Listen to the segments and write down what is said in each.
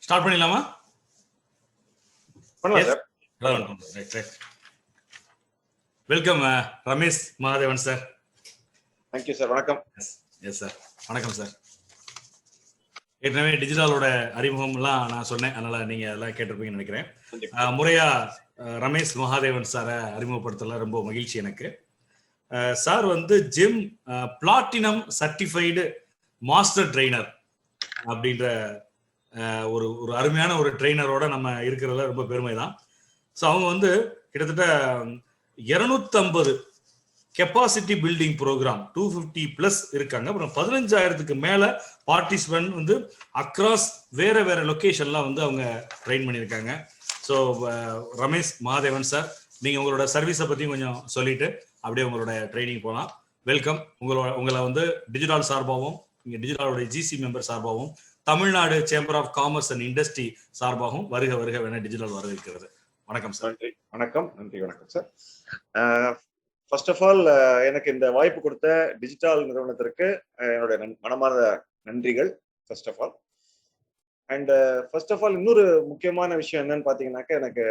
Start பண்ணிடலாமா? பண்ணலாம் sir. Right right. Welcome Ramesh Mahadevan sir. Thank you sir. வணக்கம். எஸ் சார், வணக்கம் சார். ஏற்கனவே டிஜிட்டலோட அறிமுகம்லாம் நான் சொன்னேன், அதனால நீங்க அதெல்லாம் கேட்டிருப்பீங்கன்னு நினைக்கிறேன். முறையா ரமேஷ் மகாதேவன் சாரை அறிமுகப்படுத்தல ரொம்ப மகிழ்ச்சி எனக்கு. சார் வந்து gym platinum certified master trainer அப்படின்ற ஒரு ஒரு அருமையான ஒரு ட்ரெயினரோட நம்ம இருக்கிறதுல ரொம்ப பெருமை தான். ஸோ அவங்க வந்து கிட்டத்தட்ட 250 கெப்பாசிட்டி பில்டிங் ப்ரோக்ராம் 250+ இருக்காங்க. அப்புறம் 15,000க்கு மேல பார்ட்டிசிபென்ட் வந்து அக்ராஸ் வேற வேற லொக்கேஷன்லாம் வந்து அவங்க ட்ரெயின் பண்ணியிருக்காங்க. ஸோ ரமேஷ் மகாதேவன் சார், நீங்க உங்களோட சர்வீஸை பத்தி கொஞ்சம் சொல்லிட்டு அப்படியே உங்களோட ட்ரைனிங் போகலாம். வெல்கம். உங்களை வந்து டிஜிட்டல் சார்பாகவும், இங்க டிஜிட்டலோட ஜிசி மெம்பர் சார்பாகவும், Tamil Nadu chamber of commerce and industry சார்பாகவும் வருக வருக வேண டிஜிட்டல் வரவேற்கிறது. வணக்கம் சார். நன்றி. வணக்கம். நன்றி. வணக்கம் சார். ஃபர்ஸ்ட் ஆஃப் ஆல் எனக்கு இந்த வாய்ப்பு கொடுத்த டிஜிட்டல் நிறுவனத்திற்கு என்னுடைய மனமார்ந்த நன்றிகள் first of all. And first of all இன்னொரு முக்கியமான விஷயம் என்னன்னு பாத்தீங்கன்னாக்க, எனக்கு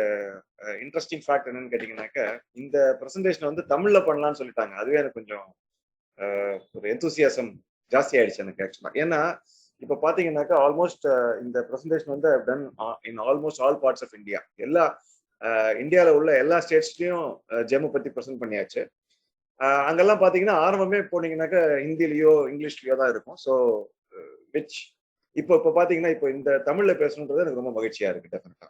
இன்ட்ரெஸ்டிங் ஃபேக்ட் என்னன்னு கேட்டீங்கன்னாக்க, இந்த பிரசன்டேஷன் வந்து தமிழ்ல பண்ணலாம்னு சொல்லிட்டாங்க. அதுவே எனக்கு கொஞ்சம் ஒரு எந்தூசியாசம் ஜாஸ்தி ஆயிடுச்சு எனக்கு ஆக்சுவலா. ஏன்னா இப்ப பாத்தீங்கன்னாக்கா ஆல்மோஸ்ட் இந்த பிரசன்டேஷன் வந்து done in almost all parts of India. எல்லா இந்தியாவில் உள்ள எல்லா ஸ்டேட்ஸ்லயும் ஜெம் பத்தி ப்ரெசென்ட் பண்ணியாச்சு. அங்கெல்லாம் பாத்தீங்கன்னா ஆரம்பமே போனீங்கன்னாக்கா ஹிந்திலயோ இங்கிலீஷ்லயோ தான் இருக்கும். ஸோ விச் இப்போ பாத்தீங்கன்னா இப்போ இந்த தமிழ்ல பேசணுன்றது எனக்கு ரொம்ப மகிழ்ச்சியா இருக்கு டெஃபினட்டா.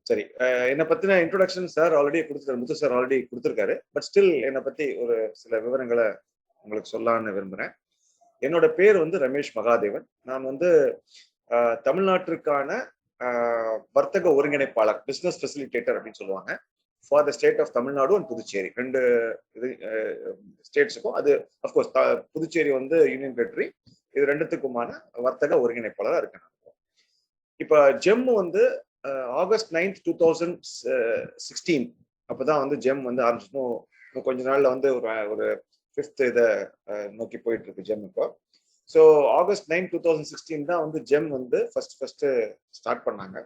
சரி, என்னை பத்தின இன்ட்ரோடக்ஷன் சார் ஆல்ரெடி கொடுத்துருக்காரு, முத்து சார் ஆல்ரெடி கொடுத்துருக்காரு. பட் ஸ்டில் என்னை பத்தி ஒரு சில விவரங்களை உங்களுக்கு சொல்லலாம்னு விரும்புறேன். என்னோட பேர் வந்து ரமேஷ் மகாதேவன். நான் வந்து தமிழ்நாட்டிற்கான வர்த்தக ஒருங்கிணைப்பாளர், பிசினஸ் ஃபெசிலிட்டேட்டர் அப்படின்னு சொல்லுவாங்க, for the state of Tamil Nadu and Puducherry. 2 ஸ்டேட்ஸுக்கும். அது அஃப்கோர்ஸ் புதுச்சேரி வந்து யூனியன் டெரிட்டரி. இது 2த்துக்குமான வர்த்தக ஒருங்கிணைப்பாளராக இருக்கேன். இப்ப ஜெம் வந்து ஆகஸ்ட் 9, 2016 அப்பதான் வந்து ஜெம் வந்து ஆரம்பிச்சோம். கொஞ்ச நாள்ல வந்து ஒரு 5th இதை நோக்கி போயிட்டு இருக்கு ஜெம் இப்போ. ஸோ ஆகஸ்ட் 9, 2016 தான் வந்து ஜெம் வந்து ஃபர்ஸ்ட் ஸ்டார்ட் பண்ணாங்க.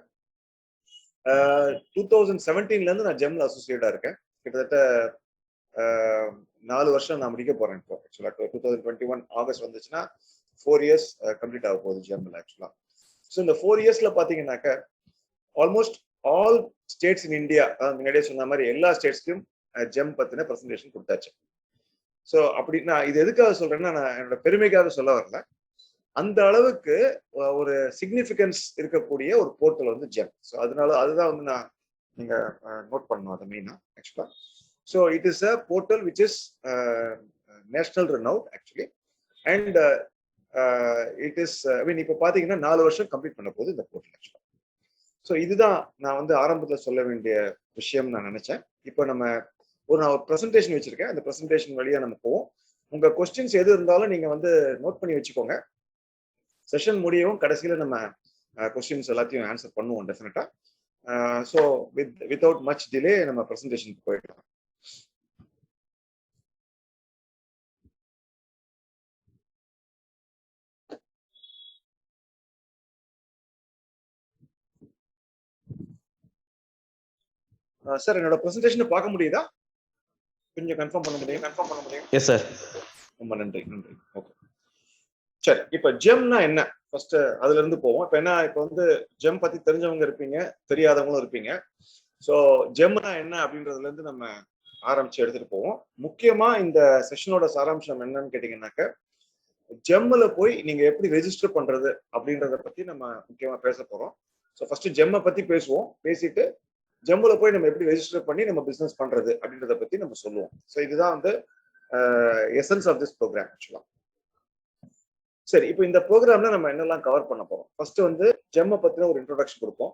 2017ல இருந்து நான் ஜெம்ல அசோசியேட்டா இருக்கேன். கிட்டத்தட்ட 4 வருஷம் நான் முடிக்க போறேன் இப்போ. ஆக்சுவலா 2021 ஆகஸ்ட் வந்துச்சுன்னா 4 இயர்ஸ் கம்ப்ளீட் ஆக போகுது ஜெம்ல ஆக்சுவலா. ஸோ இந்த 4 இயர்ஸ்ல பாத்தீங்கன்னாக்க almost all states in India, முன்னாடியே சொன்ன மாதிரி எல்லா ஸ்டேட்ஸ்லயும் ஜெம் பத்தின பிரசன்டேஷன் கொடுத்தாச்சு. ஸோ அப்படி நான் இது எதுக்காக சொல்றேன்னா, நான் என்னோட பெருமைக்காக சொல்ல வரல, அந்த அளவுக்கு ஒரு சிக்னிஃபிகன்ஸ் இருக்கக்கூடிய ஒரு போர்ட்டல் வந்து ஜெம். ஸோ அதுதான் வந்து நான் நீங்க நோட் பண்ணணும் அதை மெயினா ஆக்சுவலா. So it is a portal which is national renowned actually. And it is இப்போ பாத்தீங்கன்னா 4 வருஷம் கம்ப்ளீட் பண்ண போகுது இந்த போர்ட்டல் ஆக்சுவலா. ஸோ இதுதான் நான் வந்து ஆரம்பத்தில் சொல்ல வேண்டிய விஷயம் நான் நினைச்சேன். இப்போ நான் ஒரு ப்ரெசன்டேஷன் வச்சிருக்கேன். அந்த ப்ரெசன்டேஷன் வழியா நம்ம போவோம். உங்க கொஸ்டின்ஸ் எது இருந்தாலும் நீங்க வந்து நோட் பண்ணி வச்சுக்கோங்க. செஷன் முடியவும் கடைசியில நம்ம கொஸ்டின்ஸ் எல்லாத்தையும் ஆன்சர் பண்ணுவோம் டெஃபினட்டா. ஸோ வித்வுட் மச் டிலே நம்ம ப்ரெசன்டேஷனுக்கு போயிடலாம். சார், என்னோட ப்ரெசன்டேஷனை பார்க்க முடியுதா? கொஞ்சம் கன்ஃபார்ம் பண்ண முடியும்? Yes sir. ரொம்ப நன்றி. ஓகே, சரி. இப்ப ஜெம்னா என்ன, ஃபர்ஸ்ட் அதுல இருந்து போவோம். இப்ப வந்து ஜெம் பத்தி தெரிஞ்சவங்க இருப்பீங்க, தெரியாதவங்களும் இருப்பீங்க. ஸோ ஜெம்னா என்ன அப்படின்றதுல இருந்து நம்ம ஆரம்பிச்சு எடுத்துட்டு போவோம். முக்கியமா இந்த செஷனோட சாராம்சம் என்னன்னு கேட்டீங்கன்னாக்க, ஜெம்ல போய் நீங்க எப்படி ரெஜிஸ்டர் பண்றது அப்படின்றத பத்தி நம்ம முக்கியமா பேச போறோம். ஸோ ஃபர்ஸ்ட் ஜெம்மை பத்தி பேசுவோம். பேசிட்டு ஜெம்ல போய் நம்ம எப்படி ரெஜிஸ்டர் பண்ணி நம்ம பிசினஸ் பண்றது அப்படின்றத பத்தி நம்ம சொல்லுவோம். ஸோ இதுதான் வந்து எசன்ஸ் ஆஃப் திஸ் ப்ரோக்ராம் ஆக்சுவலா. சரி, இப்போ இந்த ப்ரோக்ராம்ல நம்ம என்னெல்லாம் கவர் பண்ண போறோம்? ஃபர்ஸ்ட் வந்து ஜெம்மை பத்தின ஒரு இன்ட்ரோடக்ஷன் கொடுப்போம்.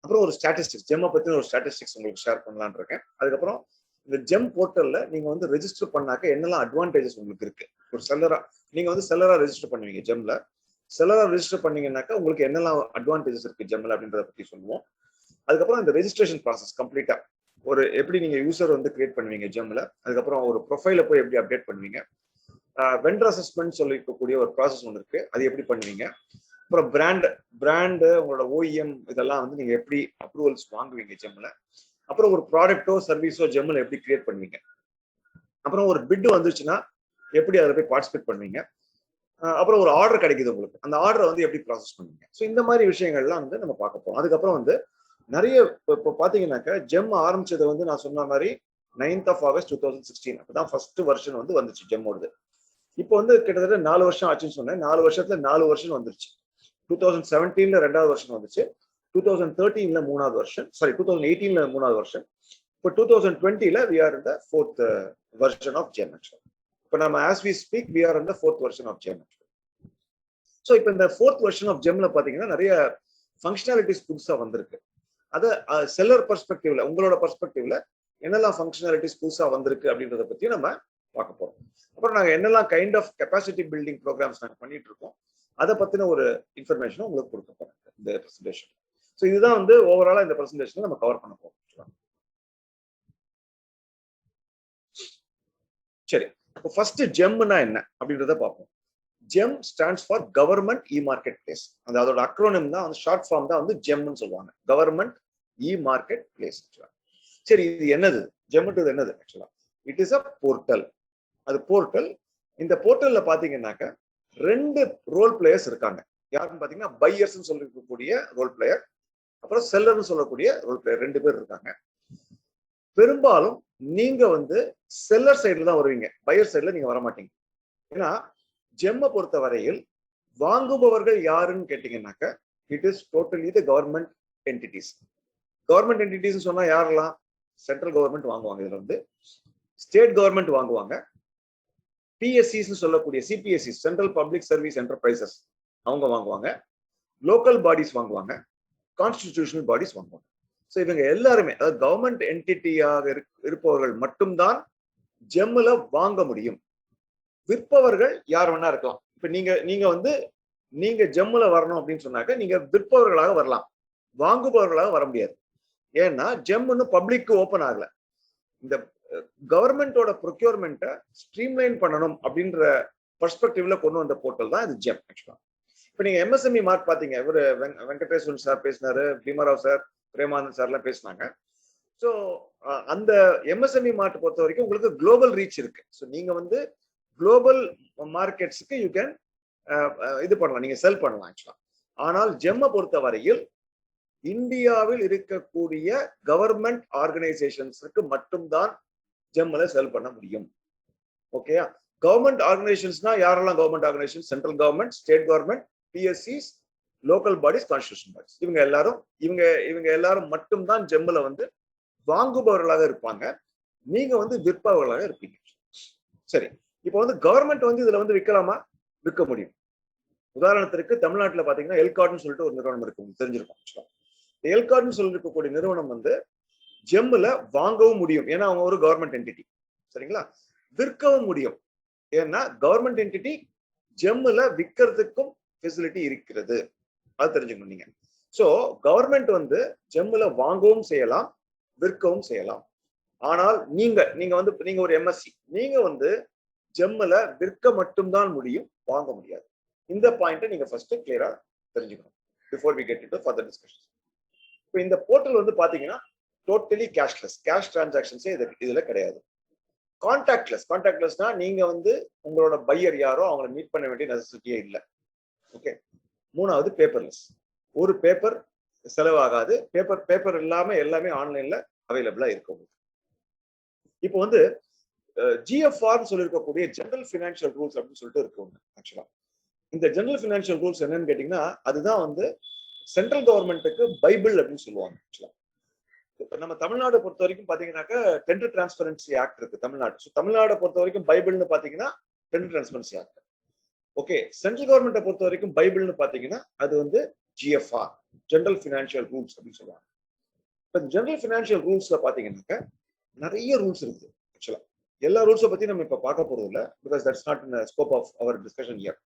அப்புறம் ஒரு ஸ்டாட்டிஸ்டிக்ஸ், ஜெம்மை பத்தின ஒரு ஸ்டாட்டிஸ்டிக்ஸ் உங்களுக்கு ஷேர் பண்ணலான்னு இருக்கேன். அதுக்கப்புறம் இந்த ஜெம் போர்ட்டல்ல நீங்க வந்து ரெஜிஸ்டர் பண்ணாக்க என்னெல்லாம் அட்வான்டேஜஸ் உங்களுக்கு இருக்கு. ஒரு செல்லரா நீங்க வந்து செல்லரா ரெஜிஸ்டர் பண்ணுவீங்க ஜெம்ல. செல்லரா ரெஜிஸ்டர் பண்ணீங்கன்னாக்கா உங்களுக்கு என்னெல்லாம் அட்வான்டேஜஸ் இருக்கு ஜெம்ல அப்படின்றத பத்தி சொல்லுவோம். அதுக்கப்புறம் இந்த ரெஜிஸ்ட்ரேஷன் ப்ராசஸ் கம்ப்ளீட்டா ஒரு எப்படி நீங்க யூசர் வந்து கிரியேட் பண்ணுவீங்க ஜெம்ல. அதுக்கப்புறம் ஒரு ப்ரொஃபைல போய் எப்படி அப்டேட் பண்ணுவீங்க. வெண்டர் அசஸ்மெண்ட் சொல்லிக்கக்கூடிய ஒரு ப்ராசஸ் ஒன்று இருக்கு, அது எப்படி பண்ணுவீங்க. அப்புறம் பிராண்டு உங்களோட ஓஇஎம் இதெல்லாம் வந்து நீங்க எப்படி அப்ரூவல்ஸ் வாங்குவீங்க ஜெம்ல. அப்புறம் ஒரு ப்ராடக்டோ சர்வீஸோ ஜெம்ல எப்படி கிரியேட் பண்ணுவீங்க. அப்புறம் ஒரு பிட் வந்துச்சுன்னா எப்படி அதில் போய் பார்ட்டிசிபேட் பண்ணுவீங்க. அப்புறம் ஒரு ஆர்டர் கிடைக்குது உங்களுக்கு, அந்த ஆர்டரை வந்து எப்படி ப்ராசஸ் பண்ணுவீங்க. ஸோ இந்த மாதிரி விஷயங்கள்லாம் வந்து நம்ம பார்க்க போறோம். அதுக்கப்புறம் வந்து நிறைய இப்போ பாத்தீங்கன்னாக்கா ஜெம் ஆரம்பிச்சது வந்து நான் சொன்ன மாதிரி 9th of August 2016 அப்பதான் ஃபர்ஸ்ட் வெர்ஷன் வந்து வந்துச்சு ஜெம்மோடது. இப்போ வந்து கிட்டத்தட்ட 4 வருஷம் ஆச்சுன்னு சொன்னேன். 4 வருஷத்துல 4 வருஷம் வந்துருச்சு. 2017ல 2வது வருஷன் வந்துச்சு, 2013ல 3வது வருஷன், சாரி 2018ல 3வது வருஷன், இப்போ 2020ல we are in the 4th version of GEM. இப்போ நம்ம as we speak we are in the 4th version of GEM. So இப்போ இந்த 4th version of GEMல பாத்தீங்கன்னா நிறைய ஃபங்க்ஷனாலிட்டிஸ் புதுசா வந்திருக்கு. அதை செல்லர் பெர்ஸ்பெக்டிவ்ல, உங்களோட பெர்ஸ்பெக்டிவ்ல என்னெல்லாம் ஃபங்க்ஷனாலிட்டிஸ் புதுசா வந்திருக்கு அப்படின்றத பத்தி நம்ம பார்க்க போறோம். அப்புறம் நாங்க என்னெல்லாம் kind of capacity building programmes நாங்க பண்ணிட்டு இருக்கோம், அதை பத்தின ஒரு இன்ஃபர்மேஷன் உங்களுக்கு கொடுக்க போறோம் இந்த பிரசன்டேஷன். ஸோ இதுதான் வந்து ஓவராலா இந்த பிரசன்டேஷன் நம்ம கவர் பண்ண போறோம். சரி, இப்போ ஃபர்ஸ்ட் ஜெம்னா என்ன அப்படின்றத பார்ப்போம். GeM stands for government E market place. அந்த அதோட அக்ரோனிம் தான், அந்த ஷார்ட் ஃபார்ம் தான் வந்து ஜெம்னு சொல்லுவாங்க, கவர்மெண்ட் இ மார்க்கெட் பிளேஸ். சரி, இது என்னது ஜெம்ன்றது என்னது? ஆக்சுவலா இட் இஸ் அ போர்ட்டல். அது போர்ட்டல். இந்த போர்ட்டல்ல பாத்தீங்கன்னாக்க 2 ரோல் பிளேயர்ஸ் இருக்காங்க. யாருன்னு பாத்தீங்கன்னா பையர்ஸ் சொல்லக்கூடிய ரோல் பிளேயர், அப்புறம் செல்லர்னு சொல்லக்கூடிய ரோல் பிளேயர், 2 பேர் இருக்காங்க. பெரும்பாலும் நீங்க வந்து செல்லர் சைடுல தான் வருவீங்க, பையர் சைடுல நீங்க வர மாட்டீங்க. ஏன்னா ஜெம்மை பொறுத்த வரையில் வாங்குபவர்கள் யாருன்னு கேட்டீங்கன்னாக்க it is totally the government entities. Government entities சொன்னா யாரெல்லாம்? சென்ட்ரல் கவர்மெண்ட் வாங்குவாங்க, இதுல வந்து ஸ்டேட் கவர்மெண்ட் வாங்குவாங்க, பிஎஸ்சிஸ் சொல்லக்கூடிய CPSE central public service enterprises அவங்க வாங்குவாங்க, லோக்கல் பாடிஸ் வாங்குவாங்க, கான்ஸ்டிடியூஷனல் பாடிஸ் வாங்குவாங்க. ஸோ இவங்க எல்லாருமே, அதாவது கவர்மெண்ட் என்டிட்டியாக இருப்பவர்கள் மட்டும்தான் ஜெம்ல வாங்க முடியும். விற்பவர்கள் யார் வேணா இருக்கலாம். இப்ப நீங்க ஜெம்ல வரணும் அப்படின்னு சொன்னாக்க நீங்க விற்பவர்களாக வரலாம், வாங்குபவர்களாக வர முடியாது. ஏன்னா ஜெம் இன்னும் பப்ளிக்கு ஓப்பன் ஆகல. இந்த கவர்மெண்டோட ப்ரொக்யூர்மெண்ட்டை ஸ்ட்ரீம்லைன் பண்ணணும் அப்படின்ற பெர்ஸ்பெக்டிவ்ல கொண்டு வந்த போர்ட்டல் தான் இது ஜெம். ஆக்சுவலா இப்ப நீங்க எம்எஸ்எம்இ மார்ட் பாத்தீங்க, இவர் வெங்கடேஸ்வரன் சார் பேசினாரு, பீமராவ் சார், பிரேமானந்த் சார் எல்லாம் பேசினாங்க. ஸோ அந்த எம்எஸ்எம்இ மார்ட் பொறுத்த வரைக்கும் உங்களுக்கு குளோபல் ரீச் இருக்கு. ஸோ நீங்க வந்து குளோபல் மார்க்கெட்ஸுக்கு யூ கேன் இது பண்ணலாம், நீங்க செல் பண்ணலாம் ஆக்சுவலா. ஆனால் ஜெம்மை பொறுத்த வரையில் இந்தியாவில் இருக்கக்கூடிய கவர்மெண்ட் ஆர்கனைசேஷன்ஸுக்கு மட்டும்தான் ஜெம்ல செல் பண்ண முடியும். ஓகேயா? கவர்மெண்ட் ஆர்கனைசேஷன்ஸ்னா யாரெல்லாம் government organisation? Central government, state government, PSEs, local bodies, constitution bodies. இவங்க எல்லாரும் மட்டும்தான் ஜெம்ல வந்து வாங்குபவர்களாக இருப்பாங்க, நீங்க வந்து விற்பவர்களாக இருப்பீங்க. சரி, இப்போ வந்து கவர்மெண்ட் வந்து இதுல வந்து விற்கலாமா? விற்க முடியும். உதாரணத்திற்கு தமிழ்நாட்டில் பாத்தீங்கன்னா எல்கார்ட்னு சொல்லிட்டு ஒரு நிறுவனம் இருக்கு, உங்களுக்கு தெரிஞ்சிருக்கும். எல்கார்ட்னு சொல்லக்கூடிய நிறுவனம் வந்து ஜெம்ல வாங்கவும் முடியும், ஏன்னா அவங்க ஒரு கவர்மெண்ட் என்டிட்டி. சரிங்களா? விற்கவும் முடியும், ஏன்னா கவர்மெண்ட் என்டிட்டி ஜெம்ல விற்கிறதுக்கும் ஃபெசிலிட்டி இருக்கிறது. அது தெரிஞ்சுக்கணும் நீங்க. சோ கவர்மெண்ட் வந்து ஜெம்ல வாங்கவும் செய்யலாம், விற்கவும் செய்யலாம். ஆனால் நீங்க ஒரு எம்எஸ்சி, நீங்க வந்து ஜெம்ல விற்க மட்டும்தான் முடியும், வாங்க முடியாது. இந்த பாயிண்ட்டை நீங்க ஃபர்ஸ்ட் கிளியரா தெரிஞ்சுக்கணும் before we get into further discussion. இப்போ இந்த போர்ட்டல் வந்து பாத்தீங்கன்னா டோட்டலி கேஷ்லெஸ், கேஷ் டிரான்சாக்ஷன்ஸே இதுல கிடையாது. கான்டாக்ட்லெஸ்னா நீங்க வந்து உங்களோட பையர் யாரோ அவங்கள மீட் பண்ண வேண்டிய நெசசிட்டியே இல்லை. ஓகே. 3வது பேப்பர்லெஸ், ஒரு பேப்பர் செலவாகாது, பேப்பர் இல்லாம எல்லாமே ஆன்லைன்ல அவைலபிளா இருக்கும். இப்போ வந்து ஜிஎஃப்ஆர் சொல்லியிருக்கக்கூடிய ஜெனரல் ஃபினான்ஷியல் ரூல்ஸ் அப்படின்னு சொல்லிட்டு இருக்கு ஒண்ணு. ஆக்சுவலா இந்த ஜெனரல் ஃபினான்ஷியல் ரூல்ஸ் என்னன்னு கேட்டீங்கன்னா அதுதான் வந்து சென்ட்ரல் கவர்மெண்ட்டுக்கு பைபிள் அப்படின்னு சொல்லுவாங்க. ஆக்சுவலா நம்ம தமிழ்நாடு பொறுத்த வரைக்கும் பாத்தீங்கன்னாக்கா டெண்டர் டிரான்ஸ்பரன்சி ஆக்ட் இருக்கு தமிழ்நாடு. தமிழ்நாடு பொறுத்த வரைக்கும் பைபிள்னு பாத்தீங்கன்னா tender transparency act. Okay. Central கவர்மெண்ட்டை பொறுத்த வரைக்கும் பைபிள்னு பாத்தீங்கன்னா அது வந்து ஜிஎஃப்ஆர், ஜெனரல் ஃபினான்ஷியல் ரூல்ஸ் அப்படின்னு சொல்லுவாங்க. இப்போ ஜெனரல் ஃபினான்ஷியல் ரூல்ஸ்ல பாத்தீங்கன்னாக்கா நிறைய ரூல்ஸ் இருக்குது. ஆக்சுவலா எல்லா ரூல்ஸை பத்தி நம்ம இப்ப பார்க்க போறது இல்லை, because that's not in scope of our discussion here.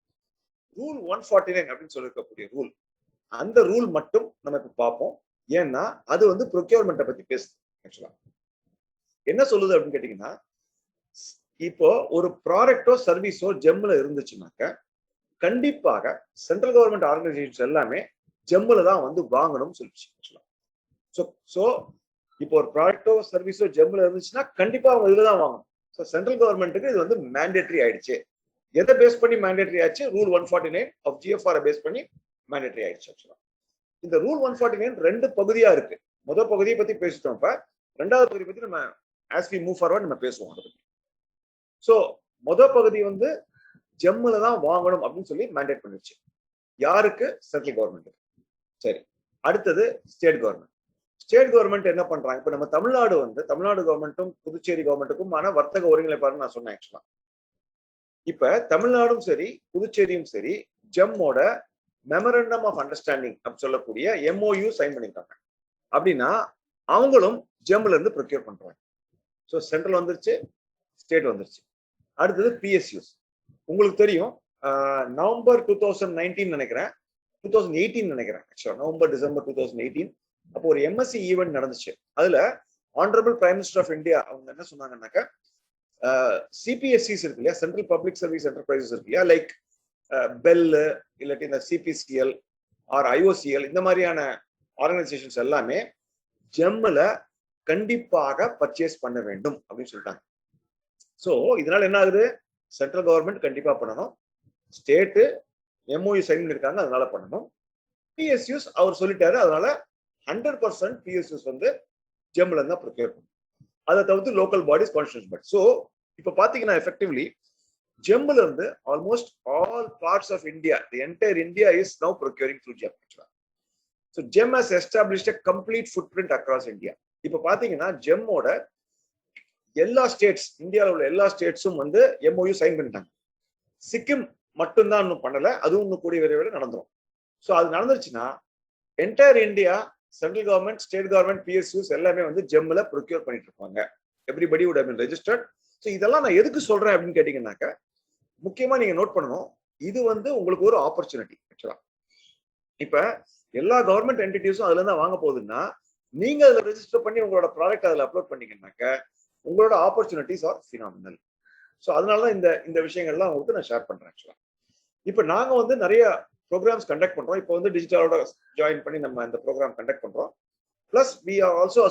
Rule 149 அப்படின்னு சொல்லிருக்கக்கூடிய ரூல், அந்த ரூல் மட்டும் நம்ம இப்ப பார்ப்போம். ஏன்னா அது வந்து ப்ரொக்யூர்மெண்ட்டை பத்தி பேசுது. ஆக்சுவலா என்ன சொல்லுது அப்படின்னு கேட்டீங்கன்னா, இப்போ ஒரு ப்ராடக்டோ சர்வீஸோ ஜெம்ல இருந்துச்சுனாக்க கண்டிப்பாக சென்ட்ரல் கவர்மெண்ட் ஆர்கனைசேஷன்ஸ் எல்லாமே ஜெம்முல தான் வந்து வாங்கணும்னு சொல்லிச்சு. ஸோ இப்போ ஒரு ப்ராடக்டோ சர்வீஸோ ஜெம்முல இருந்துச்சுன்னா கண்டிப்பா அவங்க இதுல தான் வாங்கணும். ஸோ சென்ட்ரல் கவர்மெண்ட்டுக்கு இது வந்து மேண்டேட்டரி ஆயிடுச்சு. எதை பேஸ் பண்ணி மேண்டேட்டரி ஆச்சு? ரூல் 149 ஆஃப் GFR பேஸ் பண்ணி மேண்டேட்டரி ஆயிடுச்சு. ஆக்சுவலா இந்த ரூல் 149 2 பகுதியா இருக்கு. முதல் பகுதியை பத்தி பேசிட்டோம். இப்ப ரெண்டாவது பகுதியை பத்தி நம்ம as we move forward நம்ம பேசுவோம் அதை பத்தி. ஸோ முதல் பகுதி வந்து ஜெம்முல தான் வாங்கணும் அப்படின்னு சொல்லி மேண்டேட் பண்ணிருச்சு. யாருக்கு? Central government. சரி, அடுத்தது ஸ்டேட் கவர்மெண்ட். ஸ்டேட் கவர்மெண்ட் என்ன பண்றாங்க? இப்ப நம்ம தமிழ்நாடு கவர்மெண்ட்டும் புதுச்சேரி கவர்மெண்ட்டுக்குமான வர்த்தக ஒருங்கிணைப்பாளர் நான் சொன்னேன். ஆக்சுவலா இப்ப தமிழ்நாடும் சரி புதுச்சேரியும் சரி ஜெம்மோட மெமரண்டம் ஆஃப் அண்டர்ஸ்டாண்டிங் அப்படி சொல்லக்கூடிய MOU சைன் பண்ணிருக்காங்க. அப்படின்னா அவங்களும் ஜெம்ல இருந்து ப்ரொக்யூர் பண்றாங்க. ஸோ சென்ட்ரல் வந்துருச்சு, ஸ்டேட் வந்துருச்சு. அடுத்தது PSUs. உங்களுக்கு தெரியும் நவம்பர் 2019 நினைக்கிறேன், 2018 நினைக்கிறேன், ஆக்சுவலா நவம்பர் டிசம்பர் 2018 அப்போ ஒரு MSc ஈவெண்ட் நடந்துச்சு. அதுல honourable prime minister of India அவங்க என்ன சொன்னாங்கன்னாக்க CPSCs இருக்கு இல்லையா, சென்ட்ரல் பப்ளிக் சர்வீஸ் என்டர்பிரைசஸ் இருக்கு இல்லையா, லைக் பெல் இல்லாட்டி இந்த CPCL ஆர் IOCL இந்த மாதிரியான ஆர்கனைசேஷன்ஸ் எல்லாமே ஜெம்ல கண்டிப்பாக பர்ச்சேஸ் பண்ண வேண்டும் அப்படின்னு சொல்லிட்டாங்க. ஸோ இதனால என்ன ஆகுது? சென்ட்ரல் கவர்மெண்ட் கண்டிப்பா பண்ணணும், ஸ்டேட்டு MOU சைன் பண்ணிருக்காங்க அதனால பண்ணணும், PSUs அவர் சொல்லிட்டாரு அதனால 100% PSUs வந்து ஜெம்ல இருந்தா ப்ரொக்யூர் பண்ணும். அதை தவிர்த்து local bodies, constitution body. So இப்ப பாத்தீங்கன்னா எஃபெக்டிவ்லி ஜெம்ல இருந்து almost all parts of India, the entire India is now procuring through GeM. So GeM has established a complete footprint across India. இப்ப பாத்தீங்கன்னா ஜெம்மோட எல்லா ஸ்டேட்ஸ், இந்தியாவில் உள்ள எல்லா ஸ்டேட்ஸும் வந்து MOU சைன் பண்ணிட்டாங்க. சிக்கிம் மட்டும்தான் இன்னும் பண்ணல, அதுவும் இன்னும் கூடிய விரைவில் நடந்துரும். ஸோ அது நடந்துருச்சுன்னா entire India central government, state government, PSUs எல்லாமே வந்து ஜெம்ல ப்ரொக்யூர் பண்ணிட்டு இருப்பாங்க. Everybody would have been registered. So இதெல்லாம் நான் எதுக்கு சொல்றேன் அப்படின்னு கேட்டீங்கன்னாக்க, முக்கியமா நீங்க நோட் பண்ணணும், இது வந்து உங்களுக்கு ஒரு ஆப்பர்ச்சுனிட்டி. ஆக்சுவலா இப்ப எல்லா கவர்மெண்ட் என்டிட்டிஸும் அதுல இருந்தா வாங்க போகுதுன்னா, நீங்க அதுல ரெஜிஸ்டர் பண்ணி உங்களோட ப்ராடக்ட் அதுல அப்லோட் பண்ணீங்கன்னாக்க உங்களோட ஆப்பர்ச்சுனிட்டிஸ் ஆர் ஃபினாமினல். ஸோ அதனாலதான் இந்த விஷயங்கள்லாம் உங்களுக்கு நான் ஷேர் பண்றேன். ஆக்சுவலா இப்ப நாங்க வந்து நிறைய ப்ரோக்ராம்ஸ் கண்டக்ட் பண்றோம். இப்போ வந்து டிஜிட்டலோட ஜாயின் பண்ணி நம்ம இந்த ப்ரோக்ராம் கண்டக்ட் பண்றோம். பிளஸ் வி ஆர் ஆல்சோ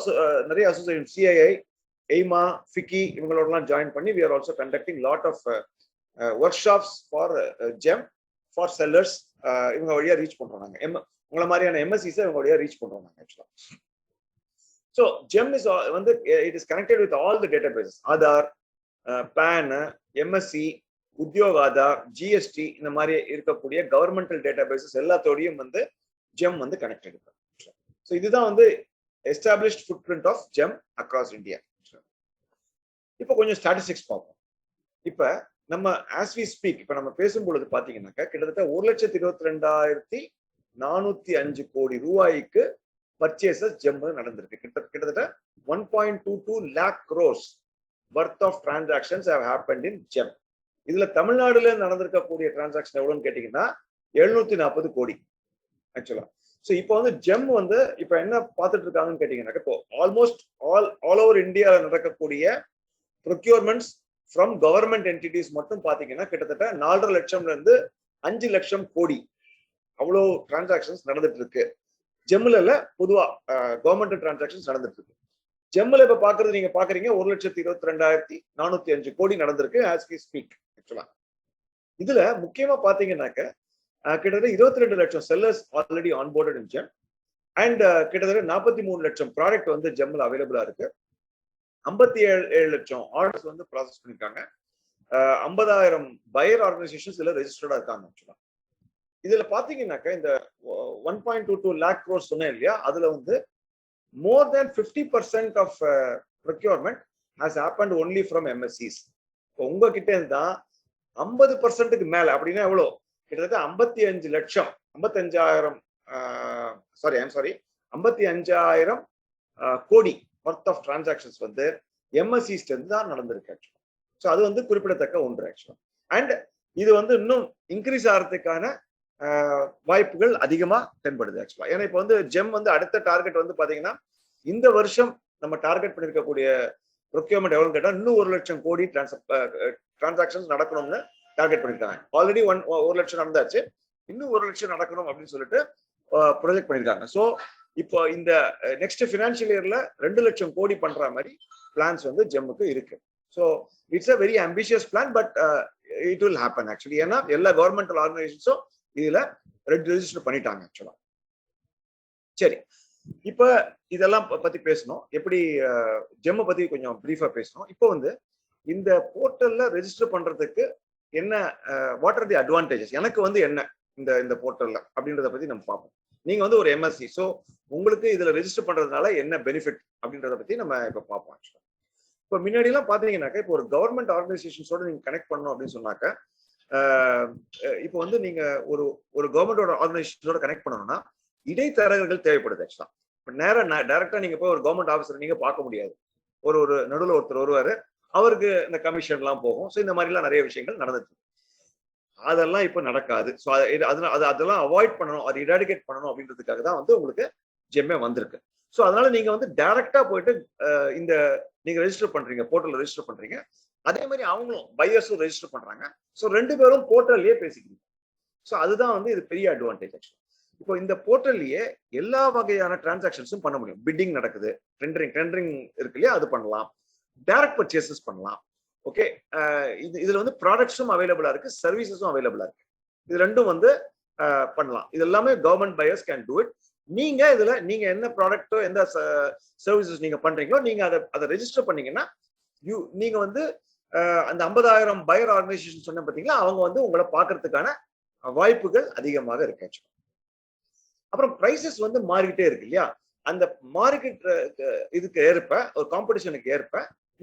நிறைய அசோசியேஷன் CII, எய்மா, ஃபிக்கி இவங்களோடலாம் ஜாயின் பண்ணி we are also conducting lot of workshops for GeM for sellers. இவங்க வழியா ரீச் பண்றோம் நாங்க. உங்களை மாதிரியான MSCs இவங்க வழியா ரீச் பண்றோம் நாங்க. ஆக்சுவலா ஸோ ஜெம் இஸ் வந்து it is connected with all the databases, Aadhaar, PAN, MSc, Udyog Aadhaar, GST இந்த மாதிரி இருக்கக்கூடிய கவர்மெண்டல் டேட்டாபேசஸ் எல்லாத்தோடையும் வந்து ஜெம் வந்து கனெக்டட் இருக்கு. ஸோ இதுதான் வந்து established footprint of GeM across India. இப்போ கொஞ்சம் ஸ்டாட்டிஸ்டிக்ஸ் பார்ப்போம். இப்ப நம்ம as we speak இப்ப நம்ம பேசும் பொழுது பாத்தீங்கன்னாக்கா கிட்டத்தட்ட 1,22,405 கோடி ரூபாய்க்கு பர்ச்சேசஸ் ஜெம்ல நடந்திருக்கு. கிட்டத்தட்ட 1.22 lakh crores worth of transactions have happened in GEM. இதுல தமிழ்நாடுல நடந்திருக்கக்கூடிய டிரான்சாக்ஷன் எவ்வளவுன்னு கேட்டீங்கன்னா 740 கோடி. ஆக்சுவலா ஸோ இப்போ வந்து ஜெம் வந்து இப்ப என்ன பார்த்துட்டு இருக்காங்கன்னு கேட்டீங்கன்னாக்கா, இப்போ ஆல்மோஸ்ட் ஆல் ஓவர் இந்தியாவில் நடக்கக்கூடிய ப்ரொக்யூர்மெண்ட்ஸ் ஃப்ரம் கவர்மெண்ட் என்டிட்டிஸ் மட்டும் பாத்தீங்கன்னா கிட்டத்தட்ட 4.5 லட்சம்ல இருந்து 5 லட்சம் கோடி அவ்வளோ டிரான்சாக்ஷன்ஸ் நடந்துட்டு இருக்கு. ஜெம்ல இல்ல, பொதுவா கவர்மெண்ட் டிரான்சாக்ஷன்ஸ் நடந்துட்டு இருக்கு. ஜெம்ல இப்ப பாக்குறது நீங்க பாக்குறீங்க 1,22,405 கோடி நடந்திருக்கு as we speak. ஆக்சுவலா இதுல முக்கியமா பாத்தீங்கன்னாக்க கிட்டத்தட்ட 22 லட்சம் sellers already onboarded in GeM and கிட்டத்தட்ட 43 லட்சம் ப்ராடக்ட் வந்து ஜெம்ல அவைலபிளா இருக்கு. 57 லட்சம் ஆர்டர்ஸ் வந்து ப்ராசஸ் பண்ணிருக்காங்க. 50,000 பையர் ஆர்கனைசேஷன்ஸ் இதுல ரெஜிஸ்டர்டா இருக்காங்க. ஆக்சுவலா இதுல பாத்தீங்கன்னாக்க இந்த 1.22 lakh crores சொன்னேன் இல்லையா, அதுல வந்து more than 50% of procurement has happened only from MSCs. இப்போ உங்ககிட்ட இருந்தா 50%க்கு மேல அப்படின்னா எவ்வளவு? கிட்டத்தட்ட 55 லட்சம் 55,000 கோடி ஒர்த் ஆஃப் டிரான்சாக்ஷன்ஸ் வந்து MSCs தான் நடந்திருக்கு. ஸோ அது வந்து குறிப்பிடத்தக்க ஒன்று. ஆக்சுவலா அண்ட் இது வந்து இன்னும் இன்க்ரீஸ் ஆகிறதுக்கான வாய்ப்புகள் அதிகமா தென்படுது. ஆக்சுவலா ஏன்னா இப்போ வந்து ஜெம் வந்து அடுத்த டார்கெட் வந்து பாத்தீங்கன்னா இந்த வருஷம் நம்ம டார்கெட் பண்ணிருக்கக்கூடிய ப்ரொக்யூர்மெண்ட் எவ்வளவுன்னு கேட்டா இன்னும் 1 லட்சம் கோடி டிரான்சாக்ஷன்ஸ் நடக்கணும்னு டார்கெட் பண்ணிருக்காங்க. ஆல்ரெடி 1 லட்சம் நடந்தாச்சு, இன்னும் 1 லட்சம் நடக்கணும் அப்படின்னு சொல்லிட்டு ப்ரொஜெக்ட் பண்ணிருக்காங்க. ஸோ இப்போ இந்த நெக்ஸ்ட் ஃபினான்ஷியல் இயர்ல 2 லட்சம் கோடி பண்ற மாதிரி பிளான்ஸ் வந்து ஜெம்முக்கு இருக்கு. So it's a very ambitious plan, but it will happen actually. ஏன்னா எல்லா கவர்மெண்டல் ஆர்கனைசேஷன்ஸும் இதுல ரெஜிஸ்டர் பண்ணிட்டாங்க ஆக்சுவலா. சரி, இப்ப இதெல்லாம் பத்தி பேசணும். எப்படி ஜெம்மை பத்தி கொஞ்சம் பிரீஃபா பேசணும். இப்போ வந்து இந்த போர்ட்டல்ல ரெஜிஸ்டர் பண்றதுக்கு என்ன, வாட் ஆர் தி அட்வான்டேஜஸ், எனக்கு வந்து என்ன இந்த போர்ட்டல்ல அப்படின்றத பத்தி நம்ம பார்ப்போம். நீங்க வந்து ஒரு எம்எஸ்சி, ஸோ உங்களுக்கு இதுல ரெஜிஸ்டர் பண்றதுனால என்ன பெனிஃபிட் அப்படின்றத பத்தி நம்ம இப்ப பார்ப்போம். இப்போ முன்னாடி எல்லாம் பாத்தீங்கன்னாக்கா, இப்போ ஒரு கவர்மெண்ட் ஆர்கனைசேஷன்ஸோட நீங்க கனெக்ட் பண்ணணும் அப்படின்னு சொன்னாக்க, இப்போ வந்து நீங்க ஒரு கவர்மெண்டோட ஆர்கனைசேஷனோட கனெக்ட் பண்ணணும்னா இடைத்தரகர்கள் தேவைப்படுது ஆக்சுவலா. டைரக்டா நீங்க போய் ஒரு கவர்மெண்ட் ஆஃபீஸர் நீங்க பார்க்க முடியாது. ஒரு நடுவில் ஒருத்தர் வருவாரு, அவருக்கு இந்த கமிஷன் எல்லாம் போகும். ஸோ இந்த மாதிரி எல்லாம் நிறைய விஷயங்கள் நடந்துச்சு. அதெல்லாம் இப்ப நடக்காது. ஸோ அதெல்லாம் அவாய்ட் பண்ணணும், அதை இராடிகேட் பண்ணணும் அப்படின்றதுக்காக தான் வந்து உங்களுக்கு ஜெம்மே வந்திருக்கு. ஸோ அதனால நீங்க வந்து டைரக்டா போயிட்டு இந்த நீங்க ரெஜிஸ்டர் பண்றீங்க, போர்ட்டல் ரெஜிஸ்டர் பண்றீங்க. அதே மாதிரி அவங்களும் பையர்ஸும் ரெஜிஸ்டர் பண்றாங்க. ஸோ 2 பேரும் போர்ட்டல்லயே பேசிக்கிறீங்க. ஸோ அதுதான் வந்து இது பெரிய அட்வான்டேஜ் ஆக்சுவலா. இப்போ இந்த போர்ட்டல்லயே எல்லா வகையான டிரான்சாக்ஷன்ஸும் பண்ண முடியும். பிட்டிங் நடக்குது, டெண்டரிங் இருக்கு இல்லையா, அது பண்ணலாம். டைரக்ட் பர்ச்சேசஸ் பண்ணலாம். ஓகே, இதுல வந்து ப்ராடக்ட்ஸும் அவைலபிளா இருக்கு, சர்வீசஸும் அவைலபிளா இருக்கு. இது ரெண்டும் வந்து பண்ணலாம். இது எல்லாமே government buyers can do it. நீங்க என்ன ப்ராடக்ட்டோ எந்த சர்வீசஸ் நீங்க பண்றீங்களோ நீங்க அதை ரெஜிஸ்டர் பண்ணீங்கன்னா நீங்க வந்து அந்த 50,000 பையர் ஆர்கனைசேஷன் சொன்ன பாத்தீங்களா, அவங்க வந்து உங்களை பாக்குறதுக்கான வாய்ப்புகள் அதிகமாக இருக்கு. அப்புறம் பிரைசஸ் வந்து மாறிக்கிட்டே இருக்கு இல்லையா, அந்த மார்க்கெட் இதுக்கு ஏற்ப, ஒரு காம்படிஷனுக்கு ஏற்ப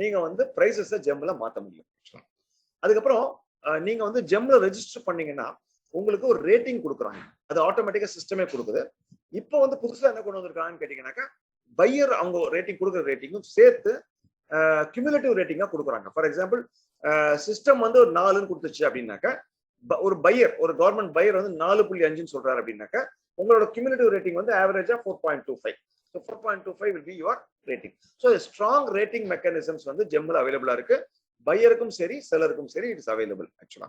நீங்க வந்து பிரைசஸை ஜெம்ல மாத்த முடியும். அதுக்கப்புறம் நீங்க வந்து ஜெம்ல ரெஜிஸ்டர் பண்ணீங்கன்னா உங்களுக்கு ஒரு ரேட்டிங் கொடுக்குறாங்க. அது ஆட்டோமேட்டிக்கா சிஸ்டமே கொடுக்குது. இப்போ வந்து புதுசா என்ன கொண்டு வந்திருக்காங்கன்னு கேட்டீங்கன்னாக்கா, பையர் அவங்க ரேட்டிங் கொடுக்குற ரேட்டிங்கும் சேர்த்து கியூமுலேட்டிவ் ரேட்டிங்கா கொடுக்குறாங்க. ஃபார் எக்ஸாம்பிள், சிஸ்டம் வந்து ஒரு 4ன்னு கொடுத்துச்சு அப்படின்னாக்கா, ஒரு பையர், ஒரு கவர்மெண்ட் பையர் வந்து 4.5 சொல்றாரு அப்படின்னாக்கா, உங்களோட கியூமுலேட்டிவ் ரேட்டிங் வந்து ஆவரேஜா 4.25. So 4.25 will be your rating. So a strong rating mechanisms வந்து ஜெம்ல அவைலபிளா இருக்கு. பையருக்கும் சரி செல்லருக்கும் சரி இட் இஸ் அவைலபிள் ஆக்சுவலா.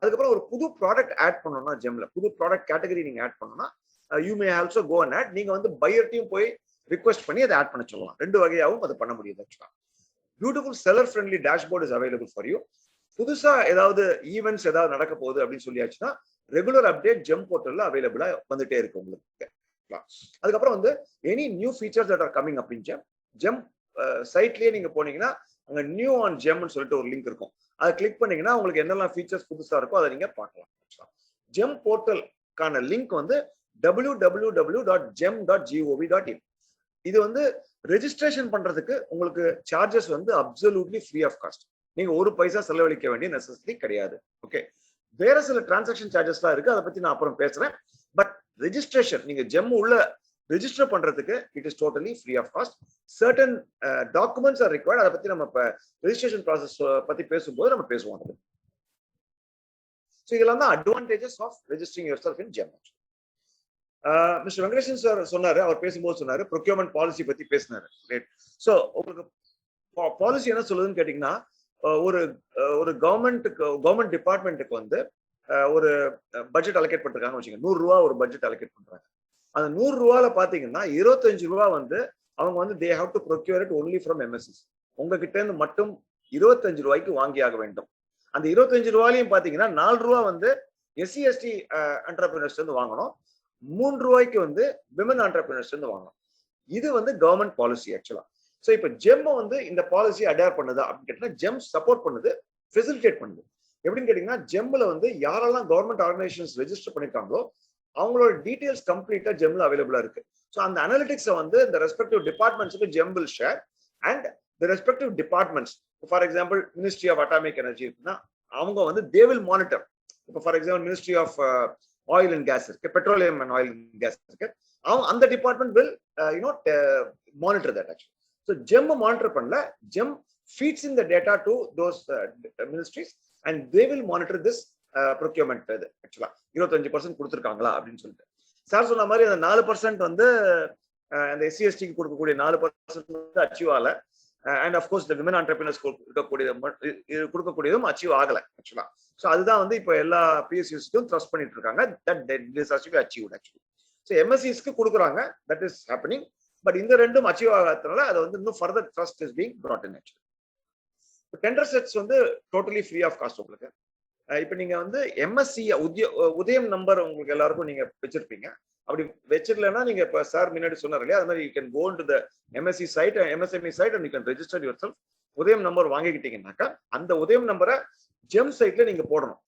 அதுக்கப்புறம் ஒரு புது ப்ராடக்ட் ஆட் பண்ணணும்னா ஜெம்ல, புது ப்ராடக்ட் கேட்டகரி நீங்க ஆட் பண்ணணும்னா you may also go and add. நீங்க வந்து பையர்ட்டையும் போய் ரிக்வெஸ்ட் பண்ணி அதை ஆட் பண்ண சொல்லலாம். 2 வகையாகவும் அது பண்ண முடியுது ஆக்சுவலா. Beautiful seller friendly dashboard is available for you. புதுசா ஏதாவது ஈவெண்ட்ஸ் ஏதாவது நடக்க போகுது அப்படின்னு சொல்லியாச்சுன்னா ரெகுலர் அப்டேட் ஜெம் போர்ட்டல்ல அவைலபிளா வந்துட்டே இருக்கு உங்களுக்கு. அதுக்கப்புறம் வந்து any new features that are coming up in GeM சைட்லயே நீங்க போனீங்கன்னா அங்க நியூ ஆன் ஜெம்னு சொல்லிட்டு ஒரு லிங்க் இருக்கும். அதை கிளிக் பண்ணீங்கன்னா உங்களுக்கு என்னெல்லாம் ஃபீச்சர்ஸ் புதுசா இருக்கோ அதை நீங்க பார்க்கலாம். ஜெம் போர்ட்டலுக்கான லிங்க் வந்து www.gem.gov.in. இது வந்து ரெஜிஸ்ட்ரேஷன் பண்றதுக்கு உங்களுக்கு சார்ஜஸ் வந்து அப்சல்யூட்லி ஃப்ரீ ஆஃப் காஸ்ட். நீங்க ஒரு பைசா செலவழிக்க வேண்டிய நெசசிட்டி கிடையாது. ஓகே, வேற சில டிரான்சாக்ஷன் சார்ஜஸ்லாம் இருக்கு, அதை பத்தி நான் அப்புறம் பேசுறேன். பட் ரெஜிஸ்ட்ரேஷன் நீங்க ஜெம் உள்ள ரெஜிஸ்டர் பண்றதுக்கு it is totally free of cost. Certain documents are required. அதை பத்தி நம்ம இப்ப ரெஜிஸ்ட்ரேஷன் ப்ராசஸ் பத்தி பேசும்போது நம்ம பேசுவோம். ஸோ இதெல்லாம் தான் advantages of registering yourself in GeM. Mister Venkatesan sir சொன்னாரு, அவர் பேசும்போது சொன்னாரு ப்ரொக்யூர்மெண்ட் பாலிசி பத்தி பேசினாரு. ஸோ உங்களுக்கு பாலிசி என்ன சொல்லுதுன்னு கேட்டீங்கன்னா, ஒரு கவர்மெண்ட் டிபார்ட்மெண்ட்டுக்கு வந்து ஒரு பட்ஜெட் அலோகேட் பண்ணிருக்காங்கன்னு வச்சுக்கோங்க. 100 ரூபா ஒரு பட்ஜெட் அலோகேட் பண்றாங்க. அந்த 100 ரூபால பாத்தீங்கன்னா 25 ரூபா வந்து அவங்க வந்து they have to procure it only from MSEs. உங்ககிட்ட இருந்து மட்டும் 25 ரூபாய்க்கு வாங்கி ஆக வேண்டும். அந்த 25 ரூபாயிலையும் பாத்தீங்கன்னா 4 ரூபா வந்து எஸ்சி எஸ்டி என்டர்பிரினர்ஸ் இருந்து வாங்கணும், 3 ரூபாய்க்கு வந்து விமன் என்டர்பிரினர்ஸ் இருந்து வாங்கணும். இது வந்து கவர்மெண்ட் பாலிசி ஆக்சுவலா. ஸோ இப்போ ஜெம் வந்து இந்த பாலிசி அடாப்ட் பண்ணுதா அப்படின்னு கேட்டீங்கன்னா, ஜெம் சப்போர்ட் பண்ணுது, ஃபெசிலிட்டேட் பண்ணுது. எப்படின்னு கேட்டீங்கன்னா, ஜெம்ல வந்து யாரெல்லாம் கவர்மெண்ட் ஆர்கனைசேஷன்ஸ் ரெஜிஸ்டர் பண்ணிருக்காங்களோ அவங்களோட டீடைல்ஸ் கம்ப்ளீட்டா ஜெம்ல அவைலபிளா இருக்கு. ஸோ அந்த அனாலிட்டிக்ஸை வந்து இந்த ரெஸ்பெக்டிவ் டிபார்ட்மெண்ட்ஸுக்கு GeM will share and the respective departments. For example ministry of atomic energy இருக்குன்னா அவங்க வந்து தே வில் மானிட்டர். இப்போ for example ministry of oil and gas இருக்கு, petroleum and oil and gas இருக்கு, அவங்க அந்த department will monitor that actually. So GeM monitor பண்ணல, GeM feeds in the data to those ministries and they will monitor this procurement. ஆக்சுவலா 25% கொடுத்துருக்காங்களா அப்படின்னு சொல்லிட்டு sir சொன்ன மாதிரி அந்த 4% வந்து அந்த எஸ்சி எஸ்டிக்கு கொடுக்கக்கூடிய 4% வந்து அச்சீவ் ஆகல. அண்ட் அஃப்கோர்ஸ் இந்த விமன் ஆண்டர்பிரினர்ஸ் கொடுக்கக்கூடியதும் அச்சீவ் ஆகல ஆக்சுவலா. ஸோ அதுதான் வந்து இப்போ எல்லா பிஎஸ்யூஸ்க்கும் த்ரஸ்ட் பண்ணிட்டு இருக்காங்க. Achieved actually. ஸோ எம்எஸ்சிஸ்க்கு கொடுக்குறாங்க, தட் இஸ் ஹேப்பனிங். பட் இந்த ரெண்டும் அச்சீவ் ஆகாததுனால அதை வந்து இன்னும் further trust is being brought in actually. Tender sets வந்து டோட்டலி ஃப்ரீ ஆஃப் காஸ்ட் உங்களுக்கு. இப்போ நீங்க வந்து எம்எஸ்சி உதயம் நம்பர் உங்களுக்கு எல்லாருக்கும் நீங்க வச்சிருப்பீங்க. அப்படி வச்சிடலன்னா நீங்க இப்ப சார் முன்னாடி சொன்னார் இல்லையா, அது மாதிரி you can go to the MSc site, MSME site and you can register yourself. Udyam number வாங்கிக்கிட்டீங்கன்னாக்கா அந்த உதயம் நம்பரை ஜெம் சைட்ல நீங்க போடணும்.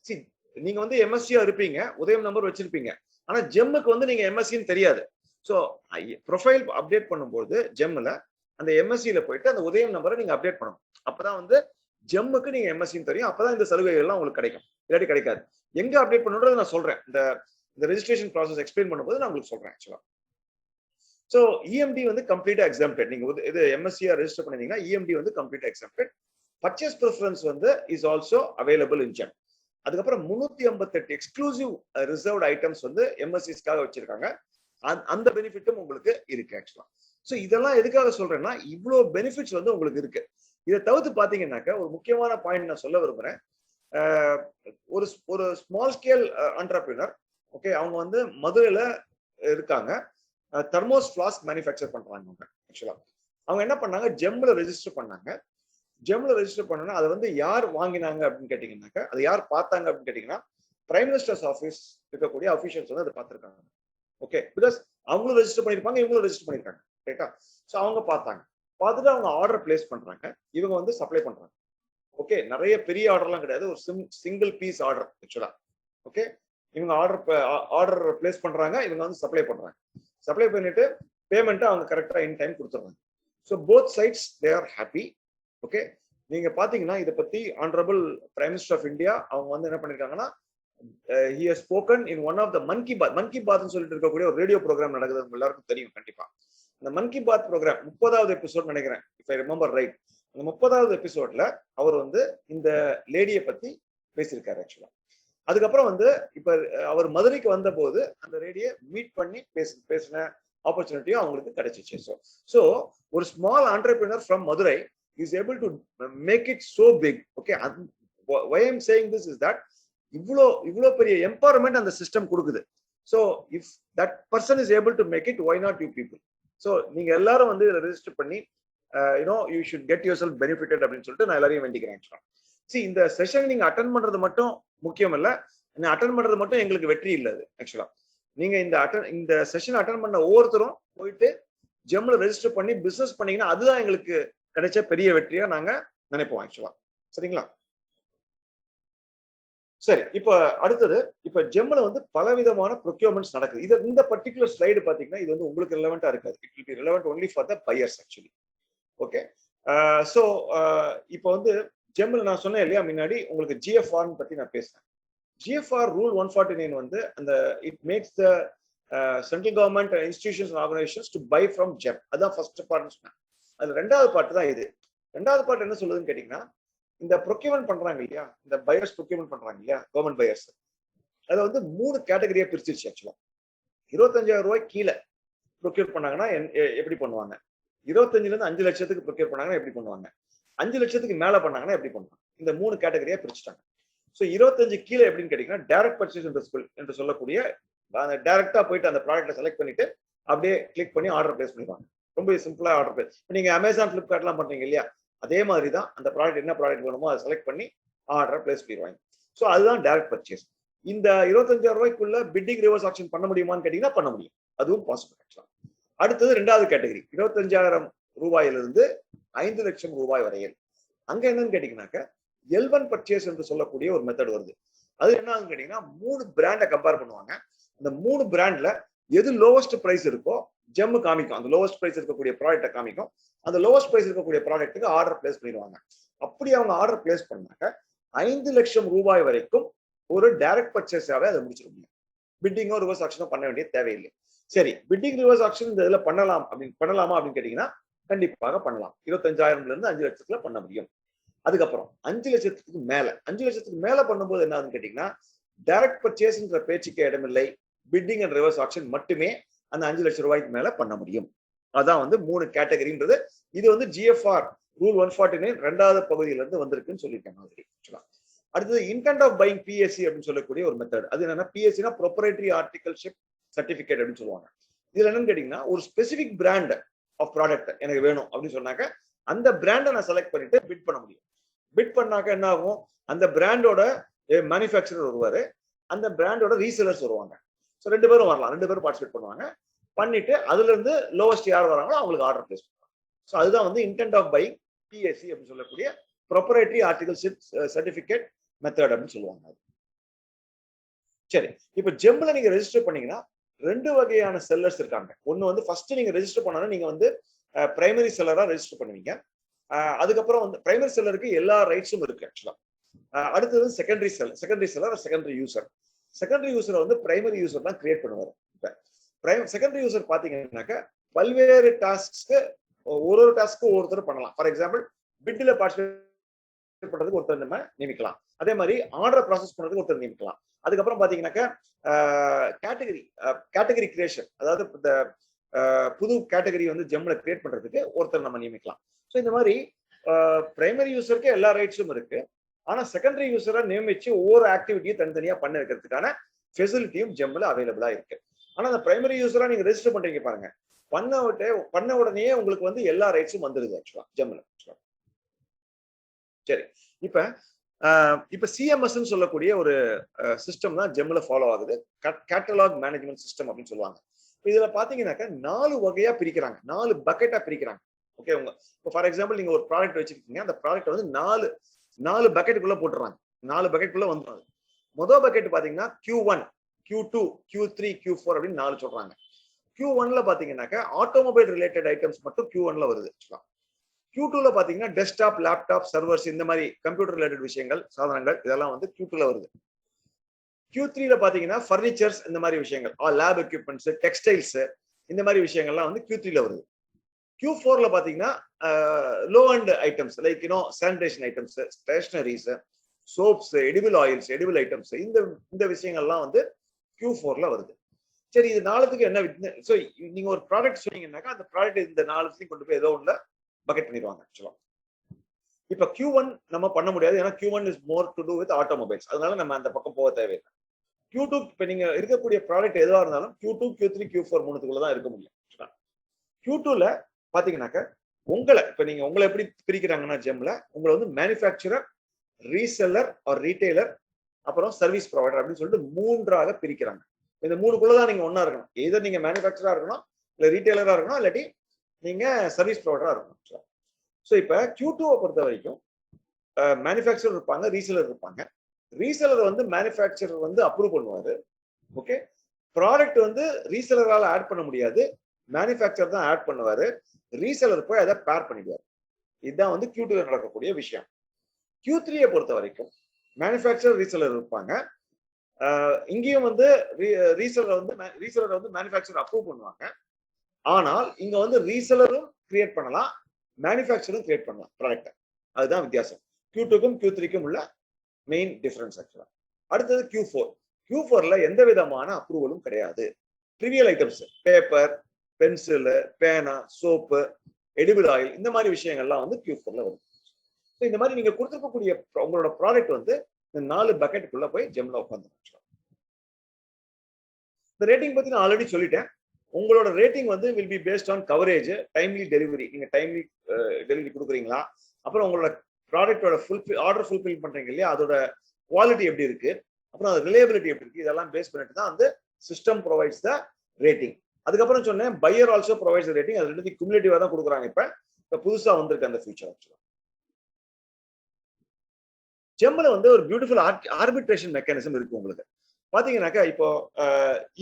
சி, நீங்க வந்து எம்எஸ்சியா இருப்பீங்க, உதயம் நம்பர் வச்சிருப்பீங்க, ஆனா ஜெம்முக்கு வந்து நீங்க எம்எஸ்சின்னு தெரியாது. ஸோ ப்ரொஃபைல் அப்டேட் பண்ணும்போது ஜெம்ல அந்த எம்எஸ்சியில போயிட்டு அந்த உதயம் நம்பரை நீங்க அப்டேட் பண்ணணும். அப்பதான் வந்து ஜெம்முக்கு நீங்க எம்எஸ்சின்னு தெரியும். அப்பதான் இந்த சலுகைகள் எல்லாம் உங்களுக்கு கிடைக்கும், இல்லாட்டி கிடைக்காது. எங்க அப்டேட் பண்ணுன்றது நான் சொல்றேன். இந்த ரெஜிஸ்ட்ரேஷன் ப்ராசஸ் எக்ஸ்பிளைன் பண்ணும்போது நான் உங்களுக்கு சொல்றேன் ஆக்சுவலா. ஸோ இஎம்டி வந்து கம்ப்ளீட்டா எக்ஸாம்டட். நீங்க இது எம்எஸ்சியா ரெஜிஸ்டர் பண்ணிருந்தீங்கன்னா இஎம்டி வந்து கம்ப்ளீட்டா எக்ஸாம்டட். பர்ச்சேஸ் ப்ரிஃபரன்ஸ் வந்து is also available in GeM. அதுக்கப்புறம் 358 எக்ஸ்க்ளூசிவ் ரிசர்வ்ட் ஐட்டம்ஸ் வந்து எம்எஸ்சிஸ்க்காக வச்சிருக்காங்க. அந்த பெனிஃபிட்டும் உங்களுக்கு இருக்கு ஆக்சுவலா. ஸோ இதெல்லாம் எதுக்காக சொல்றேன்னா, இவ்வளோ பெனிஃபிட்ஸ் வந்து உங்களுக்கு இருக்கு. இதை தவிர்த்து பாத்தீங்கன்னாக்க ஒரு முக்கியமான பாயிண்ட் நான் சொல்ல விரும்புறேன். ஒரு ஸ்மால் ஸ்கேல் என்டர்பிரினர், ஓகே, அவங்க வந்து மதுரையில இருக்காங்க. தெர்மோஸ் ஃபிளாஸ்க் மேனுஃபேக்சர் பண்றாங்க அவங்க. ஆக்சுவலா அவங்க என்ன பண்ணாங்க, ஜெம்ல ரெஜிஸ்டர் பண்ணாங்க. ஜெம்ல ரெஜிஸ்டர் பண்ணா அதை வந்து யார் வாங்கினாங்க அப்படின்னு கேட்டீங்கன்னாக்கா, அதை யார் பார்த்தாங்க அப்படின்னு கேட்டீங்கன்னா, பிரைம் மினிஸ்டர்ஸ் ஆஃபீஸ் இருக்கக்கூடிய அபிஷியல்ஸ் வந்து அதை பார்த்திருக்காங்க. ஓகே, பிகாஸ் அவங்களும் ரெஜிஸ்டர் பண்ணிருப்பாங்க, இவங்களும் ரெஜிஸ்டர் பண்ணிருக்காங்க. ரைட்டா? ஸோ அவங்க பார்த்தாங்க, பார்த்துட்டு அவங்க ஆர்டர் பிளேஸ் பண்றாங்க, இவங்க வந்து சப்ளை பண்றாங்க. ஓகே, நிறைய பெரிய ஆர்டர்லாம் கிடையாது, ஒரு சிங்கிள் பீஸ் ஆர்டர் ஆக்சுவலா. ஓகே, இவங்க ஆர்டர் பிளேஸ் பண்றாங்க, இவங்க வந்து சப்ளை பண்றாங்க. சப்ளை பண்ணிட்டு பேமெண்ட் அவங்க கரெக்டா இன் டைம் கொடுத்துறாங்க. So both sides they are happy. Okay, நீங்க பாத்தீங்கன்னா இதை பத்தி honourable prime minister of India அவங்க வந்து என்ன பண்ணிருக்காங்கன்னா, he has spoken in one of the மன் கி பாத்னு சொல்லிட்டு இருக்கக்கூடிய ஒரு ரேடியோ ப்ரோக்ராம் நடக்குது, உங்க எல்லாருக்கும் தெரியும் கண்டிப்பா. அந்த மன் கி பாத் ப்ரோக்ராம் 30வது எபிசோட் நினைக்கிறேன், இஃப் ஐ ரிமெம்பர் ரைட். அந்த 30வது எபிசோட்ல அவர் வந்து இந்த லேடியை பத்தி பேசியிருக்காரு ஆக்சுவலா. அதுக்கப்புறம் வந்து இப்ப அவர் மதுரைக்கு வந்த போது அந்த ரேடியை மீட் பண்ணி பேசின ஆப்பர்ச்சுனிட்டியும் அவங்களுக்கு கிடைச்சிச்சு. ஸோ ஒரு small entrepreneur from Madurai is able to make it so big. Okay, why I'm saying this is that இவ்வளோ பெரிய எம்பவர்மெண்ட் அந்த சிஸ்டம் கொடுக்குது. So if that person is able to make it, why not you people? So நீங்க எல்லாரும் வந்து இதில் register பண்ணி you should get yourself benefited அப்படின்னு சொல்லிட்டு நான் எல்லாரையும் வேண்டிக்கிறேன். சரி, இந்த செஷன் நீங்க அட்டன் பண்றது மட்டும் முக்கியம் இல்ல, அட்டன் பண்றது மட்டும் எங்களுக்கு வெற்றி இல்லை. ஆக்சுவலா நீங்க இந்த செஷன் அட்டன் பண்ண ஒவ்வொருத்தரும் போயிட்டு ஜெம்ல ரெஜிஸ்டர் பண்ணி பிசினஸ் பண்ணீங்கன்னா அதுதான் எங்களுக்கு கிடைச்ச பெரிய வெற்றியா நாங்க நினைப்போம் ஆக்சுவலா. சரிங்களா? சரி, இப்ப அடுத்தது, இப்ப ஜெம்ல வந்து பலவிதமான ப்ரொக்யூர்மெண்ட்ஸ் நடக்குது. இந்த பர்டிகுலர் ஸ்லைடு பாத்தீங்கன்னா இது வந்து உங்களுக்கு ரெலவெண்டா இருக்காது. It will be relevant only for the buyers actually. Okay, so இப்போ வந்து ஜெம்ல நான் சொன்னேன் இல்லையா முன்னாடி உங்களுக்கு ஜிஎஃப்ஆர் பத்தி நான் பேசுறேன். ஜிஎஃப்ஆர் ரூல் 149 வந்து அந்த it makes the central government institutions and organisations to by from GeM. அதான் ஃபர்ஸ்ட் பார்ட்னு சொன்னேன். அது ரெண்டாவது பார்ட் தான் இது. ரெண்டாவது பார்ட் என்ன சொல்லுதுன்னு கேட்டீங்கன்னா, இந்த ப்ரொக்யூர்மெண்ட் பண்றாங்க இல்லையா, இந்த பையர்ஸ் ப்ரொக்யூர்மெண்ட் பண்றாங்க இல்லையா, கவர்மெண்ட் பையர்ஸ், அதை வந்து 3 கேட்டகரியா பிரிச்சிருச்சு ஆக்சுவலா. 25,000 ரூபாய் கீழே ப்ரொக்யூர் பண்ணாங்கன்னா எப்படி பண்ணுவாங்க, 25 இருந்து 5 லட்சத்துக்கு ப்ரொக்யூர் பண்ணாங்கன்னா எப்படி பண்ணுவாங்க, 5 லட்சத்துக்கு மேல பண்ணாங்கன்னா எப்படி பண்ணுவாங்க, இந்த 3 கேட்டகரியா பிரிச்சுட்டாங்க. ஸோ 25 கீழே எப்படின்னு கேட்டீங்கன்னா, டைரக்ட் பர்ச்சேஸ் என்று சொல்லக்கூடிய டைரக்டா போயிட்டு அந்த ப்ராடக்ட்டை செலக்ட் பண்ணிட்டு அப்படியே கிளிக் பண்ணி ஆர்டர் பிளேஸ் பண்ணிடுவாங்க. ரொம்ப சிம்பிளா ஆர்டர் பிளேஸ். இப்போ நீங்க அமேசான், பிளிப்கார்ட்லாம் பண்றீங்க இல்லையா, அதே மாதிரி தான் அந்த ப்ராடக்ட் என்ன ப்ராடக்ட் வேணுமோ அதை செலக்ட் பண்ணி ஆர்டர் பிளேஸ் பண்ணிடுவாங்க. ஸோ அதுதான் டைரக்ட் பர்ச்சேஸ். இந்த 25,000 ரூபாய்க்குள்ள பிட்டிங் ரிவர்ஸ் ஆக்ஷன் பண்ண முடியுமான்னு கேட்டீங்கன்னா பண்ண முடியும், அதுவும் பாசிபிள். அடுத்தது ரெண்டாவது கேட்டகரி, 25,000 ரூபாயிலிருந்து 5 லட்சம் ரூபாய் வரையில். அங்க என்னன்னு கேட்டீங்கன்னாக்க L1 பர்ச்சேஸ் என்று சொல்லக்கூடிய ஒரு மெத்தட் வருது. அது என்னன்னு கேட்டீங்கன்னா 3 பிராண்டை கம்பேர் பண்ணுவாங்க. அந்த 3 பிராண்ட்ல எது லோவஸ்ட் பிரைஸ் இருக்கோ ஜெம் காமிக்கும், அந்த லோவஸ்ட் பிரைஸ் இருக்கக்கூடிய ப்ராடக்ட்டை காமிக்கும். அந்த லோவஸ்ட் பிரைஸ் இருக்கக்கூடிய ப்ராடக்ட்டுக்கு ஆர்டர் பிளேஸ் பண்ணிடுவாங்க. அப்படி அவங்க ஆர்டர் பிளேஸ் பண்ணாக்க 5 லட்சம் ரூபாய் வரைக்கும் ஒரு டைரக்ட் பர்ச்சேஸாவே அதை முடிச்சிட முடியும். பிட்டிங்கோ ரிவர்ஸ் ஆக்ஷனோ பண்ண வேண்டிய தேவையில்லை. சரி, பிட்டிங் ரிவர்ஸ் ஆக்ஷன் இந்த இதுல பண்ணலாமா அப்படின்னு கேட்டீங்கன்னா கண்டிப்பாக பண்ணலாம். 25,000 இருந்து 5 லட்சத்துல பண்ண முடியும். அதுக்கப்புறம் 5 லட்சத்துக்கு மேல பண்ணும்போது என்ன ஆகுதுன்னு கேட்டீங்கன்னா, டைரக்ட் பர்ச்சேஸ்ன்ற பேச்சுக்கே இடமில்லை, பிட்டிங் அண்ட் ரிவர்ஸ் ஆக்ஷன் மட்டுமே அந்த 5 லட்சம் ரூபாய்க்கு மேல பண்ண முடியும். அதான் வந்து 3 கேட்டகரின்றது. இது வந்து GFR ரூல் 149 2வது பகுதியில இருந்து வந்திருக்குன்னு சொல்லியிருக்காங்க. அடுத்தது இன்டென்ட் ஆஃப் பையிங் PSC அப்படின்னு சொல்லக்கூடிய ஒரு மெத்தட். அது என்னன்னா PSCனா ப்ரொப்ரைட்டரி ஆர்டிகல்ஷிப் சர்டிபிகேட் அப்படின்னு சொல்லுவாங்க. இதுல என்னன்னு கேட்டீங்கன்னா ஒரு ஸ்பெசிபிக் பிராண்ட் ஆஃப் ப்ராடக்ட் எனக்கு வேணும் அப்படின்னு சொன்னாக்க அந்த பிராண்டை நான் செலக்ட் பண்ணிட்டு பிட் பண்ண முடியும். பிட் பண்ணாக்க என்ன ஆகும், அந்த பிராண்டோட மேனுஃபேக்சரர் வருவாரு, அந்த பிராண்டோட ரீசெலர்ஸ் வருவாங்க. ஸோ 2 பேரும் வரலாம், 2 பேரும் பார்ட்டிசிபேட் பண்ணுவாங்க. பண்ணிட்டு அதுல இருந்து லோவஸ்ட் யார் வராங்களோ அவங்களுக்கு ஆர்டர் பிளேஸ் பண்ணுவாங்க. ஸோ அதுதான் வந்து இன்டென்ட் ஆஃப் பையிங் PSC அப்படின்னு சொல்லக்கூடிய ப்ரொப்ரைட்டரி ஆர்டிகல்ஷிப் சர்டிபிகேட் மெத்தட் அப்படின்னு சொல்லுவாங்க. சரி, இப்ப ஜெம்ல நீங்க ரெஜிஸ்டர் பண்ணீங்கன்னா 2 வகையான செல்லர்ஸ் இருக்காங்க. ஒன்னு வந்து ஃபர்ஸ்ட் நீங்க ரெஜிஸ்டர் பண்ணாலும் நீங்க வந்து பிரைமரி செல்லரா ரெஜிஸ்டர் பண்ணுவீங்க. அதுக்கப்புறம் வந்து பிரைமரி செல்லருக்கு எல்லா ரைட்ஸும் இருக்கு ஆக்சுவலா. அடுத்தது secondary seller secondary user. Secondary user வந்து பிரைமரி யூசர் தான் கிரியேட் பண்ணுவார். இப்ப செகண்டரி யூசர் பாத்தீங்கன்னாக்க பல்வேறு டாஸ்க்கு ஒரு டாஸ்க்கு ஒருத்தர் பண்ணலாம். ஃபார் எக்ஸாம்பிள் பிட்ல பார்ட்டிசிபேட் பண்றதுக்கு ஒருத்தர் நம்ம நியமிக்கலாம். அதே மாதிரி ஆர்டர் ப்ராசஸ் பண்றதுக்கு ஒருத்தர் நியமிக்கலாம். அதுக்கப்புறம் பாத்தீங்கன்னாக்க கேட்டகரி கிரியேஷன், அதாவது இந்த புது கேட்டகரி வந்து ஜெம்ல கிரியேட் பண்றதுக்கு ஒருத்தர் நம்ம நியமிக்கலாம். ஸோ இந்த மாதிரி பிரைமரி யூசருக்கு எல்லா ரைட்ஸும் இருக்கு. ஆனா செகண்டரி யூசரை நியமிச்சு ஒவ்வொரு ஆக்டிவிட்டியும் தனித்தனியா பண்ண வைக்கிறதுக்கான ஃபெசிலிட்டியும் ஜெம்ல அவைலபிளா இருக்கு. ஆனா அந்த பிரைமரி யூசரா நீங்க ரெஜிஸ்டர் பண்றீங்க பாருங்க, பண்ண உடனே உங்களுக்கு வந்து எல்லா ரைட்ஸும் வந்துடுது ஆக்சுவலா ஜெம்ல. சரி, இப்ப CMS சொல்லக்கூடிய ஒரு சிஸ்டம் தான் ஜெம்ல ஃபாலோ ஆகுது. கேட்டலாக் மேனேஜ்மெண்ட் சிஸ்டம் அப்படின்னு சொல்லுவாங்க. இதுல பாத்தீங்கன்னாக்க 4 வகையா பிரிக்கிறாங்க, 4 பக்கெட்டா பிரிக்கிறாங்க. ஓகே, இப்போ ஃபார் எக்ஸாம்பிள் நீங்க ஒரு ப்ராடக்ட் வச்சிருக்கீங்க, அந்த ப்ராடக்ட் வந்து 4 பக்கெட்டுக்குள்ள போட்டுறாங்க. 4 பக்கெட்டுக்குள்ள வந்துடும். முதல் பக்கெட் பாத்தீங்கன்னா Q1, Q2, Q3, Q4 அப்படின்னு 4 சொல்றாங்க. Q1ல பாத்தீங்கன்னாக்க ஆட்டோமொபைல் ரிலேட்டட் ஐட்டம்ஸ் மட்டும் Q1ல வருது. Q2ல பாத்தீங்கன்னா டெஸ்க்டாப், லேப்டாப், சர்வர்ஸ், இந்த மாதிரி கம்ப்யூட்டர் ரிலேட்டட் விஷயங்கள், சாதனங்கள் இதெல்லாம் வந்து Q2ல வருது. Q3ல பாத்தீங்கன்னா ஃபர்னிச்சர்ஸ், இந்த மாதிரி விஷயங்கள், லேப் எக்யூப்மெண்ட்ஸ், டெக்ஸ்டைல்ஸ், இந்த மாதிரி விஷயங்கள்லாம் வந்து Q3ல வருது. Q4ல பாத்தீங்கன்னா low and items like sanitation items, stationeries, soaps, edible oils, edible items, இந்த விஷயங்கள்லாம் வந்து Q4ல வருது. சரி, இது 4த்துக்கு என்ன? ஸோ நீங்க ஒரு ப்ராடக்ட் சொன்னீங்கன்னாக்கா அந்த ப்ராடக்ட் இந்த 4த்தையும் கொண்டு போய் ஏதோ ஒண்ணு பக்கெட் பண்ணிடுவாங்க ஆக்சுவலா. இப்ப Q1 நம்ம பண்ண முடியாது, ஏன்னா Q1 is more to to with automobiles. அதனால நம்ம அந்த பக்கம் போக தேவையில்லை. Q2 இப்ப நீங்க இருக்கக்கூடிய ப்ராடக்ட் எதுவா இருந்தாலும் Q2, Q3, Q4 3த்துக்குள்ள தான் இருக்க முடியும். Q2ல பாத்தீங்கன்னாக்க இப்ப நீங்க உங்களை எப்படி பிரிக்கிறாங்கன்னா ஜெம்ல உங்களை வந்து மேனுஃபேக்சரர், ரீசெல்லர் ஆர் ரீட்டைலர், அப்புறம் சர்வீஸ் ப்ரொவைடர் அப்படின்னு சொல்லிட்டு 3ஆக பிரிக்கிறாங்க. இந்த 3க்குள்ளதான் நீங்க ஒன்னா இருக்கணும். எதோ நீங்க மேனுஃபேக்சரா இருக்கணும், இல்ல ரீட்டைலரா இருக்கணும், இல்லாட்டி நீங்க சர்வீஸ் ப்ரொவைடரா இருக்கணும். ஸோ இப்ப Q2வை பொறுத்த வரைக்கும் மேனுஃபேக்சரர் இருப்பாங்க, ரீசெலர் இருப்பாங்க. ரீசெலர் வந்து மேனுஃபேக்சரர் வந்து அப்ரூவ் பண்ணுவாரு. ஓகே, ப்ராடக்ட் வந்து ரீசெலரால ஆட் பண்ண முடியாது, மேனுஃபேக்சரர் தான் ஆட் பண்ணுவாரு. ரீசெலர் போய் அதை பேர் பண்ணிடுவார். இதுதான் வந்து Q2ல நடக்கக்கூடிய விஷயம். Q3யை பொறுத்த வரைக்கும் மேனுஃபேக்சரர், ரீசெலர் இருப்பாங்க. இங்கேயும் வந்து ரீசெலர் வந்து மேனுஃபேக்சரர் அப்ரூவ் பண்ணுவாங்க. ஆனால் இங்க வந்து ரீசெலரும் கிரியேட் பண்ணலாம், மேனுஃபேக்சரும் கிரியேட் பண்ணலாம் ப்ராடக்ட். அதுதான் வித்தியாசம் Q2க்கும் Q3க்கும் உள்ள மெயின் டிஃபரன்ஸ் ஆக்சுவலா. அடுத்தது Q4ல எந்த விதமான அப்ரூவலும் கிடையாது. ட்ரிவியல் ஐட்டம்ஸ், பேப்பர், பென்சில், பேனா, சோப்பு, எடிபிள் ஆயில், இந்த மாதிரி விஷயங்கள்லாம் வந்து Q4ல வரும். இந்த மாதிரி நீங்க கொடுத்துருக்கக்கூடிய உங்களோட ப்ராடக்ட் வந்து இந்த 4 பக்கெட்டுக்குள்ள போய் ஜெம்ல உட்காந்து. இந்த ரேட்டிங் பத்தி நான் ஆல்ரெடி சொல்லிட்டேன். உங்களோட ரேட்டிங் வந்து will be based on coverage, timely delivery, நீங்க டைம்லி டெலிவரி கொடுக்குறீங்களா, அப்புறம் உங்களோட ப்ராடக்டோட ஆர்டர் ஃபுல்ஃபில் பண்றீங்க இல்லையா, அதோட குவாலிட்டி எப்படி இருக்கு, அப்புறம் அது ரிலையபிலிட்டி எப்படி இருக்கு, இதெல்லாம் பேஸ் பண்ணிட்டு தான் அந்த சிஸ்டம் ப்ரொவைட்ஸ் த ரேட்டிங். அதுக்கப்புறம் சொன்னேன் பையர் ஆல்சோ ப்ரொவைட்ஸ் ரேட்டிங். அது ரெண்டு குமுலேட்டிவா தான் கொடுக்குறாங்க. இப்ப புதுசா வந்திருக்கு அந்த ஃபீச்சர். ஆக்சுவலா ஜெம்ல வந்து ஒரு பியூட்டிஃபுல் ஆர்பிட்ரேஷன் மெக்கானிசம் இருக்கு. உங்களுக்கு பாத்தீங்கன்னாக்கா இப்போ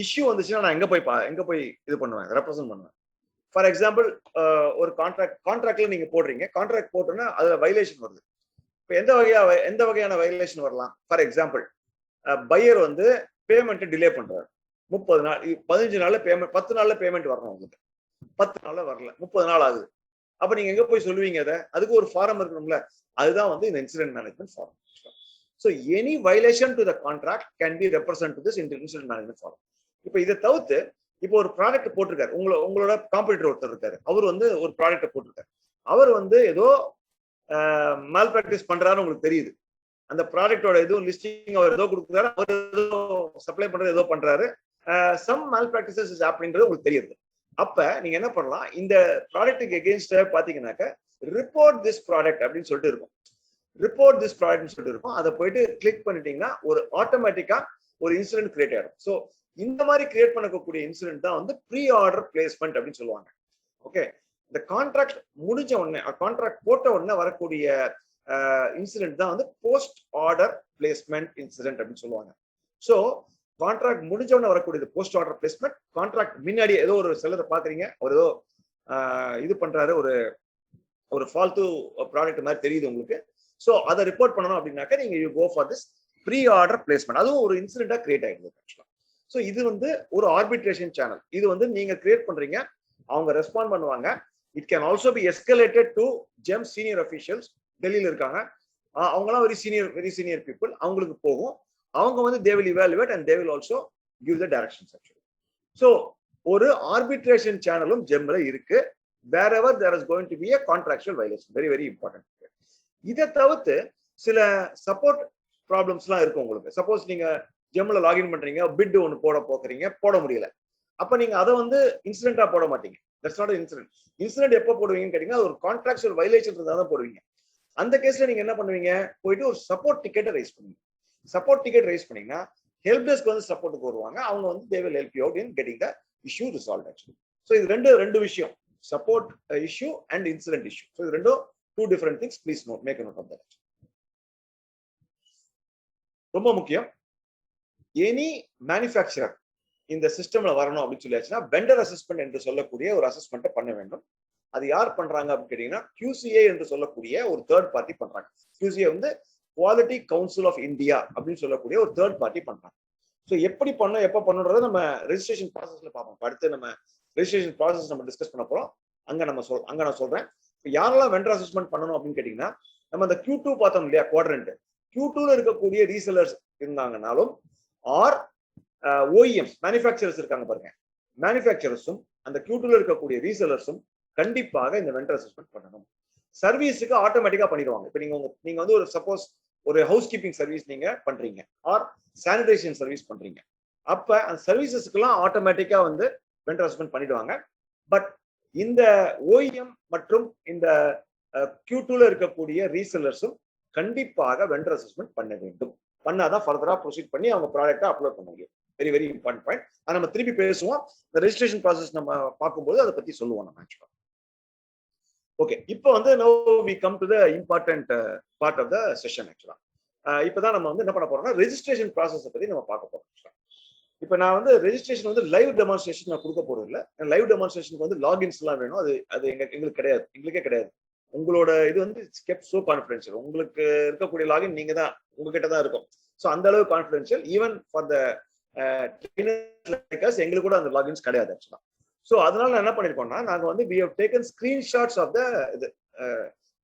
இஷ்யூ வந்துச்சுன்னா நான் எங்க போய் இது பண்ணுவேன், ரெப்ரசென்ட் பண்ணுவேன். ஃபார் எக்ஸாம்பிள் ஒரு கான்ட்ராக்ட்ல நீங்க போடுறீங்க, கான்ட்ராக்ட் போட்டோன்னா அதுல வைலேஷன் வருது. இப்போ எந்த வகையான வைலேஷன் வரலாம்? ஃபார் எக்ஸாம்பிள் பையர் வந்து பேமெண்ட் டிலே பண்றாரு, 30 நாள், 15 நாள்ல பேமெண்ட், 10 நாள்ல பேமெண்ட் வரணும், உங்களுக்கு 10 நாள்ல வரல, 30 நாள் ஆகுது. அப்ப நீங்க எங்க போய் சொல்லுவீங்க? அதுக்கு ஒரு ஃபாரம் இருக்கணும்ல. அதுதான் வந்து இந்த incident management forum. So any violation to the contract can be represented to this incident management forum. இப்போ இதை தவிர்த்து இப்போ ஒரு ப்ராடக்ட் போட்டிருக்காரு, உங்களோட காம்படிட்டர் ஒருத்தர் இருக்காரு, அவர் வந்து ஒரு ப்ராடக்ட் போட்டிருக்காரு, அவர் வந்து ஏதோ மால் பிராக்டிஸ் பண்றாருன்னு உங்களுக்கு தெரியுது. அந்த ப்ராடக்டோட எதுவும் லிஸ்டிங் அவர் ஏதோ கொடுக்குறாரு, அவர் ஏதோ சப்ளை பண்றது ஏதோ பண்றாரு, சம் மால் பிராக்டிசஸ் இஸ் அப்படின்றது உங்களுக்கு தெரியுது. அப்ப நீங்க என்ன பண்ணலாம், இந்த ப்ராடக்ட்டுக்கு எகெயின்ஸ்ட் பாத்தீங்கன்னாக்க ரிப்போர்ட் திஸ் ப்ராடக்ட் அப்படின்னு சொல்லிட்டு இருக்கும். ரிப்போர்ட் திஸ் ப்ராடக்ட்னு சொல்லிட்டு இருக்கும். அதை போயிட்டு கிளிக் பண்ணிட்டீங்கன்னா ஒரு ஆட்டோமேட்டிக்கா ஒரு இன்சிடென்ட் கிரியேட் ஆயிடும். ஸோ இந்த மாதிரி கிரியேட் பண்ணக்கூடிய இன்சிடென்ட் தான் வந்து ப்ரீ ஆர்டர் பிளேஸ்மெண்ட் அப்படின்னு சொல்லுவாங்க. ஓகே, இந்த கான்ட்ராக்ட் முடிஞ்ச உடனே, கான்ட்ராக்ட் போட்ட உடனே வரக்கூடிய இன்சிடென்ட் தான் வந்து போஸ்ட் ஆர்டர் பிளேஸ்மெண்ட் இன்சிடென்ட் அப்படின்னு சொல்லுவாங்க. ஸோ கான்ட்ராக்ட் முடிஞ்ச உடனே வரக்கூடியது போஸ்ட் ஆர்டர் பிளேஸ்மெண்ட். கான்ட்ராக்ட் முன்னாடி ஏதோ ஒரு செல்லரை பாக்குறீங்க, அவர் ஏதோ இது பண்றாரு, ஒரு ஃபால்த்து ப்ராடக்ட் மாதிரி தெரியுது உங்களுக்கு. ஸோ அதை ரிப்போர்ட் பண்ணணும் அப்படின்னாக்கா நீங்க you go for this pre order placement. அதுவும் ஒரு இன்சிடென்டா கிரியேட் ஆயிடுது ஆக்சுவலா. ஸோ இது வந்து ஒரு ஆர்பிட்ரேஷன் சேனல். இது வந்து நீங்க கிரியேட் பண்றீங்க, அவங்க ரெஸ்பாண்ட் பண்ணுவாங்க. It can also be escalated to GeM senior officials, டெல்லியில இருக்காங்க, அவங்களாம் வெரி சீனியர் பீப்புள், அவங்களுக்கு போகும். அவங்க வந்து they will evaluate and they will also give the directions actually. So ஒரு ஆர்பிட்ரேஷன் சேனலும் ஜெம்ல இருக்கு. wherever there is going to be a contractual violation, very very important. இதை தவிர்த்து சில சப்போர்ட் ப்ராப்ளம்ஸ்லாம் இருக்கும் உங்களுக்கு. சப்போஸ் நீங்க ஜெம்ல லாகின் பண்றீங்க, பிட் ஒன்று போட முடியல, அப்ப நீங்க அதை வந்து இன்சிடென்டா போட மாட்டீங்க. That's not incident. இன்சிடென்ட் எப்போ போடுவீங்கன்னு கேட்டீங்கன்னா ஒரு கான்ட்ராக்சுவல் வயலேஷன் இருந்தா தான் போடுவீங்க. அந்த கேஸ்ல நீங்க என்ன பண்ணுவீங்க, போயிட்டு ஒரு சப்போர்ட் டிக்கெட்டை ரைஸ் பண்ணுவீங்க. சப்போர்ட் டிக்கெட் ரைஸ் பண்ணீங்கன்னா ஹெல்ப் டெஸ்க் வந்து சப்போர்ட்டுக்கு வருவாங்க. அவங்க வந்து they will help you out in getting the issue resolve actually. So இது ரெண்டு விஷயம், support issue and incident issue. So இது ரெண்டும் two different things. Please note, make a note of that. ரொம்ப முக்கியம். எனி மேனுஃபேக்சரர் இந்த சிஸ்டம்ல வரணும் அப்படின்னு சொல்லியாச்சுன்னா வெண்டர் அசஸ்மெண்ட் என்று சொல்லக்கூடிய ஒரு அசஸ்மெண்ட்டை பண்ண வேண்டும். அது யார் பண்றாங்க அப்படின்னு கேட்டீங்கன்னா QCA என்று சொல்லக்கூடிய ஒரு தேர்ட் பார்ட்டி பண்றாங்க. QCA வந்து குவாலிட்டி கவுன்சில் ஆஃப் இந்தியா அப்படின்னு சொல்லக்கூடிய ஒரு தேர்ட் பார்ட்டி பண்றாங்க. ஸோ எப்படி பண்ணணும், எப்போ பண்ணணுன்றதை நம்ம ரெஜிஸ்ட்ரேஷன் ப்ராசஸ்ல பார்ப்போம். அடுத்து நம்ம ரெஜிஸ்ட்ரேஷன் ப்ராசஸ் நம்ம டிஸ்கஸ் பண்ண போறோம். அங்க நான் சொல்றேன். இப்போ யாரெல்லாம் வெண்டர் அசஸ்மெண்ட் பண்ணணும் அப்படின்னு கேட்டீங்கன்னா, நம்ம அந்த Q2 பார்த்தோம் இல்லையா, குவாட்ரண்ட், Q2ல இருக்கக்கூடிய ரீசெலர்ஸ் இருந்தாங்கனாலும் ஆர் OEMs மேனுஃபேக்சரர்ஸ் இருக்காங்க பாருங்க, மேனுஃபேக்சரர்ஸும் அந்த Q2ல இருக்கக்கூடிய ரீசெலர்ஸும் கண்டிப்பாக இந்த வெண்டர் அசஸ்மெண்ட் பண்ணணும். சர்வீஸுக்கு ஆட்டோமேட்டிக்கா பண்ணிடுவாங்க. இப்போ நீங்க வந்து ஒரு சப்போஸ் ஒரு ஹவுஸ் கீப்பிங் சர்வீஸ் நீங்க பண்றீங்க ஆர் சானிடேஷன் சர்வீஸ் பண்றீங்க, அப்ப அந்த சர்வீசஸ்க்குலாம் ஆட்டோமேட்டிக்கா வந்து வெண்டர் அசஸ்மெண்ட் பண்ணிடுவாங்க. பட் இந்த OEM மற்றும் இந்த Q2ல இருக்கக்கூடிய ரீசெல்லர்ஸும் கண்டிப்பாக வெண்டர் அசஸ்மெண்ட் பண்ண வேண்டும். பண்ணாதான் ஃபர்தரா ப்ரொசீட் பண்ணி அவங்க ப்ராடக்ட்டை அப்லோட் பண்ண முடியும். Very very important point. அதை நம்ம திருப்பி பேசுவோம். இந்த ரெஜிஸ்ட்ரேஷன் ப்ராசஸ் நம்ம பார்க்கும்போது அதை பத்தி சொல்லுவோம் நம்ம ஆக்சுவலா. ஓகே, இப்போ வந்து now we come to the important part of the session ஆக்சுவலா. இப்பதான் நம்ம வந்து என்ன பண்ண போறோம்னா ரெஜிஸ்ட்ரேஷன் ப்ராசஸ் பத்தி நம்ம பார்க்க போறோம். இப்போ நான் வந்து ரெஜிஸ்ட்ரேஷன் வந்து லைவ் டெமான்ஸ்ட்ரேஷன் நான் கொடுக்க போறது இல்லை. லைவ் டெமான்ஸ்ட்ரேஷனுக்கு வந்து லாகின்ஸ் எல்லாம் வேணும். அது எங்களுக்கே கிடையாது. உங்களோட இது வந்து கெப்ட் சோ கான்ஃபிடென்ஷியல். உங்களுக்கு இருக்கக்கூடிய லாகின் நீங்க தான், உங்ககிட்ட தான் இருக்கும். ஸோ அந்த அளவு confidential. Even for the trainers எங்களுக்கு கூட அந்த லாகின்ஸ் கிடையாது ஆக்சுவலா. ஸோ அதனால நான் என்ன பண்ணிருக்கோம்னா, நாங்க வந்து we have taken screenshots of the இது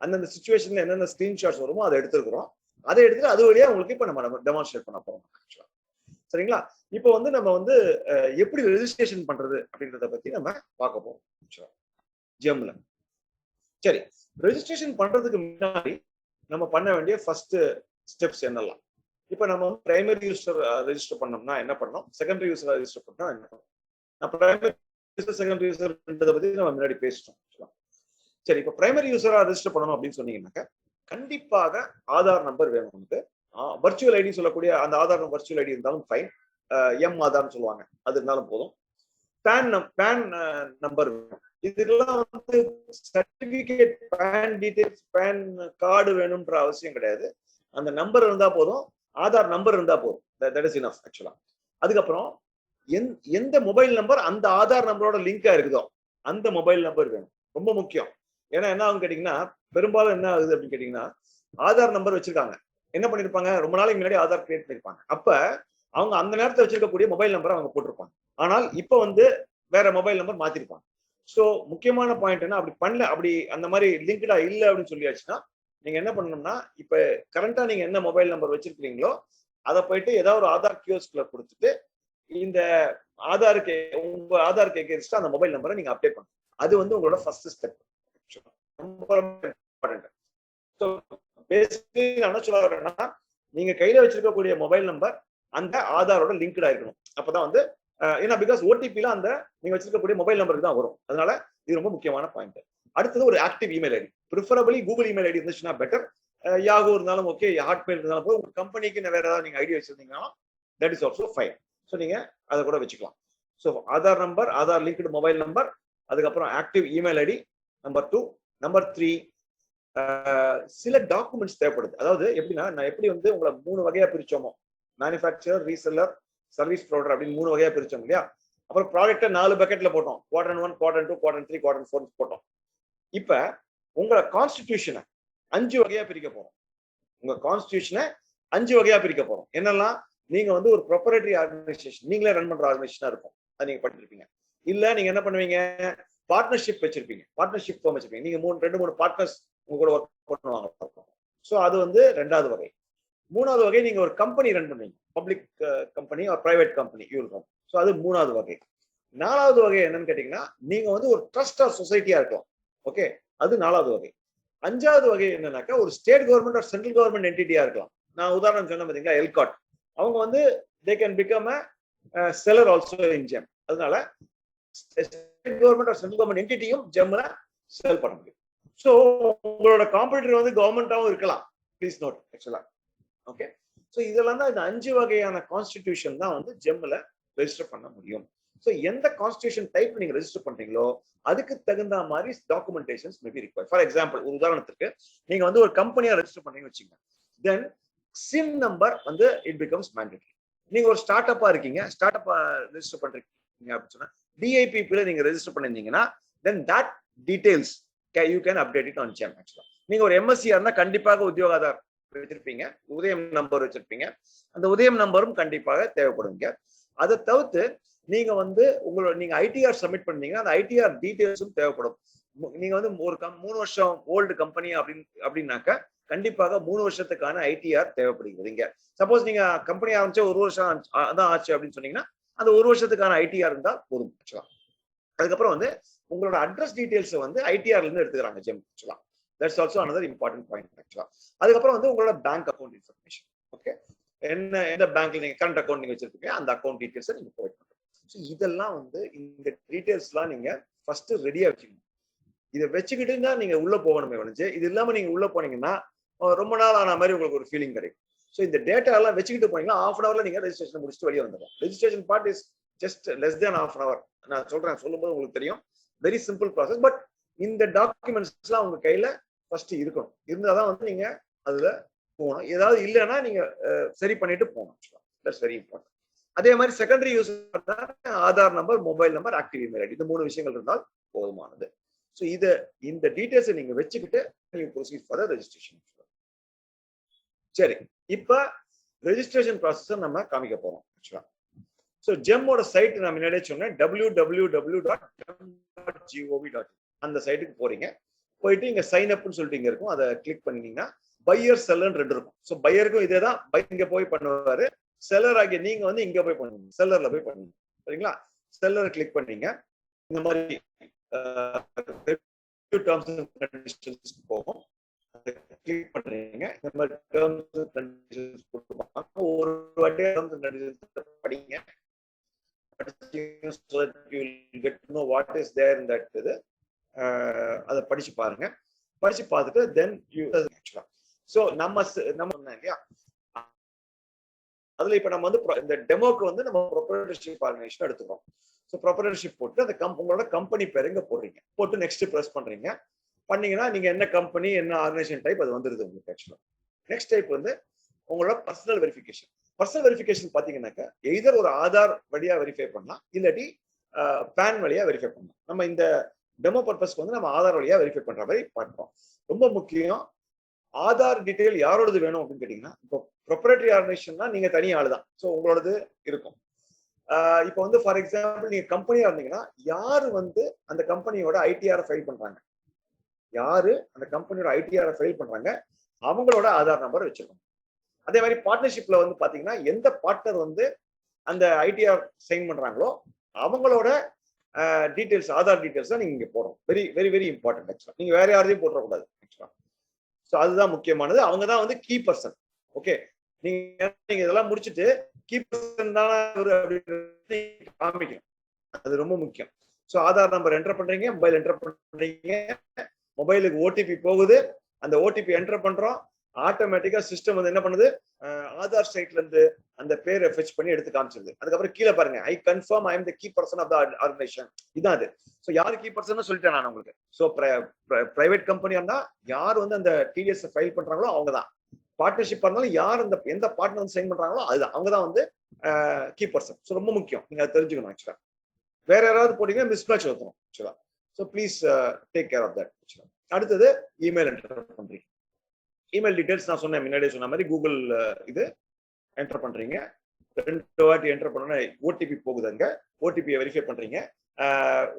அந்தந்த சிச்சுவேஷன்ல என்னென்ன ஸ்கிரீன்ஷாட்ஸ் வருமோ அதை எடுத்துருக்கிறோம். அதை எடுத்துட்டு அது வழியா உங்களுக்கு இப்போ நம்ம டெமான்ஸ்ட்ரேட் பண்ண போறோம் ஆக்சுவலா. சரிங்களா? இப்போ வந்து நம்ம வந்து எப்படி ரெஜிஸ்ட்ரேஷன் பண்றது அப்படின்றத பத்தி நம்ம பார்க்க போறோம் ஜெம்ல. சரி, ரெஜிஸ்ட்ரேஷன் பண்றதுக்கு முன்னாடி நம்ம பண்ண வேண்டிய ஃபர்ஸ்ட் ஸ்டெப்ஸ் என்னெல்லாம்? இப்போ நம்ம பிரைமரி யூசர் ரெஜிஸ்டர் பண்ணோம்னா என்ன பண்ணணும், செகண்டரி யூசர் ரெஜிஸ்டர் பண்ணா என்ன பண்ணணும்? நான் பிரைமரி யூசர் செகண்டரி யூசர்ன்றதை பத்தி நம்ம முன்னாடி பேசிட்டோம். சரி, இப்போ பிரைமரி யூசரா ரெஜிஸ்டர் பண்ணணும் அப்படின்னு சொன்னீங்கன்னாக்க கண்டிப்பாக ஆதார் நம்பர் வேணும். நமக்கு வர்ச்சுவல் ஐடி சொல்லக்கூடிய அந்த ஆதார் வர்ச்சுவல் ஐடி இருந்தாலும் ஃபைன், எம் ஆதார்னு சொல்லுவாங்க, அது இருந்தாலும் போதும். பேன் நம்பர், இதெல்லாம் வந்து certificate, PAN details, PAN card வேணும்ன்ற அவசியம் கிடையாது. அந்த நம்பர் இருந்தா போதும், ஆதார் நம்பர் இருந்தா போதும். தட் இஸ் இனஃப் ஆக்சுவலா. அதுக்கப்புறம் எந்த மொபைல் நம்பர் அந்த ஆதார் நம்பரோட லிங்கா இருக்குதோ அந்த மொபைல் நம்பர் வேணும். ரொம்ப முக்கியம். ஏன்னா என்ன ஆகும் கேட்டீங்கன்னா, பெரும்பாலும் என்ன ஆகுது அப்படின்னு கேட்டீங்கன்னா, ஆதார் நம்பர் வச்சிருக்காங்க, என்ன பண்ணிருப்பாங்க, ரொம்ப நாளைக்கு முன்னாடி ஆதார் கிரியேட் பண்ணிருப்பாங்க. அப்ப அவங்க அந்த நேரத்தை வச்சிருக்கக்கூடிய மொபைல் நம்பரை அவங்க போட்டிருப்பாங்க. ஆனால் இப்ப வந்து வேற மொபைல் நம்பர் மாத்திருப்பாங்க. ஸோ முக்கியமான பாயிண்ட் என்ன, அப்படி பண்ணல, அப்படி அந்த மாதிரி லிங்க்டா இல்லை அப்படின்னு சொல்லியாச்சுன்னா நீங்க என்ன பண்ணணும்னா, இப்ப கரண்டா நீங்க என்ன மொபைல் நம்பர் வச்சிருக்கீங்களோ அதை போயிட்டு ஏதாவது ஒரு ஆதார் கியோஸ்க்ல கொடுத்துட்டு இந்த ஆதாருக்கு உங்க ஆதார் கேட்க அந்த மொபைல் நம்பரை நீங்க அப்டேட் பண்ணுங்க. அது வந்து உங்களோட ஃபர்ஸ்ட் ஸ்டெப். என்ன சொல்ல வரேன்னா, நீங்க கையில வச்சிருக்கக்கூடிய மொபைல் நம்பர் அந்த ஆதாரோட லிங்க்டா இருக்கணும். அப்பதான் வந்து ஏன்னா பிகாஸ் ஓடிபிலாம் அந்த நீங்க வச்சிருக்கக்கூடிய மொபைல் நம்பருக்கு தான் வரும். அதனால இது ரொம்ப முக்கியமான பாயிண்ட். அடுத்தது ஒரு active email ID. Preferably Google email ID இருந்துச்சுன்னா பெட்டர். யாகோ இருந்தாலும் ஓகே, ஹாட்மெயில் இருந்தாலும் போய் உங்க கம்பெனிக்கு வேற ஏதாவது நீங்க ஐடி வச்சிருந்தீங்கன்னா that is also fine. So நீங்க அதை கூட வச்சுக்கலாம். So Aadhaar number, Aadhaar linked mobile number, அதுக்கப்புறம் active email ID number 2. Number 3, சில டாக்குமெண்ட்ஸ் தேவைப்படுது. அதாவது எப்படின்னா, நான் எப்படி வந்து உங்களை 3 வகையா பிரிச்சோமோ, மேனுஃபேக்சரர், ரீசெல்லர், சர்வீஸ் ப்ரொவைடர் அப்படின்னு 3 வகையா பிரிச்சோம் இல்லையா? அப்புறம் ப்ராடக்ட்டை 4 பக்கெட்ல போட்டோம். குவாட்ரண்ட் 1, குவாட்ரண்ட் 2, குவாட்ரண்ட் 3, குவாட்ரண்ட் 4 போட்டோம். இப்ப உங்களை கான்ஸ்டிடியூஷனை 5 வகையா பிரிக்க போறோம். உங்க கான்ஸ்டிடியூஷனை 5 வகையா பிரிக்க போறோம். என்னெல்லாம்? நீங்க வந்து ஒரு ப்ரொப்ரைட்டரி ஆர்கனைசேஷன், நீங்களே ரன் பண்ற ஆர்கனைசேஷனா இருக்கும். அது நீங்க படிச்சிருப்பீங்க. இல்ல நீங்க என்ன பண்ணுவீங்க? பார்ட்னர்ஷிப் வச்சிருப்பீங்க. பார்ட்னர்ஷிப் ஃபார்ம் வச்சிருப்பீங்க. நீங்க 2-3 பார்ட்னர்ஸ் உங்க கூட ஒர்க் பண்ணுவாங்க. ஸோ அது வந்து 2வது வகை. 3வது வகை, நீங்க ஒரு கம்பெனி ரன் பண்ணுவீங்க. பப்ளிக் கம்பெனி ஒரு பிரைவேட் கம்பெனி இருக்கும். ஸோ அது 3வது வகை. 4வது வகை என்னன்னு கேட்டீங்கன்னா, நீங்க வந்து ஒரு ட்ரஸ்ட் ஆர் சொசைட்டியா இருக்கலாம். ஓகே, அது 4வது வகை. 5வது வகை என்னன்னாக்கா, ஒரு state government or central government என்டிட்டியா இருக்கலாம். நான் உதாரணம் சொன்ன பாத்தீங்களா, எல்காட். அவங்க வந்து they can become a seller also in GeM. அதனால state government or central government என்டிட்டியும் ஜெம்ல செல் பண்ண முடியும். சோ உங்களோட காம்படிட்டர் வந்து கவர்மெண்டாவும் இருக்கலாம். ப்ளீஸ் நோட் ஆக்சுவலா. ஓகே, சோ இதெல்லாம் தான் இந்த 5 வகையான கான்ஸ்டிடியூஷன் தான் வந்து ஜெம்ல ரெஜிஸ்டர் பண்ண முடியும். சோ எந்த கான்ஸ்டிடியூஷன் டைப் நீங்க ரெஜிஸ்டர் பண்றீங்களோ அதுக்கு தகுந்த மாதிரி documentations maybe required. For example, ஒரு உதாரணத்துக்கு நீங்க வந்து ஒரு கம்பெனியா ரெஜிஸ்டர் பண்ணீங்கன்னு வச்சுக்கோங்க. தென் சிம் நம்பர் வந்து இட் பிகம்ஸ் மேண்டேட்டரி. நீங்க ஒரு ஸ்டார்ட் அப்பா இருக்கீங்க, ஸ்டார்ட் அப்பா ரெஜிஸ்டர் பண்றீங்க அப்படின்னு சொன்னா டிஐபிபில நீங்க ரெஜிஸ்டர் பண்ணிருந்தீங்கன்னா then that details you can update it on GeM. ஆக்சுவலா நீங்க ஒரு எம்எஸ்சி இருந்தா கண்டிப்பாக உத்தியோக ஆதார் வச்சிருப்பீங்க, உதயம் நம்பர் வச்சிருப்பீங்க. அந்த உதயம் நம்பரும் கண்டிப்பாக தேவைப்படுங்க. அதை தவிர்த்து நீங்க வந்து உங்களோட நீங்க ஐடிஆர் சப்மிட் பண்ணீங்கன்னா அந்த ஐடிஆர் டீடைல்ஸும் தேவைப்படும். நீங்க வந்து ஒரு 3 வருஷம் ஓல்டு கம்பெனி அப்படின்னாக்க கண்டிப்பாக 3 வருஷத்துக்கான ஐடிஆர் தேவைப்படுகிறது. இங்க சப்போஸ் நீங்க கம்பெனி ஆரம்பிச்சு 1 வருஷம் தான் ஆச்சு அப்படின்னு சொன்னீங்கன்னா அந்த 1 வருஷத்துக்கான ஐடிஆர் இருந்தா போதும். அதுக்கப்புறம் வந்து உங்களோட அட்ரஸ் டீடைல்ஸ் வந்து ஐடிஆர்ல இருந்து எடுத்துக்கிறாங்க ஜெம். ஆக்சுவலா that's also another important point. ஆக்சுவலா அதுக்கப்புறம் வந்து உங்களோட பேங்க் அக்கௌண்ட் இன்ஃபர்மேஷன். ஓகே, எந்த பேங்க்ல நீங்க கரண்ட் அக்கௌண்ட் நீங்க வச்சிருக்கீங்க அந்த அக்கௌண்ட் டீடைல்ஸ் நீங்க ப்ரொவைட் பண்றீங்க. ஸோ இதெல்லாம் வந்து இந்த டீடைல்ஸ்லாம் நீங்க ஃபர்ஸ்ட் ரெடியா வச்சுக்கணும். இதை வச்சுக்கிட்டு தான் நீங்க உள்ள போகணுமே ஒழிஞ்சு இது இல்லாம நீங்க உள்ள போனீங்கன்னா ரொம்ப நாள் ஆன மாதிரி உங்களுக்கு ஒரு ஃபீலிங் கிடைக்கும். ஸோ இந்த டேட்டா எல்லாம் வச்சுக்கிட்டு போனீங்கன்னா ½ அன் ஹவர்ல நீங்க ரெஜிஸ்ட்ரேஷன் முடிச்சுட்டு வெளியே வந்துடும். Registration part is just less than ½ an hour. நான் சொல்லும்போது உங்களுக்கு தெரியும், வெரி சிம்பிள் ப்ராசஸ். பட் இந்த டாக்குமெண்ட்ஸ்லாம் உங்க கையில ஃபர்ஸ்ட் இருக்கணும். இருந்தாதான் வந்து நீங்க அதுல போகணும். ஏதாவது இல்லைன்னா நீங்க சரி பண்ணிட்டு போகணும். That's very important. அதே மாதிரி secondary use Aadhaar number, mobile number, active email ID, இந்த 3 விஷயங்கள் இருந்தால் போதுமானது. ஸோ இந்த டீடைல்ஸை நீங்க வச்சுக்கிட்டு நீங்க ப்ரொசீட் ஃபார் ரெஜிஸ்ட்ரேஷன். சரி, இப்ப ரெஜிஸ்ட்ரேஷன் ப்ராசஸ் நம்ம காமிக்க போறோம். ஆக்சுவலா ஸோ ஜெம்மோட சைட் நான் முன்னாடியே சொன்னேன், www.gov.in. அந்த சைட்டுக்கு போறீங்க. போயிட்டு இங்க சைன் அப்னு சொல்லிட்டு இங்க இருக்கும், அதை கிளிக் பண்ணீங்கன்னா பையர் செல்லர் 2 இருக்கும். ஸோ பையருக்கும் இதே தான், இங்க போய் பண்ணுவாரு. செல்லர் ஆகிய நீங்க வந்து இங்க போய் பண்ணுவீங்க, செல்லர்ல போய் பண்ணுவீங்க. சரிங்களா? செல்லரை கிளிக் பண்ணீங்க, இந்த மாதிரி டேர்ம்ஸ் அண்ட் கண்டிஷன்ஸ் போகும். கிளிக் பண்றீங்க, இந்த மாதிரி டேர்ம்ஸ் அண்ட் கண்டிஷன்ஸ் கொடுப்பாங்க. ஒரு வாட்டி டேர்ம்ஸ் அண்ட் கண்டிஷன்ஸ் படிங்க. So that you will get to know what is there in that. அதை படிச்சு பாருங்க. படிச்சு பார்த்துட்டு தென் யூ ஆக்சுவலா ஸோ நம்ம இல்லையா, அதுல இப்ப நம்ம வந்து இந்த டெமோக்கு வந்து நம்ம ப்ரொப்ரைட்டர்ஷிப் ஆர்கனைசேஷன் எடுத்துக்கிறோம். ஸோ ப்ரொப்ரைட்டர்ஷிப் போட்டு அந்த உங்களோட கம்பெனி பேர் இங்க போடுறீங்க. போட்டு நெக்ஸ்ட் ப்ரெஸ் பண்றீங்க. பண்ணீங்கன்னா நீங்க என்ன கம்பெனி என்ன ஆர்கனைசேஷன் டைப் அது வந்துருது உங்களுக்கு. ஆக்சுவலா நெக்ஸ்ட் டைப் வந்து உங்களோட பர்சனல் வெரிஃபிகேஷன். பர்சனல் வெரிஃபிகேஷன் பாத்தீங்கன்னாக்கா எய்தர் ஒரு ஆதார் வழியா வெரிஃபை பண்ணலாம், இல்லாட்டி பேன் வழியா வெரிஃபை பண்ணலாம். நம்ம இந்த டெமோ பர்பஸ்க்கு வந்து நம்ம ஆதார் வழியா வெரிஃபை பண்ற மாதிரி பார்ப்போம். ரொம்ப முக்கியம், ஆதார் டீடைல் யாரோடது வேணும் அப்படின்னு கேட்டீங்கன்னா, இப்போ ப்ரொப்ரைட்டரி ஆர்கனைசேஷன்னா நீங்க தனி ஆளு தான். ஸோ உங்களோடது இருக்கும். இப்போ வந்து ஃபார் எக்ஸாம்பிள் நீங்க கம்பெனியா இருந்தீங்கன்னா யாரு வந்து அந்த கம்பெனியோட ஐடிஆர் ஃபைல் பண்றாங்க, யாரு அந்த கம்பெனியோட ஐடிஆர் ஃபைல் பண்றாங்க, அவங்களோட ஆதார் நம்பர் வச்சிருக்கணும். அதே மாதிரி பார்ட்னர்ஷிப்ல வந்து பாத்தீங்கன்னா எந்த பார்ட்னர் வந்து அந்த ஐடிஆர் சைன் பண்றாங்களோ அவங்களோட டீடைல்ஸ், ஆதார் டீடைல்ஸ் தான் நீங்க இங்க போடணும். வெரி வெரி வெரி இம்பார்ட்டன்ட் ஆக்சுவலா. நீங்க வேற யாரையும் போட்டுறக்கூடாது ஆக்சுவலா. ஸோ அதுதான் முக்கியமானது. அவங்க தான் வந்து கீ பர்சன். ஓகே, நீங்க இதெல்லாம் முடிச்சுட்டு கீ பர்சன் தான் அப்படின்னு காமிக்கணும். அது ரொம்ப முக்கியம். ஸோ ஆதார் நம்பர் என்டர் பண்றீங்க, மொபைல் என்டர் பண்றீங்க, மொபைலுக்கு ஓடிபி போகுது, அந்த ஓடிபி என்டர் பண்றோம், ஆட்டோமேட்டிக்கா சிஸ்டம் வந்து என்ன பண்ணுது, ஆதார் சைட்ல இருந்து அந்த பேரை ஃபெச் பண்ணி எடுத்து காமிச்சிருது. அதுக்கப்புறம் கீழே பாருங்க, I confirm I am the key person of the organisation. இதான் அது. ஸோ யார் கீ பர்சன் சொல்லிட்டேன் நான் உங்களுக்கு. ஸோ பிரைவேட் கம்பெனியா இருந்தா யார் வந்து அந்த டிடிஎஸ் ஃபைல் பண்றாங்களோ அவங்க தான். பார்ட்னர்ஷிப் இருந்தாலும் யார் அந்த எந்த பார்ட்னர் வந்து சைன் பண்றாங்களோ அதுதான், அவங்க தான் வந்து கீ பர்சன். ஸோ ரொம்ப முக்கியம், நீங்க அதை தெரிஞ்சுக்கணும் ஆக்சுவலா. வேற யாராவது போட்டீங்கன்னா மிஸ்மேட்ச் வந்துடும் actually. So please take care of that actually. அடுத்தது இமெயில் என்டர் பண்றீங்க. இமெயில் டீடைல்ஸ் நான் சொன்னேன், முன்னாடியே சொன்ன மாதிரி கூகுள் இது என்டர் பண்றீங்க. 2 வாட்டி என்டர் பண்ணா ஓடிபி போகுது, அங்க ஓடிபியை வெரிஃபை பண்றீங்க.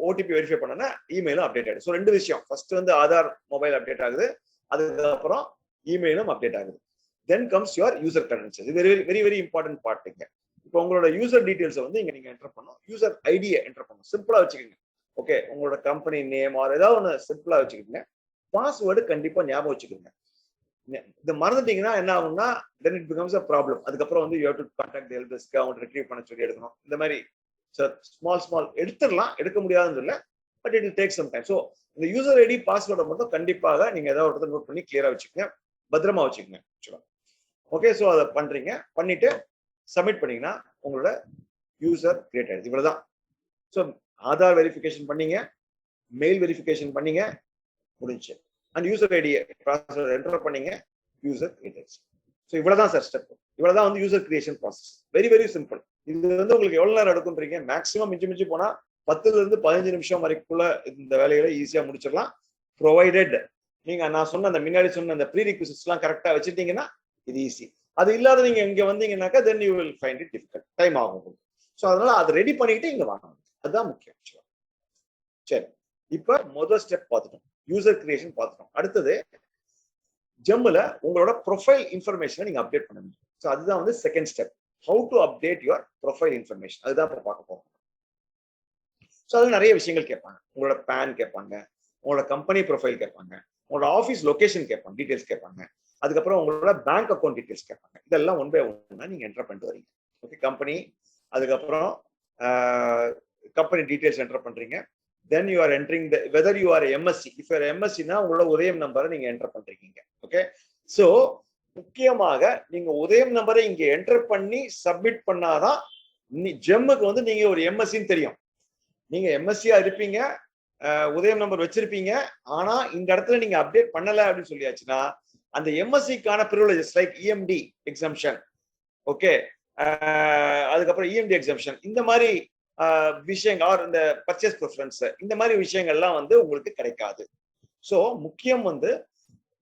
ஓடிபி வெரிஃபை பண்ணனா இமெயிலும் அப்டேட் ஆகுது. ஸோ 2 விஷயம். ஃபர்ஸ்ட் வந்து ஆதார் மொபைல் அப்டேட் ஆகுது, அதுக்கப்புறம் இமெயிலும் அப்டேட் ஆகுது. Then comes your user credentials. இது very very very important part. இங்க இப்போ உங்களோட யூசர் டீடைல்ஸ் வந்து இங்க நீங்க என்டர் பண்ணணும். யூசர் ஐடியை என்டர் பண்ணணும். சிம்பிளா வச்சுக்கோங்க. ஓகே, உங்களோட கம்பெனி நேம் ஆர் ஏதாவது ஒன்று சிம்பிளா வச்சுக்கோங்க. பாஸ்வேர்டு கண்டிப்பா ஞாபகம் வச்சுக்கோங்க. இதை மறந்துட்டீங்கன்னா என்ன ஆகும்னா then it becomes a problem. அதுக்கப்புறம் வந்து you have to contact the help desk, அவங்க ரிட்ரீவ் பண்ண சொல்லி எடுக்கணும். இந்த மாதிரி ஸ்மால் எடுத்துடலாம், எடுக்க முடியாதுன்னு இல்லை, but it will take some time. So இந்த யூசர் ஐடி பாஸ்வேர்டை மட்டும் கண்டிப்பாக நீங்க ஏதாவது ஒருத்தர் நோட் பண்ணி கிளியரா வச்சுக்கோங்க, பத்திரமா வச்சுக்கோங்க. ஓகே, ஸோ அதை பண்றீங்க, பண்ணிட்டு சப்மிட் பண்ணீங்கன்னா உங்களோட யூசர் கிரியேட் ஆயிடுது. இவ்வளவுதான். ஸோ ஆதார் வெரிஃபிகேஷன் பண்ணீங்க, மெயில் வெரிஃபிகேஷன் பண்ணீங்க, முடிஞ்சு. அண்ட் யூசர் ஐடியை பாஸ்வேர்ட் என்டர் பண்ணீங்க, யூசர் கிரியேட் ஆயிடுச்சு. ஸோ இவ்வளவுதான் சார் ஸ்டெப். இவ்வளவுதான் வந்து user creation process. Very very simple. இது வந்து உங்களுக்கு எவ்வளவு நேரம் எடுக்கும்ன்றீங்க? மேக்ஸிமம் மிஞ்சி போனா 10ல இருந்து 15 நிமிஷம் வரைக்குள்ள இந்த வேலைகளை ஈஸியா முடிச்சிடலாம். ப்ரொவைடட் நீங்க நான் சொன்ன அந்த முன்னாடி சொன்ன அந்த ப்ரீ ரிக்விசிட்ஸ் எல்லாம் கரெக்டா வச்சுட்டீங்கன்னா இது ஈஸி. அது இல்லாத நீங்க இங்க வந்தீங்கன்னாக்கா then you will find it difficult, time ஆகும். ஸோ அதனால அதை ரெடி பண்ணிக்கிட்டு இங்க வாங்க, அதுதான் முக்கியம். சரி, இப்ப முதல் ஸ்டெப் பார்த்துட்டோம், யூசர் கிரியேஷன் பார்த்துட்டோம். அடுத்தது ஜெம்ல உங்களோட ப்ரொஃபைல் இன்ஃபர்மேஷனை நீங்க அப்டேட் பண்ண முடியும். ஸோ அதுதான் வந்து second step, how to update your profile information. அதுதான் இப்ப பார்க்க போறோம். ஸோ அது நிறைய விஷயங்கள் கேட்பாங்க. உங்களோட பேன் கேட்பாங்க, உங்களோட கம்பெனி ப்ரொஃபைல் கேட்பாங்க, உங்களோட ஆஃபீஸ் லொகேஷன் கேட்பாங்க, டீடைல்ஸ் கேட்பாங்க, அதுக்கப்புறம் உங்களோட பேங்க் அக்கௌண்ட் டீடைல்ஸ் கேட்பாங்க. இதெல்லாம் ஒன் பை ஒன்னா நீங்க என்டர் பண்ணிட்டு வரீங்க. ஓகே, கம்பெனி, அதுக்கப்புறம் கம்பெனி டீடைல்ஸ் என்டர் பண்றீங்க. Then you are entering whether you are MSE. If you are எம்எஸ்சினா உங்களோட உதயம் நம்பரை நீங்க என்டர் பண்றீங்க. ஓகே, ஸோ முக்கியமாக நீங்க உதயம் நம்பரை இங்க என்டர் பண்ணி சப்மிட் பண்ணாதான் ஜெம்முக்கு வந்து நீங்க ஒரு எம்எஸ்சின்னு தெரியும். நீங்க எம்எஸ்சியா இருப்பீங்க, உதயம் நம்பர் வச்சிருப்பீங்க, ஆனா இந்த இடத்துல நீங்க அப்டேட் பண்ணல அப்படின்னு சொல்லியாச்சுன்னா அந்த எம்எஸ்சிக்கான privileges like EMD exemption, okay, அதுக்கப்புறம் இஎம்டி எக்ஸம்ஷன், இந்த மாதிரி விஷயங்கள், இந்த பர்ச்சேஸ் ப்ரிஃபரன்ஸ், இந்த மாதிரி விஷயங்கள்லாம் வந்து உங்களுக்கு கிடைக்காது. ஸோ முக்கியம் வந்து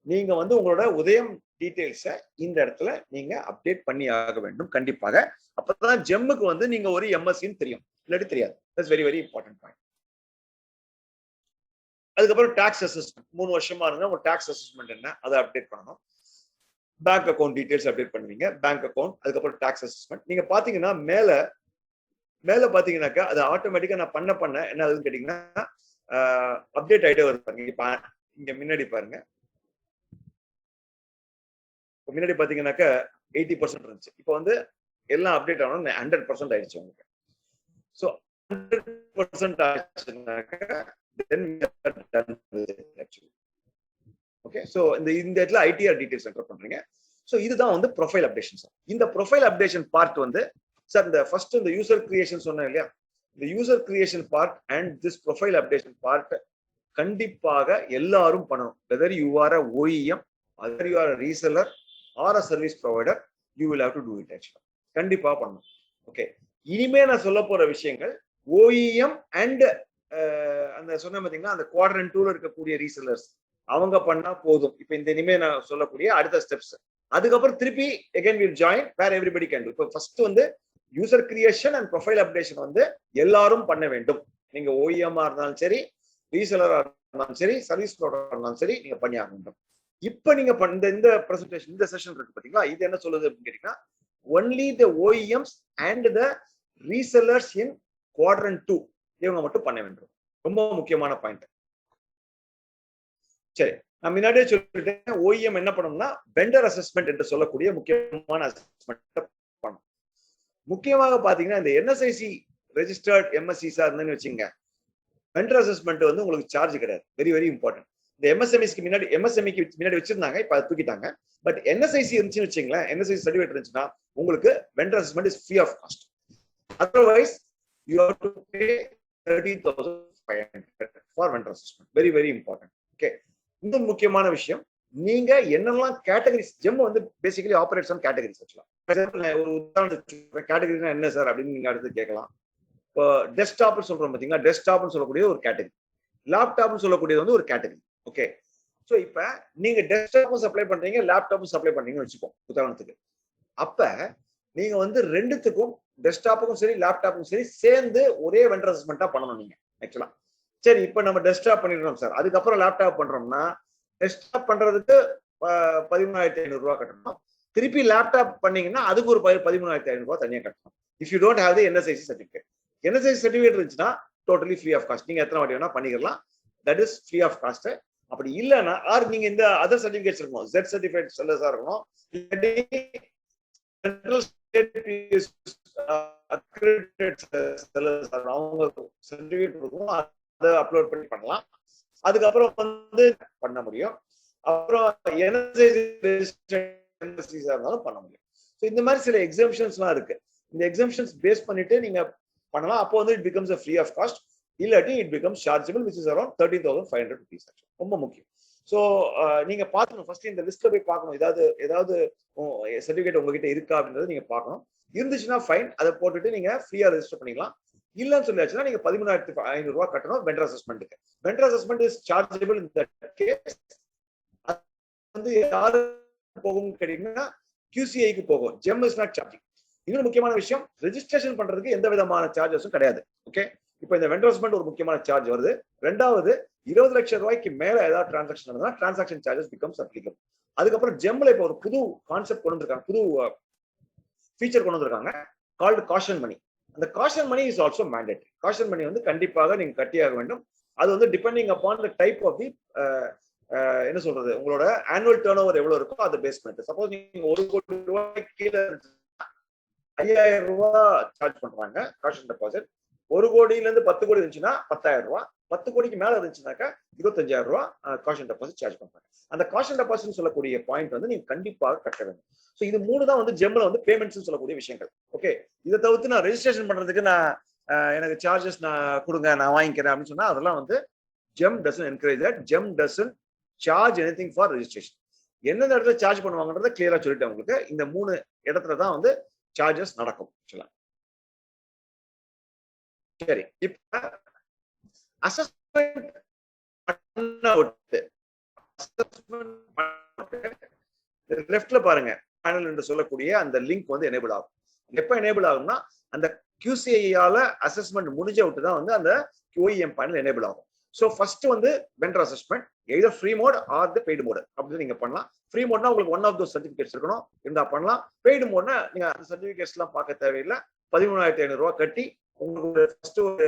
நீங்க வந்து உங்களோட உதயம் டீடைல்ஸை இந்த இடத்துல நீங்க அப்டேட் பண்ணி ஆக வேண்டும் கண்டிப்பாக. அப்பதான் ஜெம்முக்கு வந்து நீங்க ஒரு எம்எஸ்சின்னு தெரியும், இல்லாட்டி தெரியாது. That's very very important point. அதுக்கப்புறம் டாக்ஸ் அசஸ்மெண்ட், 3 வருஷமா இருந்தா உங்க டாக்ஸ் அசஸ்மெண்ட் என்ன, அதை அப்டேட் பண்ணணும். பேங்க் அக்கௌண்ட் டீடைல்ஸ் அப்டேட் பண்ணுவீங்க, பேங்க் அக்கௌண்ட், அதுக்கப்புறம் டாக்ஸ் அசஸ்மெண்ட். நீங்க பாத்தீங்கன்னா மேல பாத்தீங்கன்னாக்கா அது ஆட்டோமேட்டிக்கா நான் பண்ண என்ன ஆகுதுன்னு கேட்டீங்கன்னா அப்டேட் ஆயிட்டே வரும் பாருங்க. இப்ப இங்க முன்னாடி பாருங்க, முன்னாடி பாத்தீங்கன்னாக்கா 80% இருந்துச்சு, இப்போ வந்து எல்லாம் அப்டேட் ஆகணும் 100% ஆயிடுச்சு உங்களுக்கு. ஸோ 100% ஆயிடுச்சுனாக்கா ஓகே, ஸோ இந்த இடத்துல ஐடிஆர் டீடைல்ஸ் என்டர் பண்றீங்க. ஸோ இதுதான் வந்து ப்ரொஃபைல் அப்டேஷன். சார் இந்த ப்ரொஃபைல் அப்டேஷன் பார்ட் வந்து சார் இந்த ஃபர்ஸ்ட் இந்த யூசர் கிரியேஷன் சொன்னேன் இல்லையா, இந்த user creation part and this profile updation part கண்டிப்பாக எல்லாரும் பண்ணணும். Whether you are a OEM, whether you are a reseller or a service provider, you will have to do it actually. கண்டிப்பா பண்ணணும். Okay, இனிமே நான் சொல்ல போற விஷயங்கள் OEM அண்ட் அந்த சொன்ன பாத்தீங்கன்னா அந்த குவாட்ரண்ட் 2ல இருக்கக்கூடிய ரீசெல்லர்ஸ் அவங்க பண்ணா போதும். இப்ப இந்த இனிமே நான் சொல்லக்கூடிய அடுத்த ஸ்டெப்ஸ். அதுக்கப்புறம் திருப்பி again we'll join where everybody can do. இப்போ ஃபர்ஸ்ட் வந்து user creation and profile updation வந்து எல்லாரும் பண்ண வேண்டும். நீங்க OEM இருந்தாலும் சரி, ரீசெல்லரா இருந்தாலும் சரி, சர்வீஸ் ப்ரொவைடரா இருந்தாலும் சரி, நீங்க பண்ணி ஆக வேண்டும். இப்ப நீங்க இந்த பிரசன்டேஷன், இந்த செஷன் இருக்கு பாத்தீங்களா, இது என்ன சொல்லுது அப்படின்னு கேட்டீங்கன்னா only the OEMs and the resellers in quadrant 2 இவங்க மட்டும் பண்ண வேண்டும். ரொம்ப முக்கியமான பாயிண்ட். சரி, நான் முன்னாடியே சொல்லிட்டேன், ஓஇஎம் என்ன பண்ணணும்னா வெண்டர் அசஸ்மெண்ட் என்று சொல்லக்கூடிய முக்கியமான அசஸ்மெண்ட் பண்ணணும். முக்கியமாக பாத்தீங்கன்னா இந்த என்எஸ்ஐசி ரெஜிஸ்டர்ட் எம்எஸ்சிஸா இருந்துன்னு வச்சுங்க, வெண்டர் அசஸ்மெண்ட் வந்து உங்களுக்கு சார்ஜ் கிடையாது. Very very important. இந்த எம்எஸ்எம்இஸ்க்கு முன்னாடி வச்சிருந்தாங்க, இப்ப அதை தூக்கிட்டாங்க. பட் என்எஸ்ஐசி இருந்துச்சுன்னு வச்சுங்களேன், என்எஸ்ஐசி சர்டிஃபிகேட் இருந்துச்சுன்னா உங்களுக்கு vendor assessment is free of cost. Otherwise you have to pay 30,500 for vendor assessment. Very very important. Okay, இந்த முக்கியமான விஷயம், நீங்க என்னெல்லாம் கேட்டகரிஸ், ஜெம் வந்து பேசிக்கலி ஆபரேட்ஸ் ஆன் கேட்டகரிஸ் வச்சுக்கலாம். ஒரு உதாரணத்துக்கு கேட்டகரினா என்ன சார் அப்படின்னு நீங்க அடுத்து கேட்கலாம். இப்போ டெஸ்க்டாப்னு சொல்றோம் பாத்தீங்களா, டெஸ்க்டாப்னு சொல்லக்கூடிய ஒரு கேட்டகரி, லேப்டாப்னு சொல்லக்கூடியது வந்து ஒரு கேட்டகரி. ஓகே, சோ இப்ப நீங்க டெஸ்க்டாப்பும் சப்ளை பண்றீங்க, லேப்டாப்பும் சப்ளை பண்றீங்கன்னு வச்சுப்போம் உதாரணத்துக்கு. அப்ப நீங்க வந்து ரெண்டுத்துக்கும், டெஸ்க்டாப்புக்கும் சரி லேப்டாப்புக்கும் சரி சேர்ந்து ஒரே வெண்டர் அசஸ்மெண்டா பண்ணணும் நீங்க ஆக்சுவலா. சரி, இப்ப நம்ம டெஸ்க்டாப் பண்ணிடுறோம் சார், அதுக்கப்புறம் லேப்டாப் பண்றோம்னா டெஸ்க்டாப் பண்றதுக்கு 13,500 ரூபாய் கட்டணும். திருப்பி லேப்டாப் பண்ணீங்கன்னா அதுக்கு ஒரு 13,500 ரூபாய் தனியா கட்டணும். If you don't have the NSIC certificate. NSIC certificate இருந்துச்சுன்னா டோட்டலி ஃப்ரீ ஆஃப் காஸ்ட், நீங்க எத்தனை வாட்டி வேணா பண்ணிக்கலாம். That is free of cost. அப்படி இல்லைன்னா ஆர் நீங்க இந்த அதர் சர்டிஃபிகேட்ஸ் இருக்கணும், ஜெட் சர்டிஃபைட் செல்லர்ஸா இருக்கணும், அவங்க சர்டிஃபிகேட் இருக்கும், அதை அப்லோட் பண்ணி பண்ணலாம். அதுக்கப்புறம் வந்து பண்ண முடியும். அப்புறம் இருந்தாலும் பண்ண முடியும். இந்த மாதிரி சில எக்ஸம்ஷன்ஸ்லாம் இருக்கு. இந்த எக்ஸம்ஷன்ஸ் பேஸ் பண்ணிட்டு நீங்க பண்ணலாம். அப்போ வந்து it becomes free of cost. இல்லாட்டி it becomes chargeable, which is around 13,500 rupees. ரொம்ப முக்கியம். ஸோ நீங்க பார்க்கணும், ஃபர்ஸ்ட் இந்த லிஸ்ட்ல போய் பார்க்கணும், ஏதாவது சர்டிஃபிகேட் உங்ககிட்ட இருக்கா அப்படின்றத நீங்க பார்க்கணும். இருந்துச்சுன்னா ஃபைன், அதை போட்டுட்டு நீங்க ஃப்ரீயா ரெஜிஸ்டர் பண்ணிக்கலாம். இல்லன்னு சொல்லியாச்சுன்னா நீங்க 13,500 ரூபாய் கட்டணும் வெண்டர் அசஸ்மெண்ட்டுக்கு. Vendor assessment is chargeable in that case. வந்து யாரு போகும் கேட்டீங்கன்னா QCI-க்கு போகும். GeM is not charging. இன்னொரு முக்கியமான விஷயம், ரெஜிஸ்ட்ரேஷன் பண்றதுக்கு எந்த விதமான சார்ஜஸும் கிடையாது. ஓகே, இப்போ இந்த வெண்டர் அசஸ்மெண்ட் ஒரு முக்கியமான சார்ஜ் வருது. ரெண்டாவது, 20 லட்சம் ரூபாய்க்கு மேல ஏதாவது டிரான்சாக்ஷன் நடந்தா டிரான்சாக்ஷன் சார்ஜஸ் பிகம்ஸ் அப்ளிகபிள். அதுக்கப்புறம் ஜெம்ல இப்போ ஒரு புது கான்செப்ட் கொண்டு வந்திருக்காங்க, புது ஃபீச்சர் கொண்டு வந்திருக்காங்க, கால்டு காஷன் மணி. அந்த caution money is also mandatory. Caution money வந்து கண்டிப்பாக நீங்க கட்டியாக வேண்டும். அது வந்து depending upon the type of the என்ன சொல்றது, உங்களோட ஆனுவல் டர்ன் ஓவர் எவ்வளவு இருக்கோ அதை பேஸ் பண்ணிட்டு. சப்போஸ் நீங்க 1 கோடி ரூபாய்க்கு கீழே 5,000 ரூபாய் சார்ஜ் பண்றாங்க காஷன் டெபாசிட். 1 கோடியில இருந்து 10 கோடி இருந்துச்சுன்னா 10,000 ரூபாய். 10 கோடிக்கு மேல இருந்துச்சுனாக்கா 25,000 ரூபாய் காஷன் டெபாசிட் சார்ஜ் பண்றாங்க. அந்த காஷன் டெபாசிட் சொல்லக்கூடிய பாயிண்ட் வந்து நீங்க கண்டிப்பாக கட்ட வேண்டும். ஸோ இது 3 தான் வந்து ஜெம்ல வந்து பேமெண்ட்ஸ் சொல்லக்கூடிய விஷயங்கள். ஓகே, இதை தவிர்த்து நான் ரெஜிஸ்ட்ரேஷன் பண்றதுக்கு நான் எனக்கு சார்ஜஸ் நான் கொடுங்க, நான் வாங்கிக்கிறேன் அப்படின்னு சொன்னா அதெல்லாம் வந்து GeM doesn't encourage that. GeM doesn't charge anything for registration. எந்தெந்த இடத்துல சார்ஜ் பண்ணுவாங்கன்றத கிளியரா சொல்லிட்டேன் உங்களுக்கு. இந்த 3 இடத்துல தான் வந்து சார்ஜஸ் நடக்கும். சரி, இப்ப அசஸ்மெண்ட் லெஃப்ட்ல பாருங்க, பேனல் என்று சொல்லக்கூடிய அந்த லிங்க் வந்து எனேபிள் ஆகும். எப்ப எனேபிள் ஆகும்னா அந்த QCI-ஆல அசஸ்மெண்ட் முடிஞ்ச விட்டு தான் வந்து அந்த OEM பேனல் எனேபிள் ஆகும். ஸோ ஃபர்ஸ்ட் வந்து vendor assessment either free mode or the paid mode அப்படின்னு நீங்க பண்ணலாம். ஃப்ரீ மோட்னா உங்களுக்கு ஒன் ஆஃப் தோஸ் சர்டிஃபிகேட்ஸ் இருக்கணும், இருந்தா பண்ணலாம். பெய்டு மோட்னா நீங்க அந்த சர்டிஃபிகேட்ஸ் எல்லாம் பார்க்க தேவையில்லை. 13,500 ரூபாய் கட்டி உங்களுக்கு ஃபர்ஸ்ட் ஒரு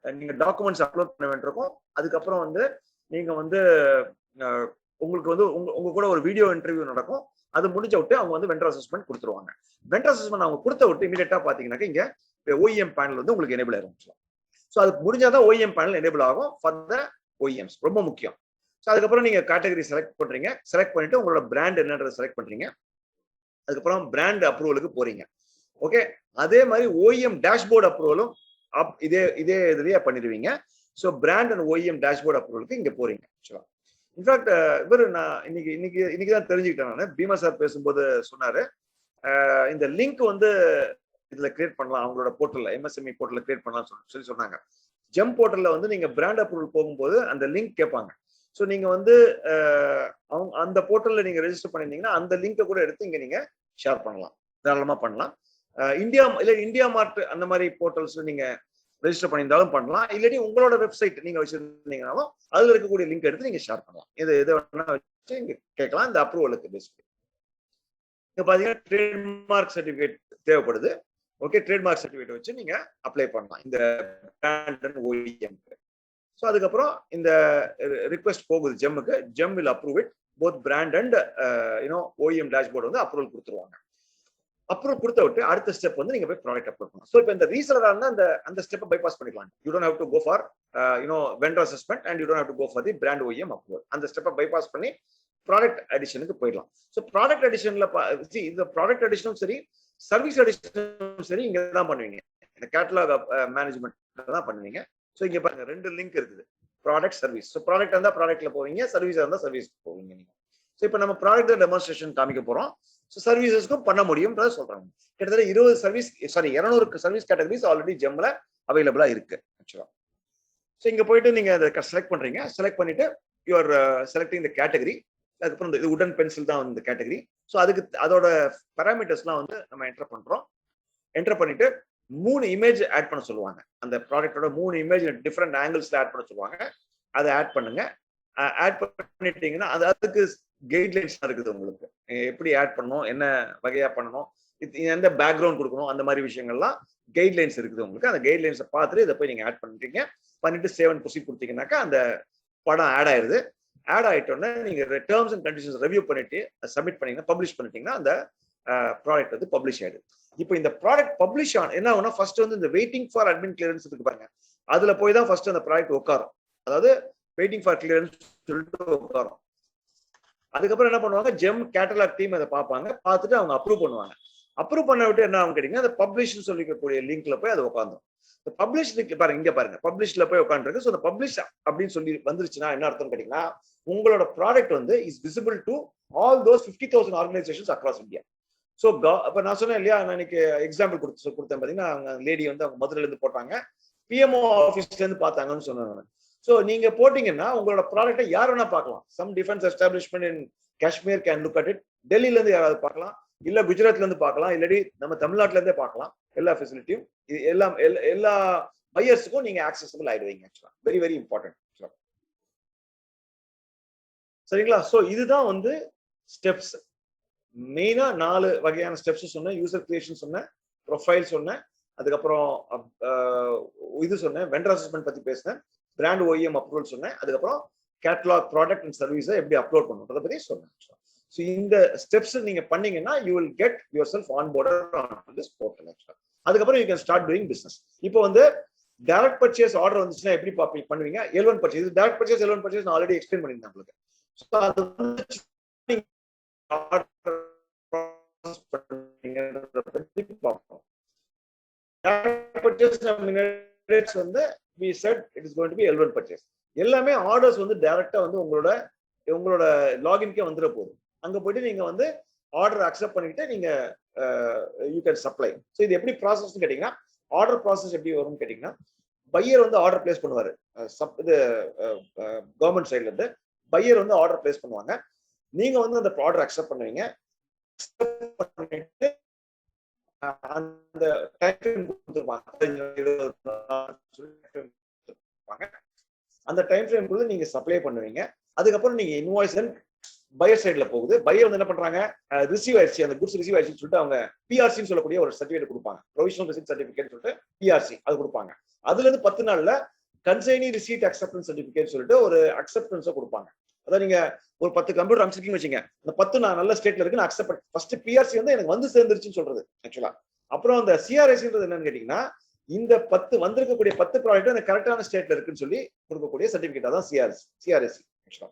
நீங்க டாக்குமெண்ட்ஸ் அப்லோட் பண்ண வேண்டியிருக்கும். அதுக்கப்புறம் வந்து நீங்க வந்து உங்களுக்கு வந்து உங்க கூட ஒரு வீடியோ இன்டர்வியூ நடக்கும். அது முடிஞ்ச விட்டு அவங்க வந்து வெண்டர் அசஸ்மெண்ட் கொடுத்துருவாங்க. வெண்டர் அசஸ்மெண்ட் அவங்க கொடுத்த விட்டு இமீடியட்டா பாத்தீங்கன்னாக்க இங்க OEM பேனல் வந்து உங்களுக்கு எனேபிள் ஆயிரும். ஸோ அது முடிஞ்சாதான் OEM பேனல் எனேபிள் ஆகும் ஃபார் த OEMs. ரொம்ப முக்கியம். ஸோ அதுக்கப்புறம் நீங்க கேட்டகரி செலக்ட் பண்றீங்க. செலக்ட் பண்ணிட்டு உங்களோட பிராண்ட் என்னன்றதை செலக்ட் பண்றீங்க. அதுக்கப்புறம் பிராண்ட் அப்ரூவலுக்கு போறீங்க. ஓகே, அதே மாதிரி OEM டேஷ்போர்ட் அப்ரூவலும் இதே இதுலயே பண்ணிடுவீங்க. So brand and OEM dashboard அப்ரூவலுக்கு இங்க போறீங்க. இன்ஃபேக்ட் இவர் நான் இன்னைக்கு தான் தெரிஞ்சுக்கிட்டேன். நான் பீமா சார் பேசும்போது சொன்னாரு, இந்த லிங்க் வந்து இதுல கிரியேட் பண்ணலாம், அவங்களோட போர்ட்டல்ல MSME போர்ட்டல்ல கிரியேட் பண்ணலாம் சொல்லி சொன்னாங்க. ஜெம் போர்ட்டல்ல வந்து நீங்க பிராண்ட் அப்ரூவல் போகும்போது அந்த லிங்க் கேட்பாங்க. ஸோ நீங்க வந்து அவங்க அந்த போர்ட்டல்ல நீங்க ரெஜிஸ்டர் பண்ணிருந்தீங்கன்னா அந்த லிங்கை கூட எடுத்து இங்க நீங்க ஷேர் பண்ணலாம், தாராளமா பண்ணலாம். இந்தியா மார்ட் அந்த மாதிரி போர்ட்டல்ஸ்ல நீங்க ரெஜிஸ்டர் பண்ணியிருந்தாலும் பண்ணலாம். இல்லாட்டி உங்களோட வெப்சைட் நீங்க வச்சிருந்தீங்கனாலும் அதுல இருக்கக்கூடிய லிங்க் எடுத்து நீங்க ஷேர் பண்ணலாம். எதை வேணா வச்சு இங்க கேட்கலாம். இந்த அப்ரூவலுக்கு பேசிக் இங்க பாத்தீங்கன்னா ட்ரேட்மார்க் சர்டிபிகேட் தேவைப்படுது. ஓகே, ட்ரேட்மார்க் சர்டிஃபிகேட் வச்சு நீங்க அப்ளை பண்ணலாம் இந்த பிராண்ட் அண்ட் OEM. ஸோ அதுக்கப்புறம் இந்த ரிக்வெஸ்ட் போகுது ஜெம்முக்கு. GeM will approve it. Both brand and OEM dashboard வந்து அப்ரூவல் கொடுத்துருவாங்க. அப்ரூவல் கொடுத்த விட்டு அடுத்த ஸ்டெப் வந்து நீங்க போய் ப்ராடக்ட் அப்லோட் பண்ணலாம். ஸோ இப்போ இந்த ரீசெலரா இருந்தா அந்த ஸ்டெப்பை பைபாஸ் பண்ணிக்கலாம். You don't have to go for vendor assessment and you don't have to go for the brand OEM approval. அந்த ஸ்டெப்பை பைபாஸ் பண்ணி ப்ராடக்ட் அடிஷனுக்கு போயிடலாம். ஸோ ப்ராடக்ட் அடிஷன்ல இந்த ப்ராடக்ட் அடிஷனும் சரி, சர்வீஸ் அடிஷனும் சரி, இங்க தான் பண்ணுவீங்க. இந்த கேட்டலாக் மேனேஜ்மெண்ட் தான் பண்ணுவீங்க. ஸோ இங்க பாருங்க 2 லிங்க் இருக்குது, ப்ராடக்ட் சர்வீஸ். ஸோ ப்ராடக்ட் இருந்தா ப்ராடக்ட்ல போவீங்க, சர்வீஸ் இருந்தா சர்வீஸ் போவீங்க நீங்க. ஸோ இப்போ நம்ம ப்ராடக்ட் டெமான்ஸ்ட்ரேஷன் காமிக்க போறோம். ஸோ சர்வீசஸ்க்கும் பண்ண முடியும்ன்றத சொல்றாங்க. கிட்டத்தட்ட 200 சர்வீஸ் கேட்டகரிஸ் ஆல்ரெடி ஜெம்ல அவைலபிளா இருக்கு ஆக்சுவலா. ஸோ இங்க போயிட்டு நீங்க அதை செலக்ட் பண்றீங்க. செலக்ட் பண்ணிட்டு யூஆர் செலக்டிங் த கேட்டகரி. அதுக்கப்புறம் இது உடன் பென்சில் தான் இந்த கேட்டகரி. ஸோ அதுக்கு அதோட பேராமீட்டர்ஸ்லாம் வந்து நம்ம என்டர் பண்றோம். என்டர் பண்ணிட்டு 3 இமேஜ் ஆட் பண்ண சொல்லுவாங்க. அந்த ப்ராடக்டோட 3 இமேஜ் டிஃப்ரெண்ட் ஆங்கிள்ஸ்ல ஆட் பண்ண சொல்லுவாங்க. அதை ஆட் பண்ணுங்க. ஆட் பண்ணிட்டீங்கன்னா அதுக்கு கைட்லைன்ஸ் இருக்குது உங்களுக்கு. எப்படி ஆட் பண்ணணும், என்ன வகையா பண்ணணும், எந்த பேக்ரவுண்ட் கொடுக்கணும், அந்த மாதிரி விஷயங்கள்லாம் கைட்லைன்ஸ் இருக்குது உங்களுக்கு. அந்த கைட்லைன்ஸை பார்த்துட்டு இதை போய் நீங்க ஆட் பண்ணிட்டீங்க. பண்ணிட்டு சேவ் அண்ட் ப்ரொசீட் கொடுத்தீங்கன்னாக்கா அந்த படம் ஆட் ஆயிருது. ஆட் ஆயிட்டோன்னா நீங்க டேர்ம்ஸ் அண்ட் கண்டிஷன்ஸ் ரிவ்யூ பண்ணிட்டு சப்மிட் பண்ணீங்கன்னா, பப்ளிஷ் பண்ணிட்டீங்கன்னா அந்த ப்ராடக்ட் வந்து பப்ளிஷ் ஆயிடுது. இப்போ இந்த ப்ராடக்ட் பப்ளிஷ் என்ன ஆகும்னா, ஃபர்ஸ்ட் வந்து இந்த வெயிட்டிங் ஃபார் அட்மின் கிளியரன்ஸ் இருக்கு பாருங்க, அதுல போய் தான் ஃபர்ஸ்ட் அந்த ப்ராடக்ட் உட்காரும். அதாவது வெயிட்டிங் ஃபார் கிளியரன்ஸ் சொல்லிட்டு உட்காரும். அதுக்கப்புறம் என்ன பண்ணுவாங்க, ஜெம் கேட்டலாக் டீம் அதை பார்ப்பாங்க. பார்த்துட்டு அவங்க அப்ரூவ் பண்ணுவாங்க. அப்ரூவ் பண்ண விட்டு என்ன ஆகும் கேட்டீங்கன்னா, அந்த பப்ளிஷ்னு சொல்லிக்கக்கூடிய லிங்க்ல போய் அது உட்காந்துரும். இந்த பப்ளிஷ் லிங்க் பாருங்க, இங்க பாருங்க, பப்ளிஷ்ல போய் உட்காந்துருக்கு. ஸோ இந்த பப்ளிஷ் அப்படின்னு சொல்லி வந்துருச்சுன்னா என்ன அர்த்தம் கேட்டீங்கன்னா, உங்களோட ப்ராடக்ட் வந்து is visible to all those 50,000 organisations across India. So அப்ப நான் சொன்னேன் இல்லையா, நான் இன்னைக்கு எக்ஸாம்பிள் கொடுத்தேன் பாத்தீங்கன்னா, அவங்க லேடி வந்து அவங்க மதுரையில இருந்து போட்டாங்க, PMO ஆஃபீஸ்ல இருந்து பார்த்தாங்கன்னு சொன்னாங்க. ஸோ நீங்க போட்டீங்கன்னா உங்களோட ப்ராடக்ட்டை யார் வேணா பார்க்கலாம். Some defence establishment in Kashmir can look at it. டெல்லியில இருந்து யாராவது பார்க்கலாம், இல்ல குஜராத்ல இருந்து பார்க்கலாம், இல்லாட்டி நம்ம தமிழ்நாட்டுல இருந்தே பார்க்கலாம். எல்லா ஃபெசிலிட்டியும் எல்லா பையர்ஸுக்கும் நீங்க ஆக்சசபிள் ஆயிடுவீங்க. ஆக்சுவலா வெரி வெரி இம்பார்ட்டன்ட். சரிங்களா? ஸோ இதுதான் வந்து ஸ்டெப்ஸ். மெயினா 4 வகையான ஸ்டெப்ஸ் சொன்னேன். யூசர் கிரியேஷன் சொன்னேன், ப்ரொஃபைல் சொன்னேன், அதுக்கப்புறம் இது சொன்னேன், வெண்டர் அசஸ்மெண்ட் பத்தி பேசினேன், பிராண்ட் OEM அப்ரூவல் சொன்னேன், அதுக்கப்புறம் கேட்டலாக் ப்ராடக்ட் அண்ட் சர்வீஸை எப்படி அப்லோட் பண்ணுறதை பத்தி சொன்னேன். ஸோ இந்த ஸ்டெப்ஸ் நீங்க பண்ணீங்கன்னா you will get yourself onboarded on this portal. அதுக்கப்புறம் you can start doing business. இப்போ வந்து டைரக்ட் பர்ச்சேஸ் ஆர்டர் வந்துச்சுன்னா எப்படி பண்ணுவீங்க? L1 purchase, direct purchase, L1 purchase நான் ஆல்ரெடி எக்ஸ்பிளைன் பண்ணியிருந்தேன் உங்களுக்கு. ஸோ அது வந்து we said it is going to be L1 purchase. எல்லாமே ஆர்டர்ஸ் வந்து டைரக்டா வந்து உங்களோட லாகின்கே வந்துட போகுது. அங்க போயிட்டு நீங்க வந்து ஆர்டர் அக்செப்ட் பண்ணிட்டு நீங்க யூ கேன் சப்ளை. ஸோ இது எப்படி ப்ராசஸ் கேட்டீங்கன்னா, ஆர்டர் ப்ராசஸ் எப்படி வரும்னு கேட்டீங்கன்னா, பையர் வந்து ஆர்டர் பிளேஸ் பண்ணுவாரு. இது கவர்மெண்ட் சைட்ல இருந்து பையர் வந்து ஆர்டர் பிளேஸ் பண்ணுவாங்க. நீங்க வந்து அந்த ஆர்டர் அக்செப்ட் பண்ணுவீங்க. அந்த டைம் அந்த டைம் ஃப்ரேம்குள்ள நீங்க சப்ளை பண்ணுவீங்க. அதுக்கப்புறம் நீங்க இன்வாய்ஸ் பையர் சைட்ல போகுது. பையர் வந்து என்ன பண்றாங்க, ரிசீவ் ஆயிடுச்சு, அந்த குட்ஸ் ரிசீவ் ஆயிடுச்சுன்னு சொல்லிட்டு அவங்க PRCன்னு சொல்லக்கூடிய ஒரு சர்டிஃபிகேட் கொடுப்பாங்க. ப்ரொவிஷனல் ரிசீட் சர்டிஃபிகேட் சொல்லிட்டு PRC அது கொடுப்பாங்க. அதுல இருந்து 10 நாள்ல கன்சைனி ரிசீட் அக்செப்டன்ஸ் சர்டிஃபிகேட் சொல்லிட்டு ஒரு அக்செப்டன்ஸை கொடுப்பாங்க. அதான் நீங்க ஒரு 10 கம்ப்யூட்டர் அமைச்சிருக்கீங்க வச்சுங்க, அந்த 10 நான் நல்ல ஸ்டேட்ல இருக்கு, நான் அக்செப்ட் ஃபர்ஸ்ட் PRC வந்து எனக்கு வந்து சேர்ந்துருச்சுன்னு சொல்றது ஆக்சுவலா. அப்புறம் அந்த CRSன்றது என்னன்னு கேட்டீங்கன்னா, இந்த 10 வந்திருக்கக்கூடிய 10 ப்ராடக்ட் அந்த கரெக்டான ஸ்டேட்ல இருக்குன்னு சொல்லி கொடுக்கக்கூடிய சர்டிஃபிகேட் தான் CRSC ஆக்சுவலா,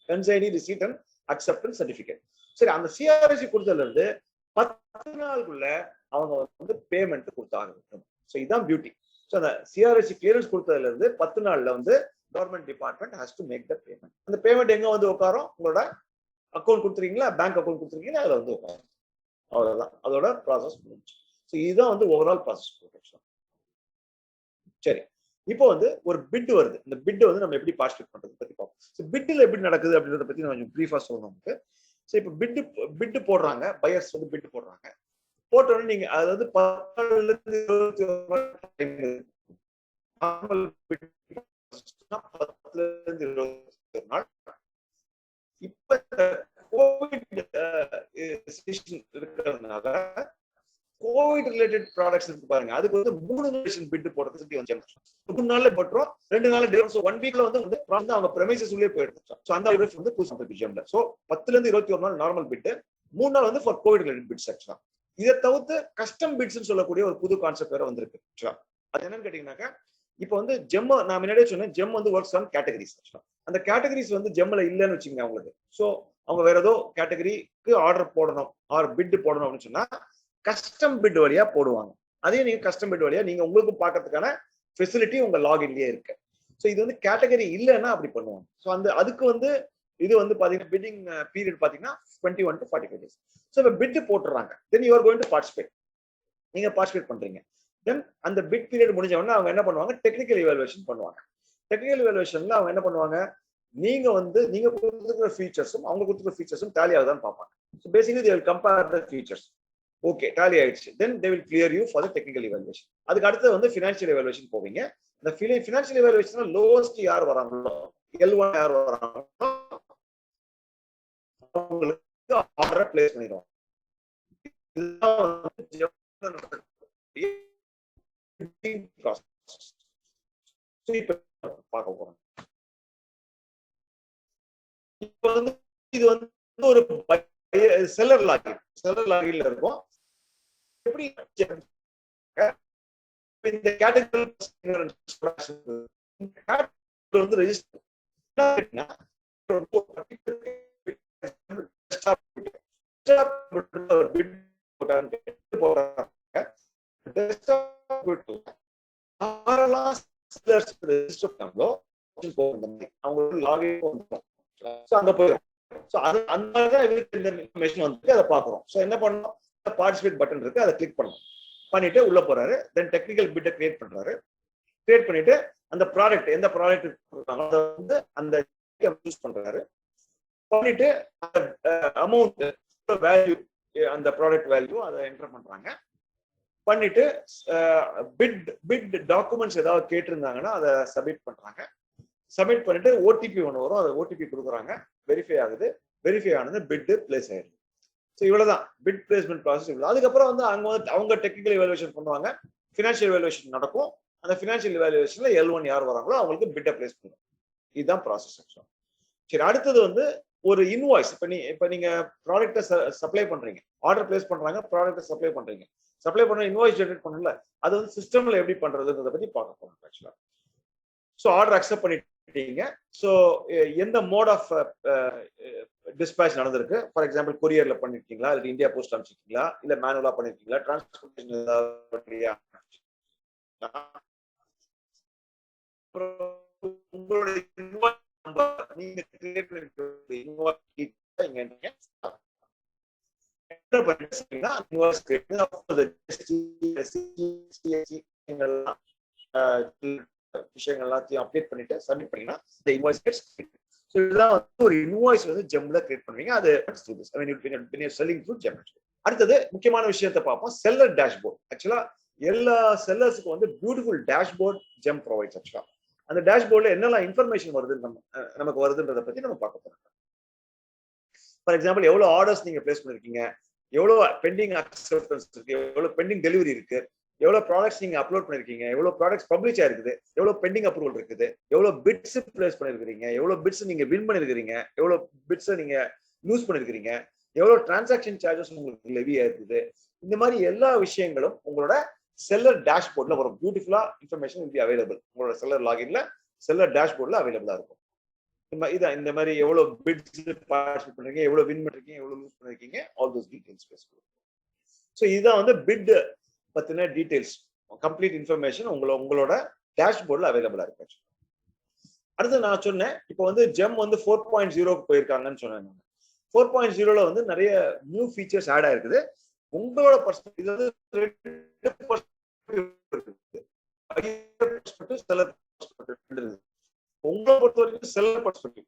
consignee receipt and acceptance certificate. சரி, அந்த CRSC கொடுத்ததுல இருந்து 10 நாளுக்குள்ள அவங்க வந்து பேமெண்ட் கொடுத்தாங்க. ஸோ இதுதான் பியூட்டி. ஸோ அந்த CRSC கிளியரன்ஸ் கொடுத்ததுல இருந்து 10 நாள்ல வந்து government department has to make the payment. அந்த பேமெண்ட் எங்க வந்து உட்காரும், உங்களோட அக்கௌண்ட் கொடுத்துருக்கீங்களா, பேங்க் அக்கௌண்ட் கொடுத்துருக்கீங்களா, அதுல வந்து உட்காரும். அவ்வளவுதான், அதோட ப்ராசஸ் முடிஞ்சு. ஸோ இதுதான் வந்து ஓவரால் ப்ராசஸ். சரி, இப்போ வந்து ஒரு பிட் வருது. இந்த பிட் வந்து நம்ம எப்படி பார்ட்டிசிபேட் பண்றது பத்தி பார்ப்போம். ஸோ பிட்ல எப்படி நடக்குது அப்படின்றத பத்தி நான் கொஞ்சம் பிரீஃபா சொல்லணும் நமக்கு. ஸோ இப்போ பிட் போடுறாங்க, பையர்ஸ் வந்து பிட் போடுறாங்க. போட்டோன்னு நீங்க அதாவது 10 இருந்து 21 நாள். இப்ப கோவிட் இருக்கிறதுனால கோவிட் ரிலேட்டட் ப்ராடக்ட்ஸ் இருக்கு பாருங்க, அதுக்கு வந்து 3 ஜெனரேஷன் பிட் போடுறதுக்கு வந்து 3 நாள்ல போட்டுரும், 2 நாள்ல டெலிவரி. 1 வீக்ல வந்து அவங்க பிரமிசஸ் உள்ளே போயிடுச்சு. சோ அந்த வந்து புதுசா ஜெம்ல. சோ 10ல இருந்து 21 நாள் நார்மல் பிட், 3 நாள் வந்து ஃபார் கோவிட் ரிலேட்டட் பிட்ஸ் ஆக்சுவலா. இதை தவிர்த்து கஸ்டம் பிட்ஸ் சொல்லக்கூடிய ஒரு புது கான்செப்ட் வேற வந்திருக்கு ஆக்சுவலா. அது என்னன்னு கேட்டீங்கன்னாக்கா, இப்போ வந்து ஜெம் நான் முன்னாடியே சொன்னேன், ஜெம் வந்து ஒர்க்ஸ் ஆன் கேட்டகரிஸ். அந்த கேட்டகரிஸ் வந்து ஜெம்ல இல்லைன்னு வச்சுக்கோங்க அவங்களுக்கு. ஸோ அவங்க வேற ஏதோ கேட்டகரிக்கு ஆர்டர் போடணும் ஆர் பிட் போடணும் அப்படின்னு சொன்னா கஸ்டம் பிட் வழியா போடுவாங்க. அதே நீங்க கஸ்டம் பிட் வழியா நீங்க உங்களுக்கு பார்க்கறதுக்கான ஃபெசிலிட்டி உங்க லாகின்லயே இருக்கு. ஸோ இது வந்து கேட்டகரி இல்லைன்னா அப்படி பண்ணுவாங்க. ஸோ அதுக்கு வந்து இது வந்து பாத்தீங்கன்னா பிட்டிங் பீரியட் பாத்தீங்கன்னா 21 to 45 days. ஸோ இப்போ பிட் போட்டுறாங்க, தென் you are going to participate. நீங்க பார்ட்டிசிபேட் பண்றீங்க. தென் அந்த பிட் பீரியட் முடிஞ்ச உடனே அவங்க என்ன பண்ணுவாங்க, டெக்னிக்கல் இவாலுவேஷன் பண்ணுவாங்க. டெக்னிக்கல் இவாலுவேஷன்ல அவங்க என்ன பண்ணுவாங்க, நீங்க கொடுத்துருக்கிற ஃபீச்சர்ஸும் அவங்க கொடுத்துருக்கிற ஃபீச்சர்ஸும் டேலி ஆகுதான்னு பார்ப்பாங்க. So basically they will compare the features. Okay tally ஆயிடுச்சு, then they will clear you for the technical evaluation. அதுக்கு அடுத்து வந்து ஃபினான்ஷியல் இவாலுவேஷன் போவீங்க. இந்த ஃபினான்ஷியல் இவாலுவேஷன் லோவஸ்ட் யார் வராங்களோ, L1 யார் வராங்களோ அவங்களுக்கு ஆர்டரை பிளேஸ் பண்ணிடுவாங்க. பார்க்க போறோம். இப்ப வந்து இது வந்து ஒரு செல்லர் லாகின்ல இருக்கும். எப்படி இந்த கேட்டகரி வந்து ரெஜிஸ்டர் அங்க போயிடும். என்ன பண்ணணும், பார்ட்டிசிபேட் பட்டன் இருக்கு, அதை கிளிக் பண்ணணும். பண்ணிட்டு உள்ள போறாரு, தென் டெக்னிக்கல் பிட்டை கிரியேட் பண்றாரு. கிரியேட் பண்ணிட்டு அந்த ப்ராடக்ட் எந்த ப்ராடக்ட் அதை வந்து அந்த யூஸ் பண்றாரு. பண்ணிட்டு அமௌண்ட் வேல்யூ, அந்த ப்ராடக்ட் வேல்யூ அதை என்டர் பண்றாங்க. பண்ணிட்டு பிட் டாக்குமெண்ட்ஸ் ஏதாவது கேட்டிருந்தாங்கன்னா அதை சப்மிட் பண்றாங்க. சப்மிட் பண்ணிட்டு ஓடிபி ஒன்று வரும், அதை ஓடிபி கொடுக்குறாங்க. வெரிஃபை ஆகுது, வெரிஃபை ஆனது பிட் பிளேஸ் ஆயிடுது. ஸோ இவ்வளவுதான் பிட் பிளேஸ்மெண்ட் ப்ராசஸ். இவ்வளவு. அதுக்கப்புறம் வந்து அவங்க டெக்னிக்கல் இவாலுவேஷன் பண்ணுவாங்க, ஃபினான்ஷியல் இவாலுவேஷன் நடக்கும். அந்த ஃபினான்ஷியல் இவாலுவேஷன்ல L1 யார் வராங்களோ அவங்களுக்கு பிட்டை பிளேஸ் பண்ணுவோம். இதுதான் ப்ராசஸ். சரி, அடுத்தது வந்து ஒரு இன்வாய்ஸ். இப்ப நீங்க ப்ராடக்ட்டை சப்ளை பண்றீங்க, ஆர்டர் பிளேஸ் பண்றாங்க, ப்ராடக்ட்டை சப்ளை பண்றீங்க. சப்ளை பண்ண இன்வாய்ஸ் ஜெனரேட் பண்ணல, அது வந்து சிஸ்டம்ல எப்படி பண்றதுன்றத பத்தி பார்க்க போறோம் ஆக்சுவலா. ஸோ ஆர்டர் அக்செப்ட் பண்ணிட்டீங்க. ஸோ எந்த மோட் ஆஃப் டிஸ்பேச் நடந்திருக்கு, ஃபார் எக்ஸாம்பிள் கொரியர்ல பண்ணிருக்கீங்களா, இல்லை இந்தியா போஸ்ட் அனுப்பிச்சிருக்கீங்களா, இல்ல மேனுவலா பண்ணிருக்கீங்களா, டிரான்ஸ்போர்டேஷன் உங்களுடைய நீங்க கிரியேட் பண்ணிருக்கிற விஷயங்கள் எல்லாத்தையும் அப்டேட் பண்ணிட்டு சப்மிட் பண்ணீங்கன்னா இந்த இன்வாய்ஸ் கெட்ஸ் கிரியேட்டட். சோ இதெல்லாம் வந்து ஒரு இன்வாய்ஸ் வந்து ஜெம்ல கிரியேட் பண்ணுவீங்க. அது செல்லிங் த்ரூ ஜெம். அடுத்தது முக்கியமான விஷயத்தை பார்ப்போம், செல்லர் டேஷ்போர்ட். ஆக்சுவலா எல்லா செல்லர்ஸுக்கும் வந்து பியூட்டிஃபுல் டேஷ்போர்ட் ஜெம் ப்ரொவைட்ஸ். ஆக்சுவலா அந்த டேஷ்போர்ட்ல என்னெல்லாம் இன்ஃபர்மேஷன் வருது நமக்கு வருதுன்றதை பத்தி நம்ம பார்க்க போறோம். ஃபார் எக்ஸாம்பிள் எவ்வளவு ஆர்டர்ஸ் நீங்க பிளேஸ் பண்ணிருக்கீங்க, எவ்வளவு பெண்டிங் அக்செப்டன்ஸ் இருக்கு, எவ்வளவு பெண்டிங் டெலிவரி இருக்கு, எவ்வளவு ப்ராடக்ட்ஸ் நீங்க அப்லோட் பண்ணிருக்கீங்க, எவ்வளவு ப்ராடக்ட்ஸ் பப்ளிஷ் ஆயிருக்குது, எவ்வளவு பெண்டிங் அப்ரூவல் இருக்குது, எவ்வளவு பிட்ஸ் பிளேஸ் பண்ணிருக்கீங்க, எவ்வளவு பிட்ஸ் நீங்க வின் பண்ணிருக்கீங்க, எவ்வளவு பிட்ஸ் நீங்க யூஸ் பண்ணிருக்கீங்க, எவ்வளவு டிரான்சாக்ஷன் சார்ஜஸ் உங்களுக்கு லெவி ஆயிருக்குது. இந்த மாதிரி எல்லா விஷயங்களும் உங்களோட செல்லர் டேஷ்போர்ட்ல வரும். பியூட்டிஃபுல்லா இன்ஃபர்மேஷன் வில் பி அவைலபிள். உங்களோட செல்லர் லாகின்ல செல்லர் டேஷ்போர்ட்ல அவைலபிளா இருக்கும். இதான் இந்த மாதிரி எவ்வளவு பிட்ஸ் பார்ட்டிசிபேட் பண்றீங்க, எவ்வளவு வின் பண்ணிருக்கீங்க, எவ்வளவு யூஸ் பண்ணிருக்கீங்க, ஆல் தோஸ் டீடைல்ஸ் பேசுவோம். ஸோ இதுதான் வந்து பிட் பத்தின டீடைல்ஸ், கம்ப்ளீட் இன்ஃபர்மேஷன் உங்களோட டேஷ்போர்ட்ல அவைலபிளா இருக்கு. அடுத்து நான் சொன்னேன், இப்போ வந்து ஜெம் வந்து 4.0 போயிருக்காங்கன்னு சொன்னேன். 4.0ல வந்து நிறைய நியூ ஃபீச்சர்ஸ் ஆட் ஆயிருக்குது. உங்களோட பர்ஸ்பெக்டிவ் வந்து உங்களை பொறுத்த வரைக்கும் செல்லர் பர்ஸ்பெக்டிவ்,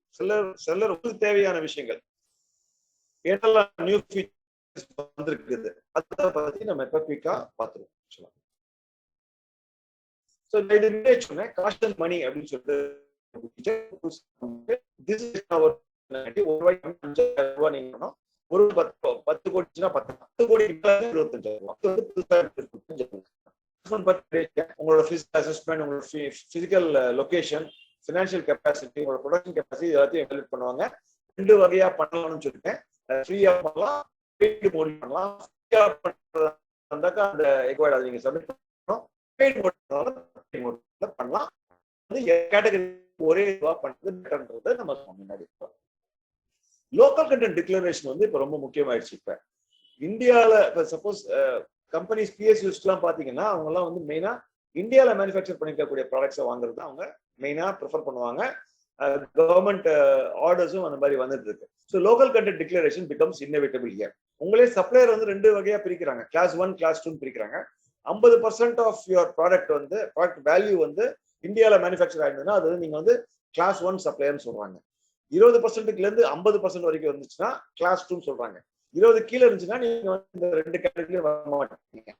செல்லர் உங்களுக்கு தேவையான விஷயங்கள் என்னெல்லாம் நியூ ஃபீச்சர்ஸ் வந்திருக்குது அதை பத்தி நம்ம எப்ப குயிக்கா பார்த்துருவோம். ஸோ இது சொன்னேன் காஸ்ட் அண்ட் மணி அப்படின்னு சொல்லிட்டு ஒரு 10 கோடினா 10 கோடி 25,000 உங்களோட பிசிக்கல் அசஸ்மெண்ட், உங்களோட பிசிக்கல் லொகேஷன், பினான்சியல் கெப்பாசிட்டி, உங்களோட ப்ரொடக்ஷன் கெப்பாசிட்டி எல்லாத்தையும் எவாலுவேட் பண்ணுவாங்க. 2 வகையா பண்ணலாம்னு சொல்லிட்டேன். ஃப்ரீயா பண்ணலாம், பெய்டு மோட் பண்ணலாம். ஃப்ரீயா பண்றதாக்கா அந்த எக்வைர்ட் நீங்க சப்மிட் பண்ணணும். பெய்டு மோட்ல பண்ணலாம். அது கேட்டகரி ஒரே இதுவா பண்றது பெட்டர்ன்றதை நம்ம முன்னாடி லோக்கல் கண்டென்ட் டிக்ளரேஷன் வந்து இப்ப ரொம்ப முக்கியமாயிடுச்சு. இப்ப இந்தியால இப்ப சப்போஸ் கம்பெனிஸ் பிஎஸ்யூஸ் எல்லாம் பாத்தீங்கன்னா அவங்க எல்லாம் வந்து மெயினா இந்தியால மேனுஃபேக்சர் பண்ணிருக்கக்கூடிய ப்ராடக்ட்ஸை வாங்குறது அவங்க மெயினா ப்ரிஃபர் பண்ணுவாங்க. கவர்மெண்ட் ஆர்டர்ஸும் அந்த மாதிரி வந்துட்டு இருக்கு. So local content declaration becomes இன்னோவேட்டபிள் here. உங்களே சப்ளையர் வந்து 2 வகையா பிரிக்கிறாங்க. கிளாஸ் 1, கிளாஸ் 2 பிரிக்கிறாங்க. 50% ஆஃப் யுவர் ப்ராடக்ட் வந்து ப்ராடக்ட் வேல்யூ வந்து இந்தியால மேனுஃபேக்சர் ஆயிருந்ததுன்னா அது நீங்க வந்து கிளாஸ் 1 சப்ளையர்னு சொல்றாங்க. 20%ல இருந்து 50% வரைக்கும் இருந்துச்சுன்னா கிளாஸ் 2 சொல்றாங்க. 20 கீழே இருந்துச்சுன்னா நீங்க வந்து இந்த 2 கேட்டகரியில வர மாட்டீங்க.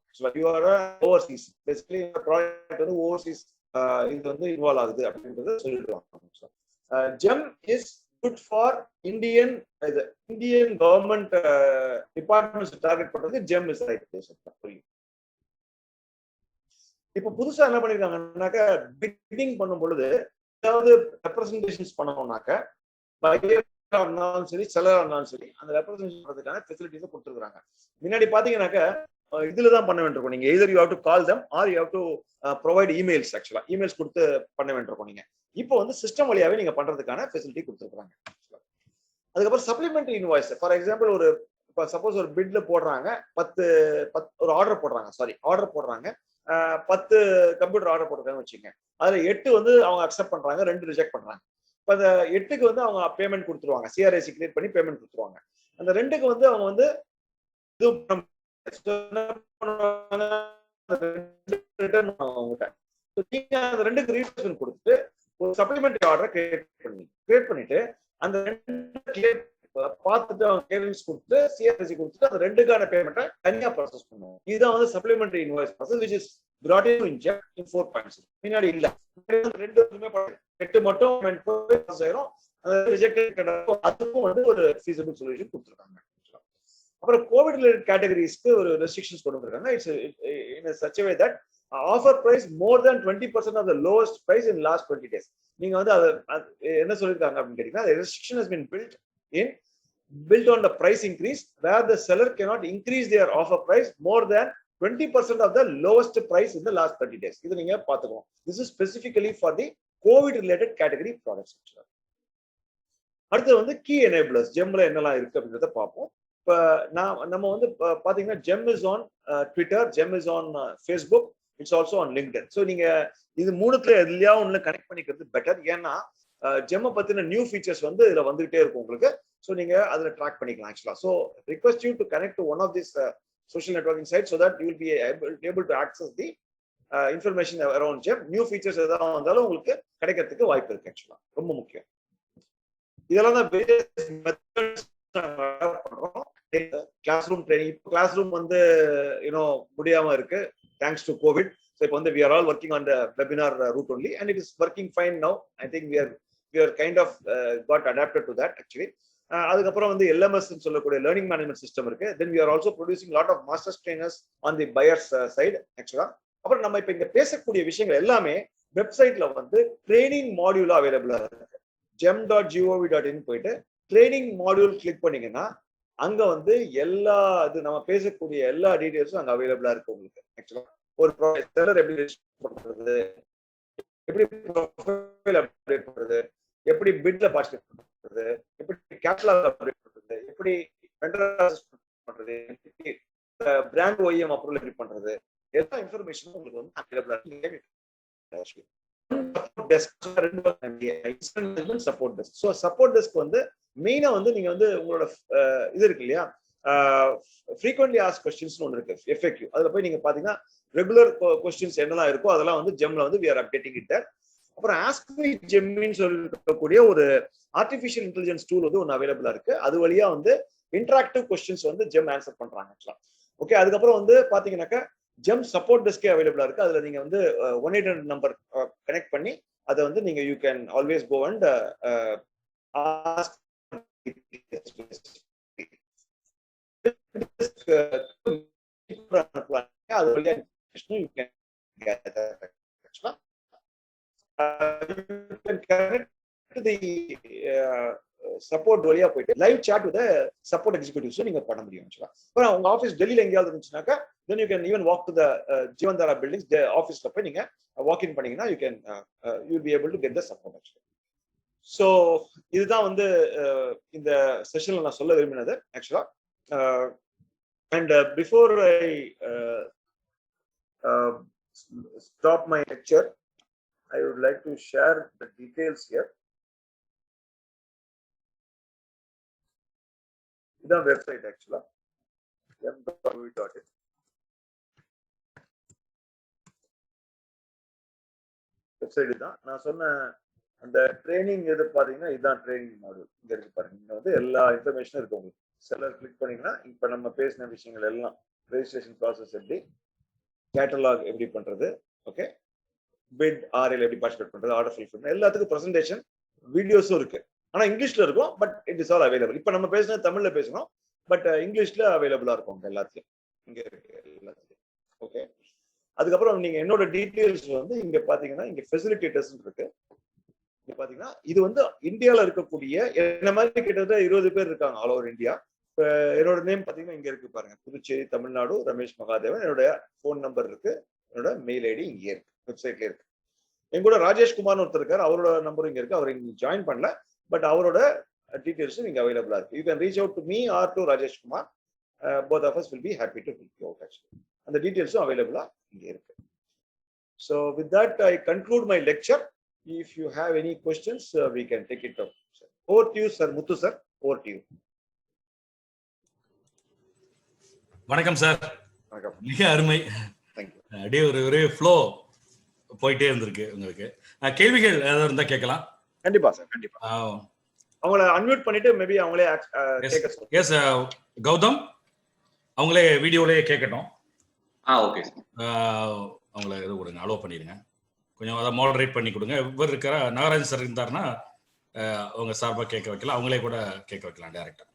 ஓவர்சீஸ் பேசிக்கலி ப்ராடக்ட் வந்து ஓவர்சீஸ் இது வந்து இன்வால்வ் ஆகுது அப்படின்றத சொல்லிடுவாங்க. GeM is good for Indian government departments target பண்றது ஜெம் இஸ் ரைட் பிளேஸ். இப்ப புதுசா என்ன பண்ணிருக்காங்கன்னாக்க பிட்டிங் பண்ணும் பொழுது ஏதாவது ரெப்ரசன்டேஷன்ஸ் பண்ணணும்னாக்க இருந்தாலும் சரி செலரா இருந்தாலும் சரி அந்த ரெப்ரசன்டேஷன் பண்றதுக்கான ஃபெசிலிட்டிஸ் கொடுத்துருக்காங்க. முன்னாடி பாத்தீங்கன்னாக்க இதுலதான் பண்ண வேண்டியிருக்கும். நீங்க either you have to call them are you have to provide emails. ஆக்சுவலா இமெயில்ஸ் கொடுத்து பண்ண வேண்டியிருக்கும். நீங்க இப்போ வந்து சிஸ்டம் வழியாவே நீங்க பண்றதுக்கான ஃபெசிலிட்டி கொடுத்துருக்காங்க. அதுக்கப்புறம் சப்ளிமெண்டரி இன்வாய்ஸ். ஃபார் எக்ஸாம்பிள் ஒரு சப்போஸ் ஒரு பிட்ல போடுறாங்க 10 ஒரு ஆர்டர் போடுறாங்க. 10 கம்ப்யூட்டர் ஆர்டர் போட்டுருக்காங்கன்னு வச்சுக்கோங்க. அதுல 8 வந்து அவங்க அக்செப்ட் பண்றாங்க, 2 ரிஜெக்ட் பண்றாங்க. இப்ப அந்த 8க்கு வந்து அவங்க பேமெண்ட் கொடுத்துருவாங்க. சிஆர்ஐசி கிரியேட் பண்ணி பேமெண்ட் கொடுத்துருவாங்க. அந்த 2க்கு வந்து அவங்க வந்து அந்த 2க்கு ரீப்ளேஸ்மெண்ட் கொடுத்துட்டு ஒரு சப்ளிமெண்டரி ஆர்டர் கிரியேட் பண்ணிட்டு அந்த பார்த்துட்டு அவங்க கேரன்ஸ் கொடுத்து சிஆர்ஐசி கொடுத்துட்டு அந்த 2க்கான பேமெண்ட்டை தனியா ப்ராசஸ் பண்ணுவோம். இதுதான் வந்து supplementary invoice process which is brought in Jam in 4.0. முன்னாடி இல்ல. 8 மட்டும் ஆயிரும். அதுக்கும் வந்து ஒரு feasible சொல்யூஷன் கொடுத்துருக்காங்க. அப்புறம் கோவிட் ரிலேட்டட் கேட்டகரிஸ்க்கு ஒரு ரெஸ்ட்ரிக்ஷன்ஸ் கொண்டு வந்திருக்காங்க. It's in such a way that offer price more than 20% of the lowest price in last 20 days. நீங்க வந்து அதை என்ன சொல்லியிருக்காங்க அப்படின்னு கேட்டீங்கன்னா restriction has been built on the price increase where the seller cannot increase their offer price more than 20% of the lowest price in the last 30 days. இது நீங்க பாத்துக்கணும். This is specifically for the COVID related category products. அடுத்து வந்து key enablers ஜெம்ல என்னெல்லாம் இருக்கு அப்படின்றத பார்ப்போம். இப்ப நம்ம வந்து பாத்தீங்கன்னா GeM is on Twitter, GeM is on Facebook, it's also on LinkedIn. So நீங்க இது மூணுத்துல எதுலயா ஒண்ணு கனெக்ட் பண்ணிக்கிறது பெட்டர். ஏன்னா ஜெம்மை பத்தின நியூ ஃபீச்சர்ஸ் வந்து இதுல வந்துகிட்டே இருக்கும் உங்களுக்கு. ஸோ நீங்க அதுல ட்ராக் பண்ணிக்கலாம் actually. So request you to connect to one of this social networking sites so that you will be able to access the information around Gem. New features எதாவது வந்தாலும் உங்களுக்கு கிடைக்கிறதுக்கு வாய்ப்பு இருக்கு. ஆக்சுவலா ரொம்ப முக்கியம். இதெல்லாம் தான் வேரியஸ் மெத்தட்ஸ் பண்றோம். Classroom training. Classroom வந்து முடியாம இருக்கு தேங்க்ஸ் டு கோவிட். ஸோ இப்போ வந்து we are all working on the webinar route only and it is working fine now. I think we are kind of got adapted to that actually. அதுக்கப்புறம் வந்து LMS சொல்லக்கூடிய learning management system இருக்கு. தென் we are also producing lot of masters trainers on the buyers side ஆக்சுவலா. அப்புறம் நம்ம இப்ப இங்க பேசக்கூடிய விஷயங்கள் எல்லாமே வெப்சைட்ல வந்து ட்ரைனிங் மாடியூலா அவைலபிளா இருக்கு. gem.gov.in போயிட்டு ட்ரைனிங் மாடியூல் கிளிக் பண்ணீங்கன்னா அங்க வந்து எல்லா நம்ம பேசக்கூடிய எல்லா டீடைல்ஸும் அங்க அவைலபிளா இருக்கு உங்களுக்கு. ஆக்சுவலா ஒரு செல்லர் எப்படி ரெஜிஸ்டர் பண்றது, எப்படி ப்ரொஃபைல் அப்டேட் பண்றது, எப்படி பிட்ல பார்ட்டிசிபேட் பண்றது, எப்படி கேட்டலாக் அப்டேட் பண்றது, எப்படி வெண்டர் அசஸ்மென்ட் பண்றது, எப்படி பிராண்ட் OEM அப்ரூவல் எப்படி பண்றது, எல்லா இன்ஃபர்மேஷனும் உங்களுக்கு வந்து அவைலபிளா இருக்கு. Support desk. So support desk வந்து மெயினா வந்து நீங்க வந்து உங்களோட இது இருக்கு இல்லையா, frequently asked questions ஒன்று இருக்கு FAQ. அதுல போய் நீங்க பாத்தீங்கன்னா ரெகுலர் கொஸ்டின்ஸ் என்னெல்லாம் இருக்கோ அதெல்லாம் வந்து ஜெம்ல வந்து we are updating it there. அப்புறம் ஆஸ்க் மீ ஜெம்மின்னு சொல்லக்கூடிய ஒரு ஆர்டிஃபிஷியல் இன்டெலிஜென்ஸ் டூல் வந்து ஒன்று அவைலபிளா இருக்கு. அது வழியா வந்து இன்டராக்டிவ் கொஸ்டின்ஸ் வந்து ஜெம் ஆன்சர் பண்றாங்க ஆக்சுவலா. ஓகே, அதுக்கப்புறம் வந்து பாத்தீங்கன்னாக்கா ஜெம் சப்போர்ட் டெஸ்கே அவைலபிளா இருக்கு. அதுல நீங்க வந்து 1-800 நம்பர் கனெக்ட் பண்ணி அதை வந்து நீங்க you can always go and ask. அது வழியா you can gather. You can connect to the support வழியா போயிட்டு live chat with support executives நீங்க பண்ண முடியும். ஆக்சுவலா உங்க ஆஃபீஸ் டெல்லியில எங்கேயாவது இருந்துச்சுனாக்கா then you can even walk to the Jeevan Tara buildings ஆஃபீஸ்ல போய் நீங்க வாக் இன் பண்ணீங்கன்னா you'll be able to get the support actually. So இதுதான் வந்து இந்த செஷன்ல நான் சொல்ல விரும்பினது ஆக்சுவலா. And before I stop my lecture, I would like to share the details here. The website actually m.w.in. Website தான் நான் சொன்ன அந்த ட்ரைனிங். எது பாத்தீங்கன்னா இதுதான் ட்ரைனிங் மாடல். இங்க இருக்கு பாருங்க, இங்க வந்து எல்லா இன்ஃபர்மேஷனும் இருக்கு உங்களுக்கு. செல்லர் கிளிக் பண்ணீங்கன்னா இப்ப நம்ம பேசின விஷயங்கள் எல்லாம், ரெஜிஸ்ட்ரேஷன் ப்ராசஸ் எப்படி, கேட்டலாக் எப்படி பண்றது, ஓகே, பிட் ஆர்எல் எப்படி பார்ட்டிசிபேட் பண்றது, ஆர்டர் ஃபில் பண்றது, எல்லாத்துக்கும் பிரசன்டேஷன் வீடியோஸும் இருக்கு. ஆனா இங்கிலீஷ்ல இருக்கும், but it is all available. இப்ப நம்ம பேசுறது தமிழ்ல பேசணும், பட் இங்கிலீஷ்ல அவைலபிளா இருக்கும் எல்லாத்தையும் இங்க இருக்கு எல்லாத்தையும். ஓகே, அதுக்கப்புறம் நீங்க என்னோட டீடைல்ஸ் வந்து இங்க பாத்தீங்கன்னா இங்க ஃபெசிலிட்டேட்டர்ஸ் இருக்கு. இங்க பாத்தீங்கன்னா இது வந்து இந்தியால இருக்கக்கூடிய என்ன மாதிரி கிட்டத்தட்ட 20 பேர் இருக்காங்க ஆல் ஓவர் இந்தியா. என்னோட நேம் பாத்தீங்கன்னா இங்க இருக்கு பாருங்க, புதுச்சேரி தமிழ்நாடு ரமேஷ் மகாதேவன். என்னோட போன் நம்பர் இருக்கு, என்னோட மெயில் ஐடி இங்கே இருக்கு, வெப்சைட்ல இருக்கு. என் கூட ராஜேஷ்குமார்னு ஒருத்தர் இருக்காரு, அவரோட நம்பரும் இங்க இருக்கு. அவர் இங்க ஜாயின் பண்ணல, பட் அவரோட டீடைல்ஸும் இங்க அவைலபிளா இருக்கு. You can reach out to me or to Rajeshkumar. Both of us will be happy to help you out actually. அந்த டீடைல்ஸும் அவைலபிளா இங்க இருக்கு. So with that I conclude my lecture. If you have any questions, we can take it up. Over to you, sir. Muthu sir, over to you. வணக்கம் sir. வணக்கம். மிக அருமை. Thank you. அப்படியே ஒரு ஃப்ளோ போயிட்டே இருந்திருக்கு உங்களுக்கு. கேள்விகள் ஏதாவது இருந்தா கேட்கலாம். கண்டிப்பா சார், கண்டிப்பா. அவங்கள அன்மியூட் பண்ணிட்டு மேபி அவங்களே கேட்க சொல்லுங்க. எஸ், கௌதம் அவங்களே வீடியோலயே கேட்கட்டும். Okay sir. அவங்கள இது கொடுங்க, அலோவ் பண்ணிடுங்க. கொஞ்சம் அதை மாடரேட் பண்ணி கொடுங்க. இவர் இருக்கிற நாகராஜன் சார் இருந்தாருன்னா அவங்க சார்பாக கேட்க வைக்கலாம், அவங்களே கூட கேட்க வைக்கலாம் டைரக்டா.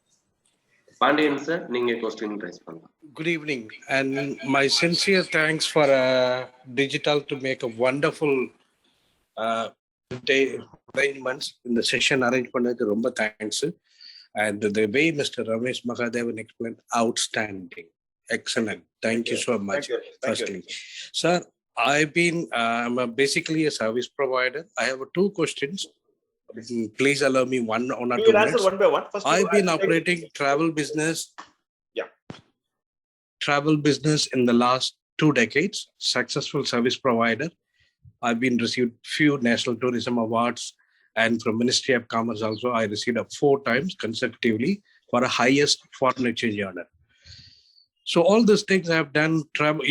பாண்டியன் சார், நீங்க क्वेश्चन ரைஸ் பண்ணலாம். Good evening and my sincere thanks for Digital to make a wonderful day arrangements in the session arrange பண்ணதுக்கு ரொம்ப thanks. And the way Mr. Ramesh Mahadevan explained, outstanding, excellent. Thank you so much. Firstly, sir, I'm basically a service provider. I have two questions. Please allow me one or two minutes. Answer one by one. First, I've been operating travel business. Yeah. Travel business in the last 2 decades. Successful service provider. I've been received few National Tourism Awards, and from Ministry of Commerce also I received 4 times consecutively for a highest foreign exchange honor. So all these things I have done, travel,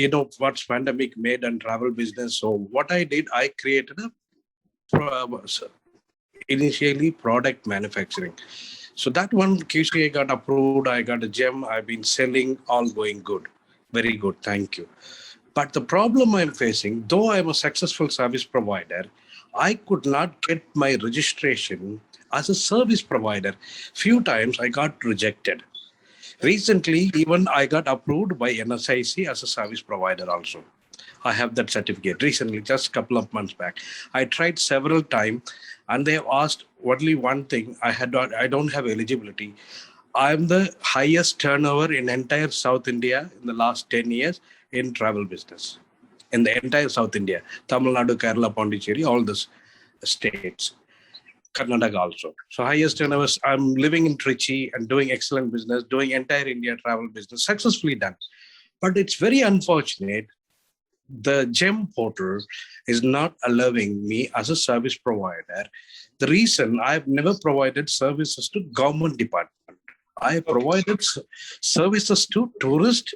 what's pandemic made and travel business. So what I did, I created initially product manufacturing. So that one QCA got approved, I got a gem, I've been selling, all going good. Very good, thank you. But the problem I'm facing, though I'm a successful service provider, I could not get my registration as a service provider. Few times I got rejected. Recently, even I got approved by NSIC as a service provider also. I have that certificate recently, just a couple of months back. I tried several times and they have asked only one thing. I don't have eligibility. I'm the highest turnover in entire South India in the last 10 years in travel business. In the entire South India, Tamil Nadu, Kerala, Pondicherry, all these states. Karnataka also. So highest turnover. I'm living in Trichy and doing excellent business, doing entire India travel business, successfully done. But it's very unfortunate. The GEM portal is not allowing me as a service provider. The reason, I've never provided services to government department. I provided services to tourist,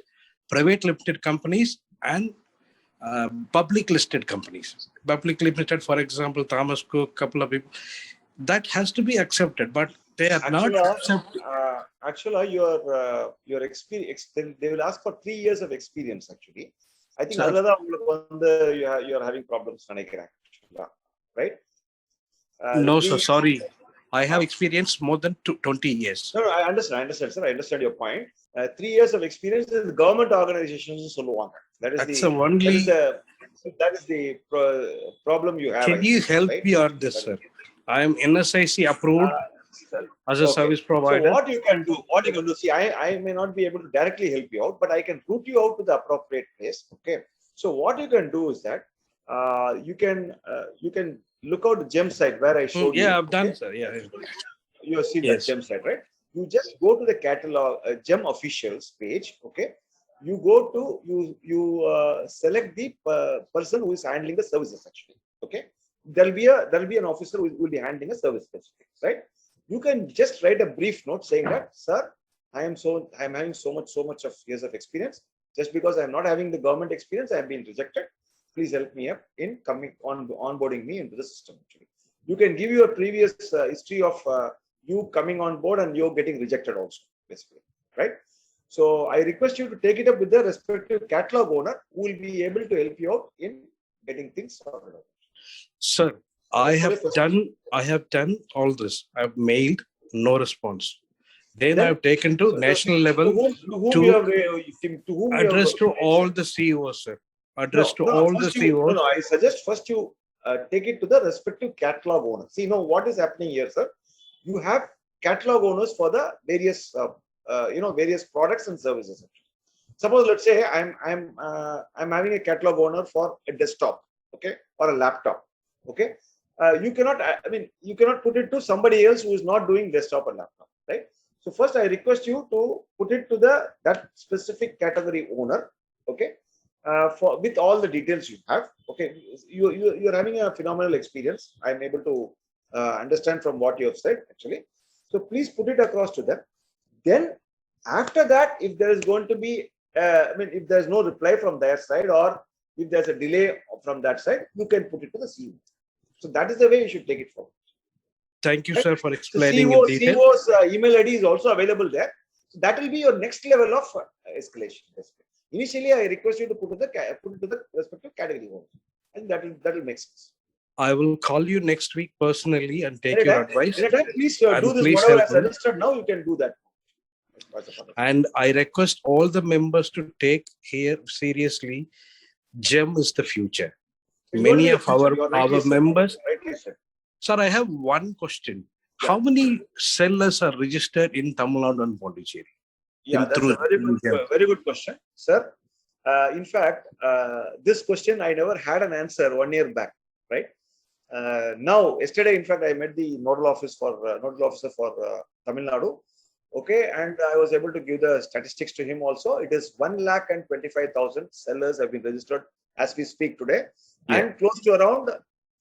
private limited companies, and public listed companies. Public limited, for example, Thomas Cook, couple of people. That has to be accepted, but they are not accepted. Actually, your experience, they will ask for 3 years of experience actually. I think you are having problems, right? No, sir, sorry. I have experience more than 20 years. No, I understand, sir. I understand your point. 3 years of experience in the government organizations சொல்லுவாங்க. That's the only. That is the problem you have. Can you help me on this, sir? I am NSIC approved as a service provider. So what you can do, see, I may not be able to directly help you out, but I can route you out to the appropriate place. Okay. So what you can do is that you can look out the GEM site where I showed you. Yeah, I've done, sir. Yeah. You have seen that GEM site, right? You just go to the catalog GEM officials page. Okay. You go to you select the person who is handling the services actually. Okay. There'll be an officer who will be handling a service specific, right? You can just write a brief note saying that, sir, I'm having so much of years of experience. Just because I'm not having the government experience, I have been rejected. Please help me up in coming onboarding me into the system. Actually, you can give your previous history of you coming on board and you're getting rejected also, basically, right? So I request you to take it up with the respective catalog owner who will be able to help you out in getting things sorted out. Sir, I have done all this. I've mailed, no response. Then I've taken to national level to address to all the CEOs, sir. Address to all the CEOs. No, I suggest first you take it to the respective catalog owner. See, what is happening here, sir? You have catalog owners for the various, various products and services. Suppose, let's say I'm having a catalog owner for a desktop, okay, or a laptop, okay. You cannot put it to somebody else who is not doing desktop or laptop, right? So first, I request you to put it to that specific category owner, okay, with all the details you have, okay. You're having a phenomenal experience. I'm able to understand from what you have said, actually. So please put it across to them. Then after that, if there is going to be, if there's no reply from their side or if there's a delay from that side, you can put it to the CEO. So that is the way you should take it forward. Thank you, sir, for explaining in detail. CEO's email ID is also available there. So that will be your next level of escalation. Initially, I request you to put it to the respective category owner. And that will make sense. I will call you next week personally and take your advice. Please do this. Whatever I suggested now, you can do that. And I request all the members to take here seriously. GEM is the future. Many of our members. Sir, I have one question. Yeah. How many sellers are registered in Tamil Nadu and Pondicherry? Yeah, that's a very good question, sir. In fact, this question I never had an answer 1 year back, right? Now, yesterday, in fact, I met the nodal officer for Tamil Nadu. Okay, and I was able to give the statistics to him also. It is 1,25,000 sellers have been registered as we speak today, and close to around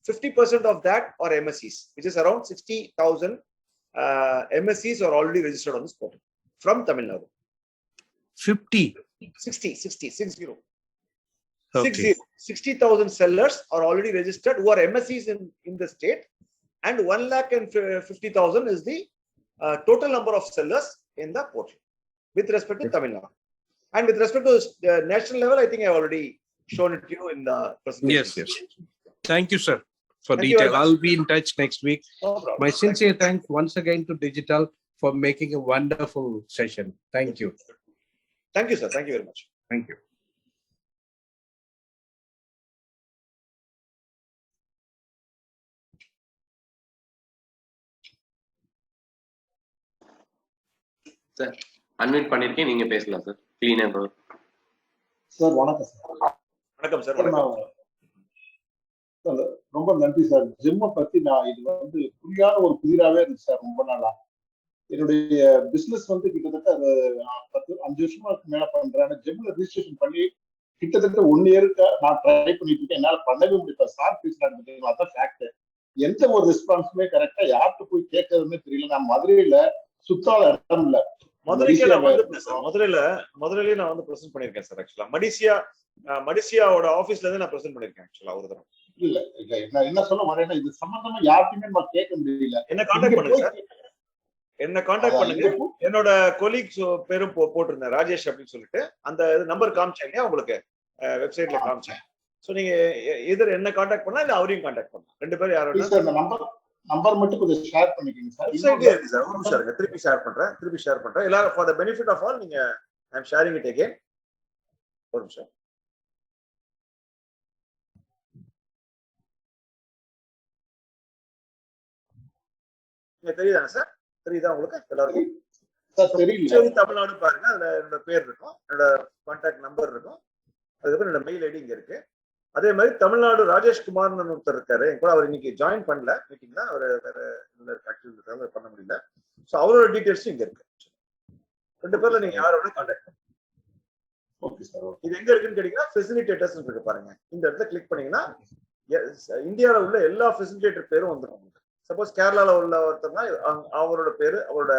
50% of that are MSCs, which is around 60,000 MSCs are already registered on this portal from Tamil Nadu. 60. Okay. 60,000 sellers are already registered who are MSCs in the state, and 1,50,000 is the total number of sellers in the portal with respect to Tamil Nadu. And with respect to the national level, I think I already shown it to you in the presentation. Yes. Thank you, sir, for detail. I'll be in touch next week. No problem. My sincere thanks once again to Digital for making a wonderful session. Thank you. Thank you, sir. Thank you very much. Thank you. Sir unmute பண்ணிருக்கேன், நீங்க பேசலாம் sir. கிளீனா bro. Sir வணக்கம் sir. வணக்கம் sir. ரொம்ப நன்றி sir. ஜிம்ம பத்தி நான் இது புரியாத ஒரு புதிராவே இருந்துச்சு சார் ரொம்ப நாளா. என்னுடைய பிசினஸ் கிட்டத்தட்ட 5 வருஷமா மேல பண்றேன். ஜிம்ல ரிஜிஸ்ட்ரேஷன் பண்ணி கிட்டத்தட்ட 1 இயருக்கு நான் ட்ரை பண்ணிட்டு இருக்கேன். என்னால பண்ணவே முடியல. சார் பேசுறாங்க, அதான் ஃபேக்ட். எந்த ஒரு ரெஸ்பான்ஸுமே கரெக்டா யார்கிட்ட போய் கேட்கறதுன்னு தெரியல. நான் மதுரையில சுத்தாத இடம் இல்ல. மதுரைக்கு நான் வந்துட்டேன் சார். மதுரையில நான் பிரசன்ட் பண்ணிருக்கேன் சார். ஆக்சுவலா மடிசியாவோட ஆபீஸ்ல இருந்து நான் பிரசன்ட் பண்ணிருக்கேன் ஆக்சுவலா ஒரு தடவை. இல்ல நான் என்ன சொல்ல வரேன்னா, இது சம்பந்தமா யாருக்குமே நான் கேட்க முடியல. என்ன கான்டாக்ட் பண்ணுங்க சார். என்னோட கொலீக்ஸ் பேரும் போட்டிருந்தேன், ராஜேஷ் அப்படின்னு சொல்லிட்டு. அந்த நம்பர் காமிச்சேன் இல்லையா உங்களுக்கு, வெப்சைட்ல காமிச்சேன். சோ நீங்க எதிர என்ன கான்டாக்ட் பண்ணலாம் இல்ல அவரையும் கான்டாக்ட் பண்ணலாம். 2 பேரும் யாரும் நம்பர் மட்டும் கொஞ்சம் ஷேர் பண்ணிக்கோங்க சார். வெப்சைட்லயே இருக்கு சார். ஒரு நிமிஷம் இருங்க, திருப்பி ஷேர் பண்றேன் எல்லாரும் for the benefit of all. நீங்க I am sharing it again. ஒரு நிமிஷம். தெரியுதாங்க சார்? தெரியுதா உங்களுக்கு எல்லாருக்கும்? சார் தெரியல. தமிழ்நாடு பாருங்க, அதுல என்னோட பேர் இருக்கும், என்னோட கான்டாக்ட் நம்பர் இருக்கும், அதுக்கப்புறம் என்னோட மெயில் ஐடி இங்க இருக்கு. அதே மாதிரி தமிழ்நாடு ராஜேஷ்குமார்னு ஒருத்தர் இருக்காரு என் கூட. அவர் இன்னைக்கு ஜாயின் பண்ணல மீட்டிங்ல, அவர் வேற ஆக்டிவிட்டி பண்ண முடியல. ஸோ அவரோட டீடைல்ஸும் இங்க இருக்கு. 2 பேர்ல நீங்க யாரோட கான்டாக்ட். Okay sir. இது எங்க இருக்குன்னு கேட்டீங்கன்னா ஃபெசிலிட்டேட்டர்ஸ் இருக்கு பாருங்க. இந்த இடத்துல கிளிக் பண்ணீங்கன்னா இந்தியாவில் உள்ள எல்லா ஃபெசிலிட்டேட்டர் பேரும் வந்துடும் உங்களுக்கு. சப்போஸ் கேரளால உள்ள ஒருத்தர்னா அவரோட பேரு, அவரோட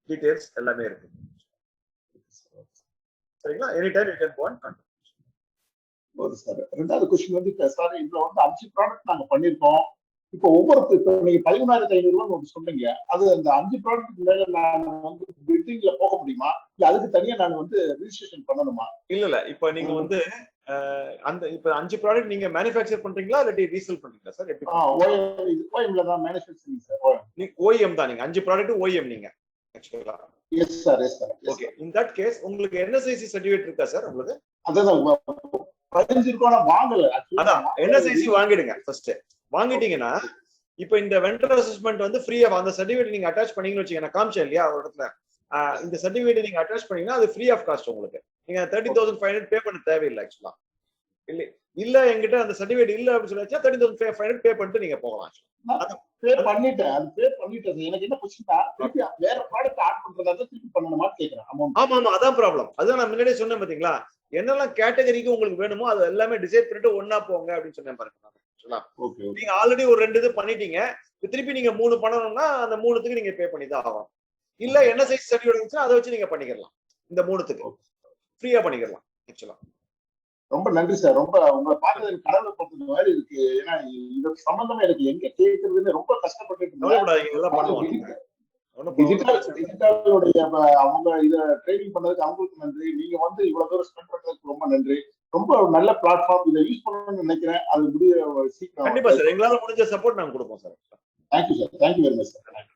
டீடைல்ஸ் எல்லாமே இருக்கு. சரிங்களா? Any time you can go and contact. Okay sir. ரெண்டாவது கொஸ்டின் வந்து சார், இதுல வந்து 5 ப்ராடக்ட் நாங்க பண்ணிருக்கோம். இப்போ இப்போ நீங்க 13,500 ஒன்று சொன்னீங்க. அது அந்த 5 ப்ராடக்ட் மேல நான் வந்து பில்டிங்ல போக முடியுமா, இல்ல அதுக்கு தனியா நான் வந்து ரிஜிஸ்ட்ரேஷன் பண்ணணுமா? இல்ல இப்போ நீங்க வந்து அந்த இப்ப 5 ப்ராடக்ட் நீங்க மேனுஃபேக்சர் பண்றீங்களா இல்லாட்டி ரீசேல் பண்றீங்களா சார்? எப்படி? ஓஎம்ல தான் மேனுஃபேக்சரிங் சார். நீங்க ஓஎம் தான். நீங்க 5 ப்ராடக்ட் ஓஎம் நீங்க actually. Yes sir. Yes sir. Okay. In that case உங்களுக்கு என்எஸ்ஐசி சர்டிஃபிகேட் இருக்கா சார் உங்களுக்கு? அதான் 15 இருக்கோம் வாங்கல. அதான் என்எஸ்ஐசி வாங்கிடுங்க ஃபர்ஸ்ட். வாங்கிட்டீங்கன்னா இப்போ இந்த வெண்டர் அசஸ்மெண்ட் வந்து ஃப்ரீயா அந்த சர்டிஃபிகேட் நீங்க அட்டாச் பண்ணீங்கன்னு வச்சுக்கோங்க. நான் காமிச்சேன் இல்லையா ஒரு இடத்துல, இந்த சர்டிஃபிகேட் நீங்க அட்டாச் பண்ணீங்கன்னா அது ஃப்ரீ ஆஃப் காஸ்ட் உங்களுக்கு. நீங்க 30,500 பே பண்ண தேவையில்லை ஆக்சுவலா. இல்ல என்கிட்ட அந்த சர்டிஃபிகேட் இல்ல அப்படின்னு சொல்லிச்சா 30,500 பே பண்ணிட்டு நீங்க போகலாம். பே பண்ணிட்டேன். எனக்கு என்ன கொஸ்டின்னா, திருப்பி வேற ப்ராடக்ட் ஆட் பண்றதா திருப்பி பண்ணணுமா கேக்குறேன். ஆமா அதான் ப்ராப்ளம். அதான் நான் முன்னாடியே சொன்னேன் பாத்தீங்களா, என்னெல்லாம் கேட்டகரிக்கு உங்களுக்கு வேணுமோ அது எல்லாமே டிசைட் பண்ணிட்டு ஒன்னா போங்க அப்படின்னு சொன்னேன் பாருங்க. நீங்க ஆல்ரெடி ஒரு 2 இது பண்ணிட்டீங்க, திருப்பி நீங்க 3 பண்ணணும்னா அந்த 3த்துக்கு நீங்க பே பண்ணி தான் ஆகும். இல்ல என்ன சைஸ் சர்டிஃபிகேட் இருந்துச்சுன்னா அதை வச்சு நீங்க பண்ணிக்கலாம். இந்த 3த்துக்கு ஃப்ரீயா பண்ணிக்கலாம் ஆக்சுவலா. ரொம்ப நன்றி சார். ரொம்ப உங்களை பார்த்தது கடவுளை பார்த்தது மாதிரி இருக்கு. ஏன்னா இது சம்பந்தமா எனக்கு எங்க கேட்கறதுன்னு ரொம்ப கஷ்டப்பட்டு டிஜிட்டலுடைய அவங்க இத ட்ரைனிங் பண்ணதுக்கு அவங்களுக்கு நன்றி. நீங்க வந்து இவ்வளவு தூரம் ஸ்பெண்ட் பண்றதுக்கு ரொம்ப நன்றி. ரொம்ப நல்ல பிளாட்ஃபார்ம். இதை யூஸ் பண்ணணும்னு நினைக்கிறேன். அது முடிய சீக்கிரம். கண்டிப்பா சார், எங்களால முடிஞ்ச சப்போர்ட் நாங்க கொடுப்போம் sir. Thank you sir. Thank you very much sir.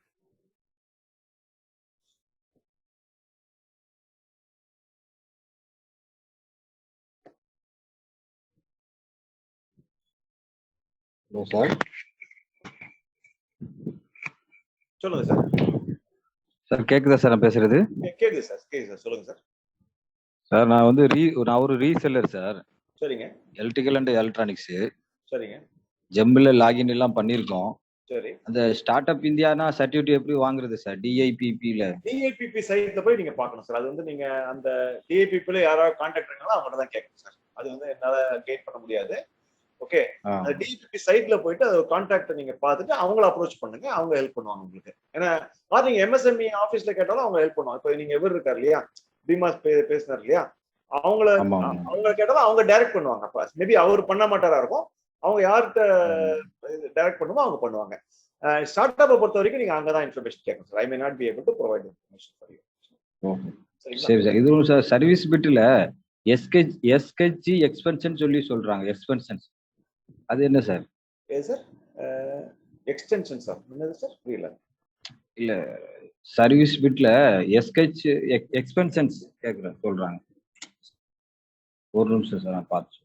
Sir சொல்லுங்க சார். சார் கேக்குதா சார் நான் பேசுறது? கேக்குது சார். சொல்லுங்க சார். சார் நான் வந்து நான் ஒரு ரீசெல்லர் சார். சரிங்க. Electrical and electronics. சரிங்க. ஜெம்ல லாகின் எல்லாம் பண்ணிருக்கோம். சரி. அந்த ஸ்டார்ட் அப் இந்தியானா சர்டிஃபிகேட் எப்படி வாங்குறது சார்? டிஐபிபில சைட்ல போய் நீங்க பார்க்கணும் சார். அது வந்து நீங்க அந்த டிஐபிபில யாராவது கான்டாக்ட் இருக்காங்களோ அவங்கள்ட்ட தான் கேட்கணும் சார். அது வந்து என்னால கைட் பண்ண முடியாது. ஓகே. அந்த டிஐபிபி சைட்ல போயிட்டு அது கான்டாக்ட் நீங்க பார்த்துட்டு அவங்கள அப்ரோச் பண்ணுங்க. அவங்க ஹெல்ப் பண்ணுவாங்க உங்களுக்கு. ஏன்னா நீங்க எம்எஸ்எம்இ ஆஃபீஸ்ல கேட்டாலும் அவங்க ஹெல்ப் பண்ணுவாங்க. இப்போ நீங்க எவர் இருக்காரு இல்லையா, பீமாஸ் பேசினார் இல்லையா, அவங்க கேட்டாலும் அவங்க டைரக்ட் பண்ணுவாங்க. அப்ப மேபி அவர் பண்ண மாட்டாரா இருக்கும். அவங்க யார்கிட்ட டைரக்ட் பண்ணுமோ அவங்க பண்ணுவாங்க. ஸ்டார்ட் அப்பை பொறுத்த வரைக்கும் நீங்க அங்கதான் இன்ஃபர்மேஷன் கேட்கணும் sir. I may not be able to provide information for you. சரி சார். இது சார் சர்வீஸ் பிட்ல எஸ்கெச்ஜி எக்ஸ்பென்ஷன் சொல்லி சொல்றாங்க. எக்ஸ்பென்ஷன்ஸ் அது என்ன சார்? சார் எக்ஸ்டென்ஷன் சார் என்னது சார்? புரியல. இல்ல சர்வீஸ் பிட்ல எஸ்கெச் எக்ஸ்பென்ஷன்ஸ் கேக்குறேன் சொல்றாங்க. ஒரு நிமிஷம் சார் நான் பார்த்து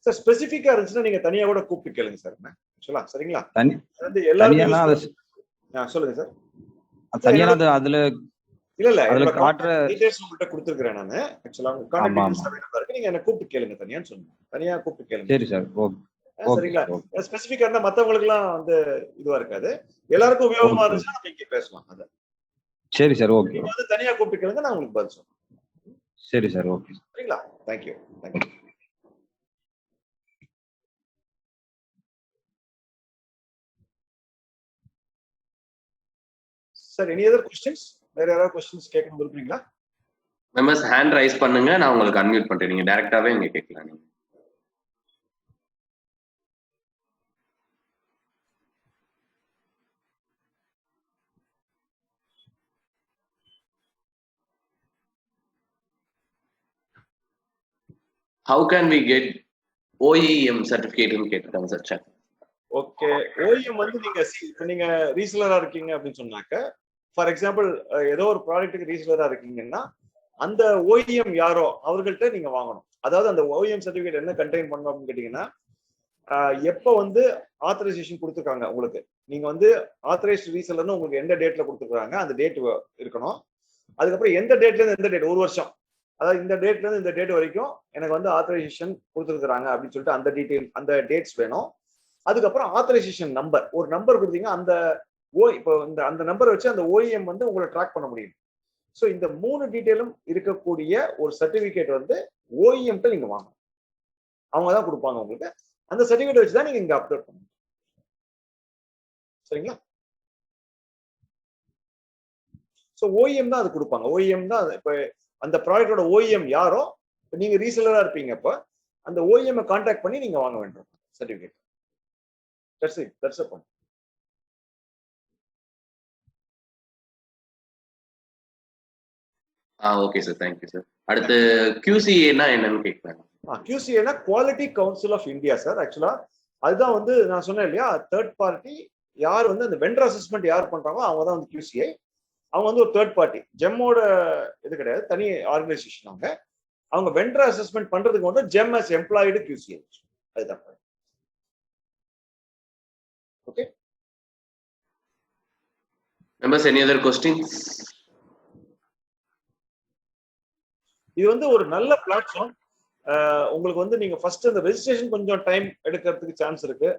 சார். ஸ்பெசிஃபிக்கா இருந்துச்சுன்னா நீங்க தனியா கூட கூப்பிட்டு கேளுங்க சார். ஆக்சுவலா சரிங்களா? வந்து எல்லாரும் சொல்லுங்க சார். தனியா அதுல இல்ல அதுல காட்ற டீடைல்ஸ் உங்கள்ட்ட கொடுத்திருக்கேன் நானு. ஆக்சுவலா உங்க கான்டாக்ட் டீடைல்ஸ் இருக்கு. நீங்க என்ன கூப்பிட்டு கேளுங்க தனியான்னு சொன்னேன். தனியா கூப்பிட்டு கேளுங்க. சரி சார். சரிங்களா? ஸ்பெசிஃபிக்கா இருந்தா மத்தவங்களுக்கு எல்லாம் வந்து இதுவா இருக்காது. எல்லாருக்கும் உபயோகமா இருந்துச்சுன்னா நம்ம இங்க பேசலாம். அத சரி சார். ஓகே. நீங்க வந்து தனியா கூப்பிட்டு கேளுங்க, நான் உங்களுக்கு பதில் சொல்றேன். சரி சார். ஓகே. சரிங்களா? Thank you. Sir any other questions? வேற யாராவது क्वेश्चंस கேட்கணும் விரும்புறீங்களா? மெம்பர்ஸ் ஹேண்ட் ரைஸ் பண்ணுங்க, நான் உங்களுக்கு அன்மியூட் பண்றேன். நீங்க டைரக்டாவே இங்க கேட்கலாம். நீங்க how can we get OEM certificate ன்னு கேட்டிருக்காங்க சார். ஓகே, ஓஎம் வந்து நீங்க இப்ப நீங்க ரீசெலரா இருக்கீங்க அப்படின்னு சொன்னாக்க, ஃபார் எக்ஸாம்பிள் ஏதோ ஒரு ப்ராடக்ட்டுக்கு ரீசெலரா இருக்கீங்கன்னா அந்த ஓஎம் யாரோ அவர்கள்ட்ட நீங்க வாங்கணும். அதாவது அந்த ஓஎம் சர்டிபிகேட் என்ன கண்டெயின் பண்ணணும் அப்படின்னு கேட்டீங்கன்னா, எப்ப வந்து ஆத்தரைசேஷன் கொடுத்துருக்காங்க உங்களுக்கு, நீங்க வந்து ஆத்தரைஸ்ட் ரீசெலர்னு உங்களுக்கு எந்த டேட்ல கொடுத்துருக்காங்க அந்த டேட் இருக்கணும். அதுக்கப்புறம் எந்த டேட்ல இருந்து எந்த டேட், ஒரு வருஷம், அதாவது இந்த டேட்ல இருந்து இந்த டேட் வரைக்கும் எனக்கு வந்து ஆத்தரைசேஷன் கொடுத்துருக்காங்க அப்படின்னு சொல்லிட்டு அந்த டீடைல், அந்த டேட்ஸ் வேணும். அதுக்கப்புறம் ஆத்தரைசேஷன் நம்பர், ஒரு நம்பர் கொடுத்தீங்க, அந்த இப்போ அந்த நம்பரை வச்சு அந்த ஓஎம் வந்து உங்களை ட்ராக் பண்ண முடியும். ஸோ இந்த 3 டீட்டெயிலும் இருக்கக்கூடிய ஒரு சர்டிபிகேட் வந்து ஓஎம்கிட்ட நீங்க வாங்கணும். அவங்க தான் கொடுப்பாங்க உங்களுக்கு. அந்த சர்டிபிகேட் வச்சு தான் நீங்க இங்க அப்லோட் பண்ணணும். சரிங்களா? ஸோ ஓஎம் தான் அது கொடுப்பாங்க. ஓஎம் தான் இப்ப அந்த ப்ராடக்டோட ஓஎம் யாரோ, நீங்க ரீசெலரா இருப்பீங்க, அப்ப அந்த ஓஎம் கான்டாக்ட் பண்ணி நீங்க வாங்க வேண்டும் certificate. That's it, that's a point. Okay sir, thank you sir. அடுத்து QCA-னா என்னன்னு கேட்குறாங்க. QCA-னா quality council of India sir. ஆக்சுவலா அதுதான் வந்து நான் சொன்னேன் இல்லையா, தேர்ட் பார்ட்டி யார் வந்து அந்த வெண்டர் அசஸ்மெண்ட் யார் பண்றாங்களோ அவங்க தான் வந்து QCA. அவங்க வந்து ஒரு தேர்ட் பார்ட்டி, ஜெம்மோட இது கிடையாது, தனி ஆர்கனைசேஷன். அவங்க வெண்டர் அசஸ்மெண்ட் பண்றதுக்கு வந்து ஜெம் அஸ் எம்ப்ளாய்டு QCA. அதுதான். Okay members, any other questions? இது வந்து ஒரு நல்ல பிளாட்ஃபார்ம். உங்களுக்கு வந்து நீங்க ஃபர்ஸ்ட் அந்த ரெஜிஸ்ட்ரேஷன் கொஞ்சம் டைம் எடுக்கிறதுக்கு சான்ஸ் இருக்கு.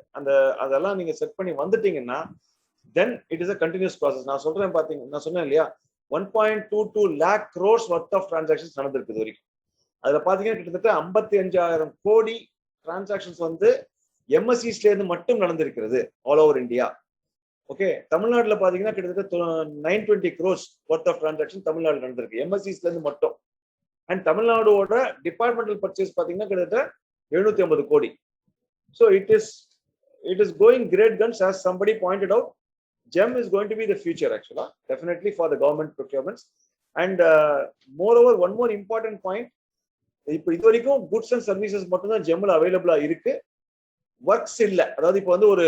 அதெல்லாம் நீங்க செட் பண்ணி வந்துட்டீங்கன்னா then it is a continuous process. நான் சொல்றேன் பாத்தீங்க, நான் சொன்னேன் இல்லையா, 1.22 lakh crores worth of transactions நடந்திருக்கு இது வரைக்கும். அதுல பாத்தீங்கன்னா கிட்டத்தட்ட 55,000 கோடி டிரான்சாக்ஷன்ஸ் வந்து MSEஸ்ல இருந்து மட்டும் நடந்திருக்கிறது ஆல் ஓவர் இந்தியா. ஓகே, தமிழ்நாட்டுல பாத்தீங்கன்னா கிட்டத்தட்ட 920 crores worth of transaction Tamil Nadu நடந்திருக்கு MSEஸ்ல இருந்து மட்டும். அண்ட் தமிழ்நாடோட டிபார்ட்மெண்டல் பர்ச்சேஸ் பாத்தீங்கன்னா கிட்டத்தட்ட 750 crore. So it is going great guns. as somebody pointed out, GEM is going to be the future actually, definitely for the government procurements. And moreover, one more important point, இப்போ இது வரைக்கும் goods and services மட்டும் தான் ஜெம்ல அவைலபிளா இருக்கு, works இல்ல. அதாவது இப்போ வந்து ஒரு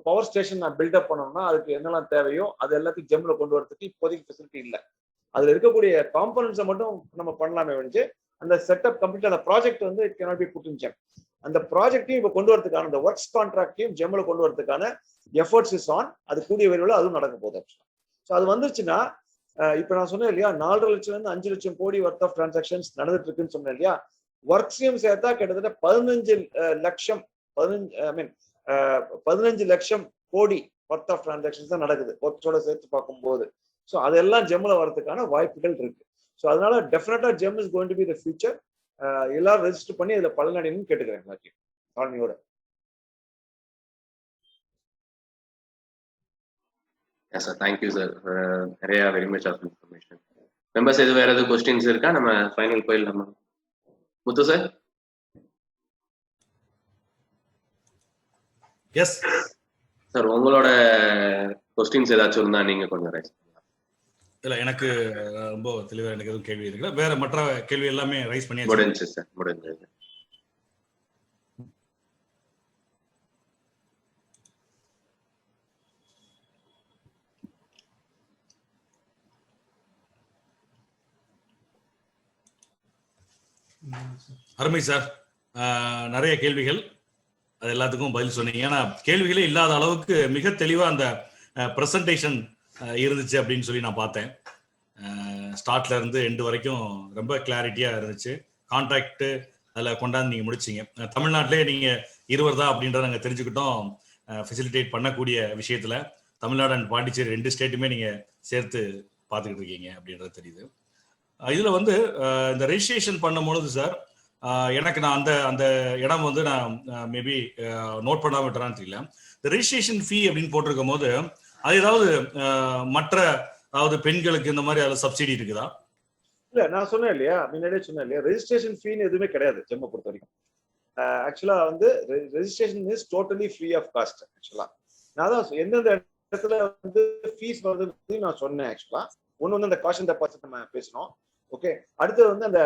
பவர் ஸ்டேஷன் நான் பில்டப் பண்ணணும்னா அதுக்கு என்னெல்லாம் தேவையோ அது எல்லாத்தையும் ஜெம்ல கொண்டு வரதுக்கு இப்போதைக்கு ஃபெசிலிட்டி இல்லை. அதுல இருக்கக்கூடிய காம்பனன்ட்ஸை மட்டும் நம்ம பண்ணலாமே வந்து அந்த செட்டப் கம்ப்ளீட், அந்த ப்ராஜெக்ட் வந்து it cannot be put in GeM. அந்த ப்ராஜெக்டையும் இப்போ கொண்டு வரதுக்கான அந்த ஒர்க்ஸ் கான்ட்ராக்டையும் ஜெம்ல கொண்டு வரதுக்கான எஃபர்ட்ஸ் இஸ் ஆன். அது கூடிய விரைவில் அதுவும் நடக்க போகுது. ஸோ அது வந்துருச்சுன்னா இப்போ நான் சொன்னேன் இல்லையா, 4.5 லட்சம் இருந்து 5 லட்சம் கோடி ஒர்த் ஆஃப் டிரான்சாக்ஷன்ஸ் நடந்துட்டு இருக்குன்னு சொன்னேன் இல்லையா. ஒர்க்ஸையும் சேர்த்தா கிட்டத்தட்ட 15 லட்சம் கோடி ஒர்த் ஆஃப் டிரான்சாக்ஷன்ஸ் தான் நடக்குது ஒர்க்ஸோட சேர்த்து பார்க்கும்போது. ஸோ அதெல்லாம் ஜெம்ல வரதுக்கான வாய்ப்புகள் இருக்கு. ஸோ அதனால டெஃபினட்டா GeM is going to be the future. எல்லாரும் ரெஜிஸ்டர் பண்ணி இதுல பலனடையணும்னு கேட்டுக்கிறேன் எல்லாத்தையும் தாழ்மையோட. Yes sir, thank you sir. நிறைய very much of information. Members, எது வேற எதுவும் கொஸ்டின்ஸ் இருக்கா? நம்ம ஃபைனல் போயிடலாமா? முத்து சார். எஸ் சார், உங்களோட கொஸ்டின்ஸ் ஏதாச்சும் இருந்தா நீங்க கொஞ்சம் ரைஸ் பண்ணலாம். இல்ல, எனக்கு ரொம்ப தெளிவா எனக்கு எதுவும் கேள்வி இருக்குல்ல. வேற மற்ற கேள்வி எல்லாமே ரைஸ் பண்ணி முடிஞ்சு சார், முடிஞ்சது. அருமை சார். நிறைய கேள்விகள், அது எல்லாத்துக்கும் பதில் சொன்னீங்க. ஏன்னா கேள்விகளே இல்லாத அளவுக்கு மிக தெளிவா அந்த ப்ரெசன்டேஷன் இருந்துச்சு அப்படின்னு சொல்லி நான் பார்த்தேன். ஸ்டார்ட்ல இருந்து எண்டு வரைக்கும் ரொம்ப கிளாரிட்டியா இருந்துச்சு. கான்ட்ராக்ட் அதில் கொண்டாந்து நீங்க முடிச்சிங்க. தமிழ்நாட்டிலே நீங்க இருவர் தான் அப்படின்றத நாங்கள் தெரிஞ்சுக்கிட்டோம். ஃபெசிலிட்டேட் பண்ணக்கூடிய விஷயத்துல தமிழ்நாடு அண்ட் பாண்டிச்சேரி 2 ஸ்டேட்டுமே நீங்க சேர்த்து பார்த்துக்கிட்டு இருக்கீங்க அப்படின்றது தெரியுது. இதுல வந்து இந்த ரெஜிஸ்ட்ரேஷன் பண்ணும்பொழுது சார், எனக்கு நான் அந்த இடம் வந்து நான் மேபி நோட் பண்ணாம விட்டுறான்னு தெரியல. இந்த ரெஜிஸ்ட்ரேஷன் ஃபீ அப்படின்னு போட்டிருக்கும் போது அது ஏதாவது மற்ற, அதாவது பெண்களுக்கு இந்த மாதிரி அதில் சப்சிடி இருக்குதா? இல்ல, நான் சொன்னேன் இல்லையா, முன்னாடியே சொன்னேன் இல்லையா, ரெஜிஸ்ட்ரேஷன் ஃபீன்னு எதுவுமே கிடையாது ஜெம்மை பொறுத்த வரைக்கும். ஆக்சுவலா வந்து registration is totally free of cost. Actually நான் தான் எந்தெந்த இடத்துல வந்து ஃபீஸ் வருது நான் சொன்னேன். ஆக்சுவலா ஒன்று வந்து அந்த காஷன் டெபாசிட் நம்ம பேசணும். ஓகே, அடுத்தது வந்து அந்த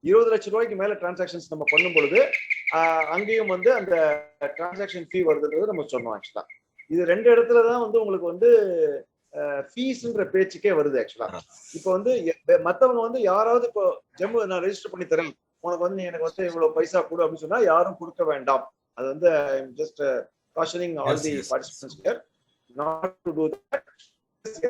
20 லட்சம் ரூபாய்க்கு மேல டிரான்சாக்ஷன்ஸ் நம்ம பண்ணும் பொழுது அங்கேயும் வந்து அந்த டிரான்சாக்ஷன் ஃபீ வருதுன்றது நம்ம சொன்னோம். ஆக்சுவலா இது 2 இடத்துல தான் வந்து உங்களுக்கு வந்து ஃபீஸ்ன்ற பேச்சுக்கே வருது. ஆக்சுவலா இப்போ வந்து மத்தவங்க வந்து யாராவது இப்போ ஜெம் நான் ரெஜிஸ்டர் பண்ணி தரேன், உனக்கு வந்து நீ எனக்கு வந்து இவ்வளவு பைசா கொடு அப்படின்னு சொன்னா யாரும் கொடுக்க வேண்டாம். அது வந்து just cautioning all the participants here not to do that.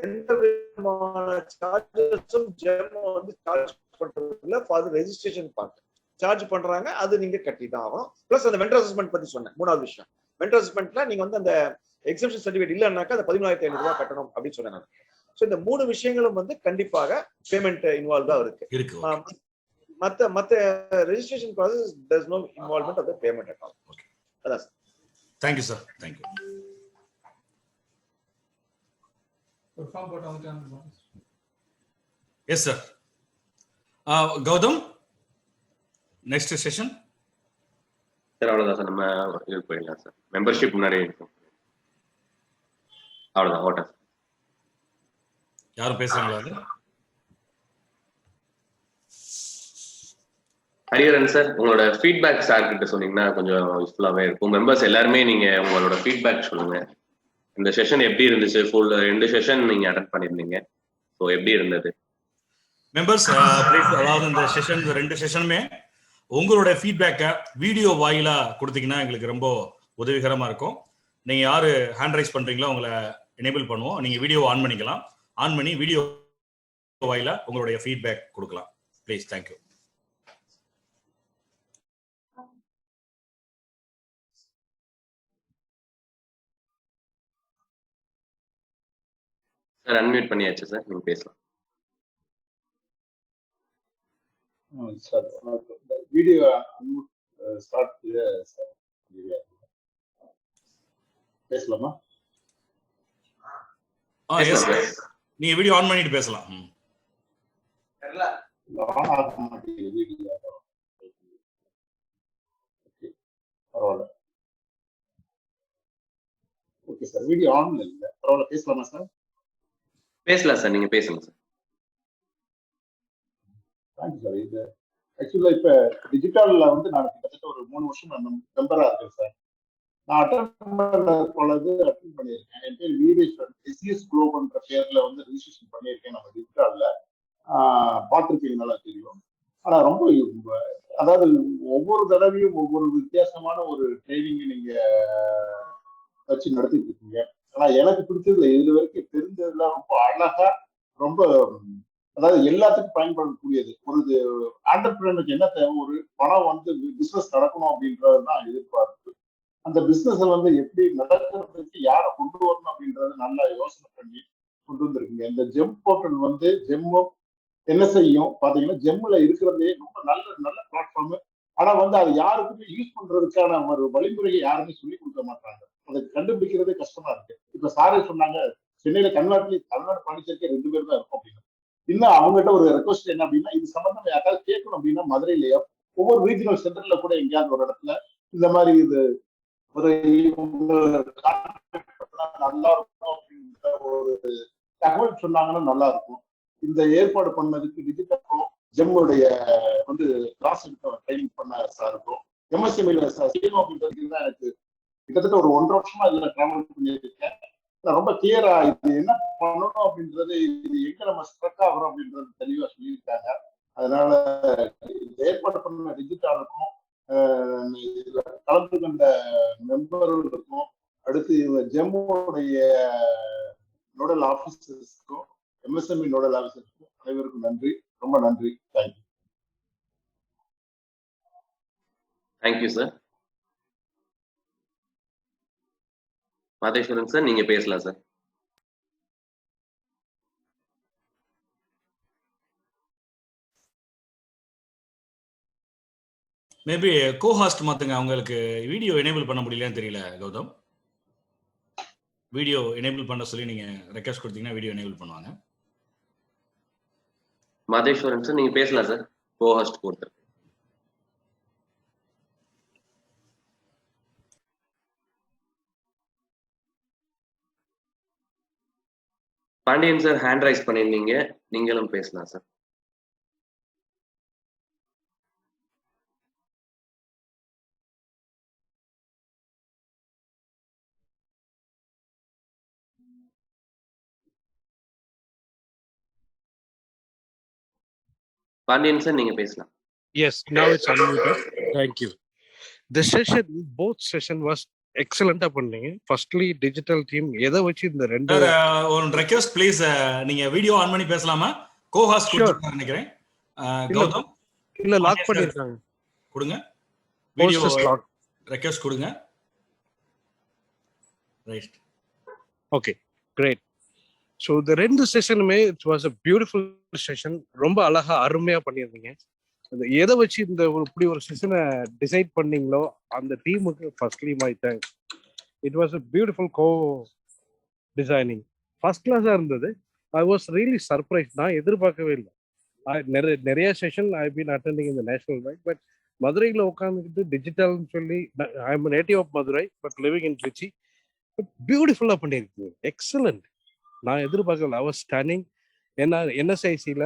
எந்த விதமான சார்ஜஸும் ஜெம் வந்து சார்ஜ் பண்றது இல்ல. ஃபார் ரெஜிஸ்ட்ரேஷன் பார்ட் சார்ஜ் பண்றாங்க, அது நீங்க கட்டி தான் ஆகும். பிளஸ் அந்த வெண்டர் அசஸ்மெண்ட் பத்தி சொன்னேன். 3வது விஷயம், வெண்டர் அசஸ்மெண்ட்ல நீங்க வந்து அந்த எக்ஸம்ஷன் சர்டிஃபிகேட் இல்லைன்னாக்கா அந்த 14,500 ரூபாய் கட்டணும் அப்படின்னு சொன்னேன். ஸோ இந்த 3 விஷயங்களும் வந்து கண்டிப்பாக பேமெண்ட் இன்வால்வா இருக்கு. மத்த registration process does no involvement of the payment at all. Okay, அதான் sir. Thank you sir. Thank you. Yes sir. Gautam, next session sir. அவ்வளோதான் சார், நம்ம இது போயிடலாம் சார். மெம்பர்ஷிப் முன்னாடி அவ்வளோதான். ஓட்டா யாரும் பேசுறாங்களா? அது ஹரிஹரன் சார், உங்களோட ஃபீட்பேக் சார் கிட்ட சொன்னீங்கன்னா கொஞ்சம் யூஸ்ஃபுல்லாகவே இருக்கும். மெம்பர்ஸ் எல்லாருமே நீங்க உங்களோட ஃபீட்பேக் சொல்லுங்க. இந்த செஷன் எப்படி இருந்துச்சு? ஃபுல் 2 செஷன் நீங்க அட்டெண்ட் பண்ணியிருந்தீங்க. ஸோ எப்படி இருந்தது? மெம்பர்ஸ் ப்ளீஸ், அதாவது இந்த செஷன் 2 செஷனுமே உங்களோட ஃபீட்பேக்கை வீடியோ வாயிலா கொடுத்தீங்கன்னா எங்களுக்கு ரொம்ப உதவிகரமா இருக்கும். நீங்க யாரு ஹேண்ட் ரைஸ் பண்றீங்களோ உங்களை எனேபிள் பண்ணுவோம். நீங்க வீடியோ ஆன் பண்ணிக்கலாம். ஆன் பண்ணி வீடியோ வாயிலா உங்களுடைய ஃபீட்பேக் கொடுக்கலாம். ப்ளீஸ். தேங்க்யூ. சார் அன்மியூட் பண்ணியாச்சு சார், நீங்க பேசலாம். சார் வீடியோ ஸ்டார்ட் சார், பேசலாமா? எஸ், நீங்க வீடியோ ஆன் பண்ணிட்டு பேசலாம். பரவாயில்ல. ஓகே சார், வீடியோ ஆன்ல இல்ல. பரவாயில்ல, பேசலாமா சார்? பேசலாம் சார், நீங்க பேசுங்க சார். Thank you sir. இது ஆக்சுவலா இப்ப டிஜிட்டல்ல வந்து நான் கிட்டத்தட்ட ஒரு 3 வருஷம் மெம்பரா இருக்கேன் சார். நான் அட்டன் பண்ணியிருக்கேன். என் பேர் வீரேஸ்வரன். எஸ்இஎஸ் குளோபல்ன்ற பேர்ல வந்து ரெஜிஸ்ட்ரேஷன் பண்ணியிருக்கேன் நம்ம டிஜிட்டல்ல. பார்த்துருக்கீங்க, நல்லா தெரியும். ஆனா ரொம்ப அதாவது ஒவ்வொரு தடவையும் ஒவ்வொரு வித்தியாசமான ஒரு ட்ரைனிங் நீங்க வச்சு நடத்திட்டு இருக்கீங்க. ஆனா எனக்கு பிடிச்சதுல இது வரைக்கும் தெரிஞ்சதுல ரொம்ப அழகா, ரொம்ப அதாவது எல்லாத்துக்கும் பயன்படக்கூடியது. ஒரு ஆண்டர்பிரினருக்கு என்ன தேவை, ஒரு பணம் வந்து பிசினஸ் நடக்கணும் அப்படின்றதுதான் எதிர்பார்ப்பு. அந்த பிசினஸ் வந்து எப்படி நடக்கிறதுக்கு யாரை கொண்டு வரணும் அப்படின்றத நல்லா யோசனை பண்ணி கொண்டு வந்திருக்கீங்க. இந்த ஜெம் போர்ட்டல் வந்து ஜெம்மும் என்எஸ்ஐயும் பாத்தீங்கன்னா ஜெம்ல இருக்கிறதே ரொம்ப நல்ல நல்ல பிளாட்ஃபார்ம். ஆனா வந்து அது யாருக்குமே யூஸ் பண்றதுக்கான ஒரு வழிமுறையை யாருமே சொல்லி கொடுக்க மாட்டாங்க. அதை கண்டுபிடிக்கிறதே கஷ்டமா இருக்கு. இப்ப சாரே சொன்னாங்க, சென்னையில தமிழ்நாடு பாண்டிச்சேரிக்கே 2 பேர் தான் இருக்கும் அப்படின்னு. இன்னும் அவங்ககிட்ட ஒரு ரெக்வஸ்ட் என்ன அப்படின்னா, இது சம்பந்தமா யாராவது கேட்கணும் அப்படின்னா மதுரையிலேயோ ஒவ்வொரு ரீஜனல் சென்டர்ல கூட எங்கேயாவது ஒரு இடத்துல இந்த மாதிரி இது ஒரு நல்லா இருக்கும் அப்படின்ற ஒரு தகவல் சொன்னாங்கன்னா நல்லா இருக்கும். இந்த ஏற்பாடு பண்ணதுக்கு டிஜிட்டல் ஜெம்முடைய வந்து கிளாஸ் எடுத்து ட்ரைனிங் பண்ண சாருக்கும் எம்எஸ்எம்இல செய்யணும் அப்படின்றது தான் எனக்கு கிட்டத்தட்ட ஒரு 1.5 வருஷமா இதுல டிராவல் பண்ணியிருக்கேன். ரொம்ப கிளியரா இது என்ன பண்ணணும் அப்படின்றது, இது எங்க நம்ம ஸ்ட்ரக் ஆகிறோம் அப்படின்றது தெளிவா சொல்லியிருக்காங்க. அதனால ஏற்பாடு பண்ண டிஜிட்டலுக்கும் இதுல கலந்து கொண்ட மெம்பர்களுக்கும், அடுத்து இவங்க ஜெம்முடைய நோடல் ஆபீசர்ஸ்க்கும் எம்எஸ்எம்இ நோடல் ஆபீசர்ஸ்க்கும் அனைவருக்கும் நன்றி, ரொம்ப நன்றி. Thank you. Thank you sir. Matheswaran sir, நீங்க பேசலாம் சார். மேபி கோஹாஸ்ட் மாத்துங்க. அவங்களுக்கு வீடியோ எனேபிள் பண்ண முடியலன்னு தெரியல கௌதம். வீடியோ எனேபிள் பண்ண சொல்லி நீங்க ரெக்வெஸ்ட் கொடுத்தீங்கன்னா வீடியோ எனேபிள் பண்ணுவாங்க. மாதேஸ்வரன் சார், நீங்க பேசலாம் சார். கோஹாஸ்ட் கொடுத்து பாண்டியன் சார் ஹேண்ட் ரைஸ் பண்ணியிருந்தீங்க, நீங்களும் பேசலாம் சார். பாண்டியன் சார் நீங்க பேசலாம். Yes, now it's unmuted. Thank you. The session, both session was excellent-ஆ பண்ணீங்க. Firstly, digital team எதை வச்சு இந்த ரெண்டு சார் ஒரு ரெக்வெஸ்ட் ப்ளீஸ், நீங்க வீடியோ ஆன் பண்ணி பேசலாமா? கோஹாஸ்ட் கொடுத்துருக்காங்க நினைக்கிறேன். கௌதம் இல்ல லாக் பண்ணிருக்காங்க. கொடுங்க video Host is locked. Request கொடுங்க. Right. Okay, great. So the ரெண்டு செஷனுமே it was a beautiful session. ரொம்ப அழகா அருமையா பண்ணியிருந்தீங்க. எதை வச்சு இந்த இப்படி ஒரு செஷனை டிசைட் பண்ணீங்களோ அந்த டீமுக்கு firstly my thanks. It was a beautiful co designing. First கிளாஸா இருந்தது. I was really surprise. நான் எதிர்பார்க்கவே இல்லை. நிறைய செஷன் ஐ பீன் அட்டெண்டிங் இந்த நேஷனல் வைட், பட் மதுரையில் உட்காந்துக்கிட்டு டிஜிட்டல்னு சொல்லி I am native of Madurai but living in Trichy. But பியூட்டிஃபுல்லாக பண்ணியிருக்கீங்க. எக்ஸலண்ட். நான் எதிர்பார்க்கல. I was stunning. ஏன்னா என்எஸ்ஐசியில்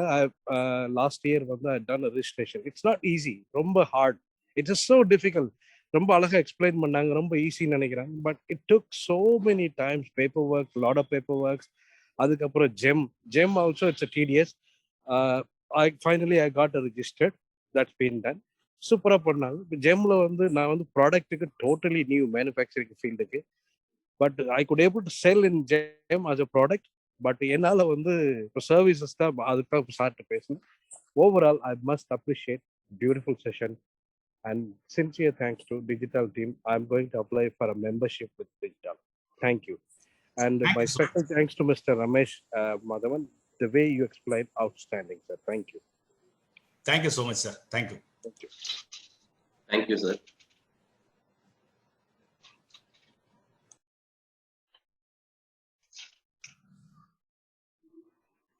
லாஸ்ட் இயர் வந்து I done registration. It's not easy, ரொம்ப hard. It is so difficult. ரொம்ப அழகாக எக்ஸ்பிளைன் பண்ணாங்க. ரொம்ப ஈஸின்னு நினைக்கிறேன். But it took so many times paper work, lot of paper works. அதுக்கப்புறம் GeM also it's a TDS. I finally I got a registered. That's been done. சூப்பராக பண்ணாங்க. இப்போ ஜெம்மில் வந்து நான் வந்து ப்ராடக்ட்டுக்கு டோட்டலி நியூ மேனுஃபேக்சரிங் ஃபீல்டுக்கு. But I could able to sell in GeM as a product. But என்னால் வந்து இப்போ சர்வீசஸ் தான் அதுக்காக சார்ட்டு பேசணும். Overall I must appreciate beautiful session and sincere thanks to digital team. I am going to apply for a membership with digital. Thank you. And my special thanks to Mr. Ramesh Madhavan. The way you explained, outstanding, sir. Thank you. Thank you so much, sir. Thank you. Thank you. Thank you, sir.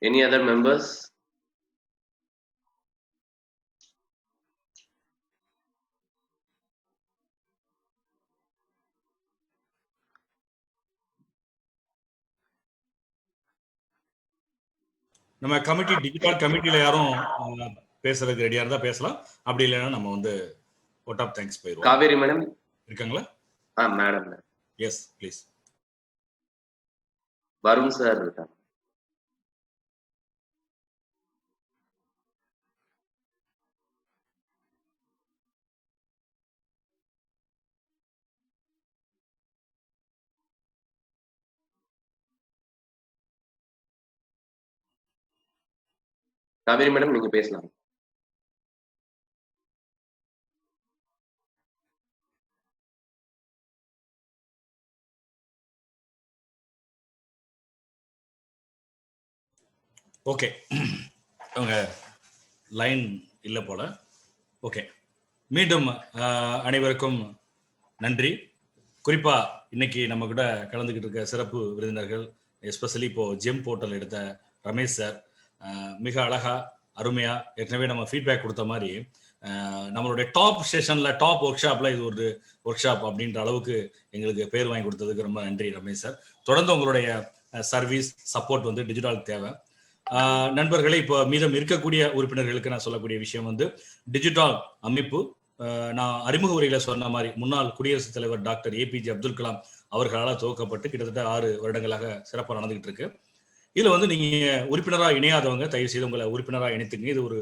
Any other members? நம்ம committee digital கமிட்டியில யாரும் பேசுறதுக்கு ரெடியா இருந்தா பேசலாம். அப்படி இல்லைன்னா நம்ம வந்து vote of thanks போயிடுவோம். காவேரி மேடம் இருக்காங்களா? Madam. Yes please. Varun sir இருக்காங்க. காவேரி மேடம் நீங்க பேசலாம். ஓகே, அவங்க லைன் இல்லை போல. ஓகே, மீண்டும் அனைவருக்கும் நன்றி. குறிப்பா இன்னைக்கு நம்ம கூட கலந்துக்கிட்டு இருக்க சிறப்பு விருந்தினர்கள், எஸ்பெஷலி இப்போ ஜெம் போர்ட்டல் எடுத்த ரமேஷ் சார் மிக அழகா அருமையா ஏற்கனவே நம்ம ஃபீட்பேக் கொடுத்த மாதிரி நம்மளுடைய டாப் செஷன்ல டாப் ஒர்க் ஷாப்ல இது ஒரு ஒர்க் ஷாப் அப்படின்ற அளவுக்கு எங்களுக்கு பேர் வாங்கி கொடுத்ததுக்கு ரொம்ப நன்றி ரமேஷ் சார். தொடர்ந்து உங்களுடைய சர்வீஸ் சப்போர்ட் வந்து டிஜிட்டல் தேவை. நண்பர்களே, இப்போ மீதம் இருக்கக்கூடிய உறுப்பினர்களுக்கு நான் சொல்லக்கூடிய விஷயம் வந்து டிஜிட்டல் அமைப்பு நான் அறிமுக உரையில சொன்ன மாதிரி முன்னாள் குடியரசுத் தலைவர் டாக்டர் ஏபிஜே அப்துல் கலாம் அவர்களால் துவக்கப்பட்டு கிட்டத்தட்ட 6 வருடங்களாக சிறப்பாக நடந்துகிட்டு இருக்கு. இதுல வந்து நீங்க உறுப்பினராக இணையாதவங்க தயவு செய்து உங்களை உறுப்பினராக இணைத்துங்க. இது ஒரு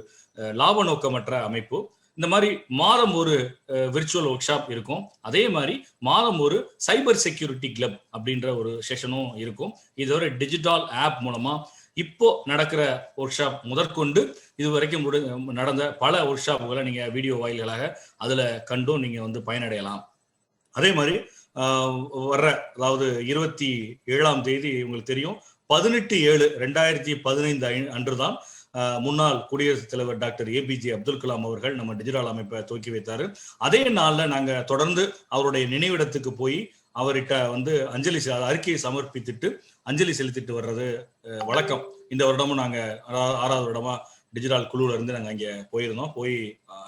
லாப நோக்கமற்ற அமைப்பு. இந்த மாதிரி மாதம் ஒரு விர்ச்சுவல் ஒர்க் ஷாப் இருக்கும். அதே மாதிரி மாதம் ஒரு சைபர் செக்யூரிட்டி கிளப் அப்படின்ற ஒரு செஷனும் இருக்கும். இது ஒரு டிஜிட்டல் ஆப் மூலமா இப்போ நடக்கிற ஒர்க் ஷாப் முதற்கொண்டு இதுவரைக்கும் நடந்த பல ஒர்க் ஷாப்புகளை நீங்க வீடியோ வாயில்களாக அதுல கண்டும் நீங்க வந்து பயனடையலாம். அதே மாதிரி வர்ற அதாவது 27ஆம் தேதி உங்களுக்கு தெரியும் 18/7/2015 அன்றுதான் முன்னாள் குடியரசுத் தலைவர் டாக்டர் ஏபிஜே அப்துல் கலாம் அவர்கள் நம்ம டிஜிட்டல் அமைப்பை துவக்கி வைத்தாரு. அதே நாள்ல நாங்க தொடர்ந்து அவருடைய நினைவிடத்துக்கு போய் அவர்கிட்ட வந்து அறிக்கையை சமர்ப்பித்துட்டு அஞ்சலி செலுத்திட்டு வர்றது வழக்கம். இந்த வருடமும் நாங்க 6வது வருடமா டிஜிட்டல் குழுல இருந்து நாங்க அங்க போயிருந்தோம். போய்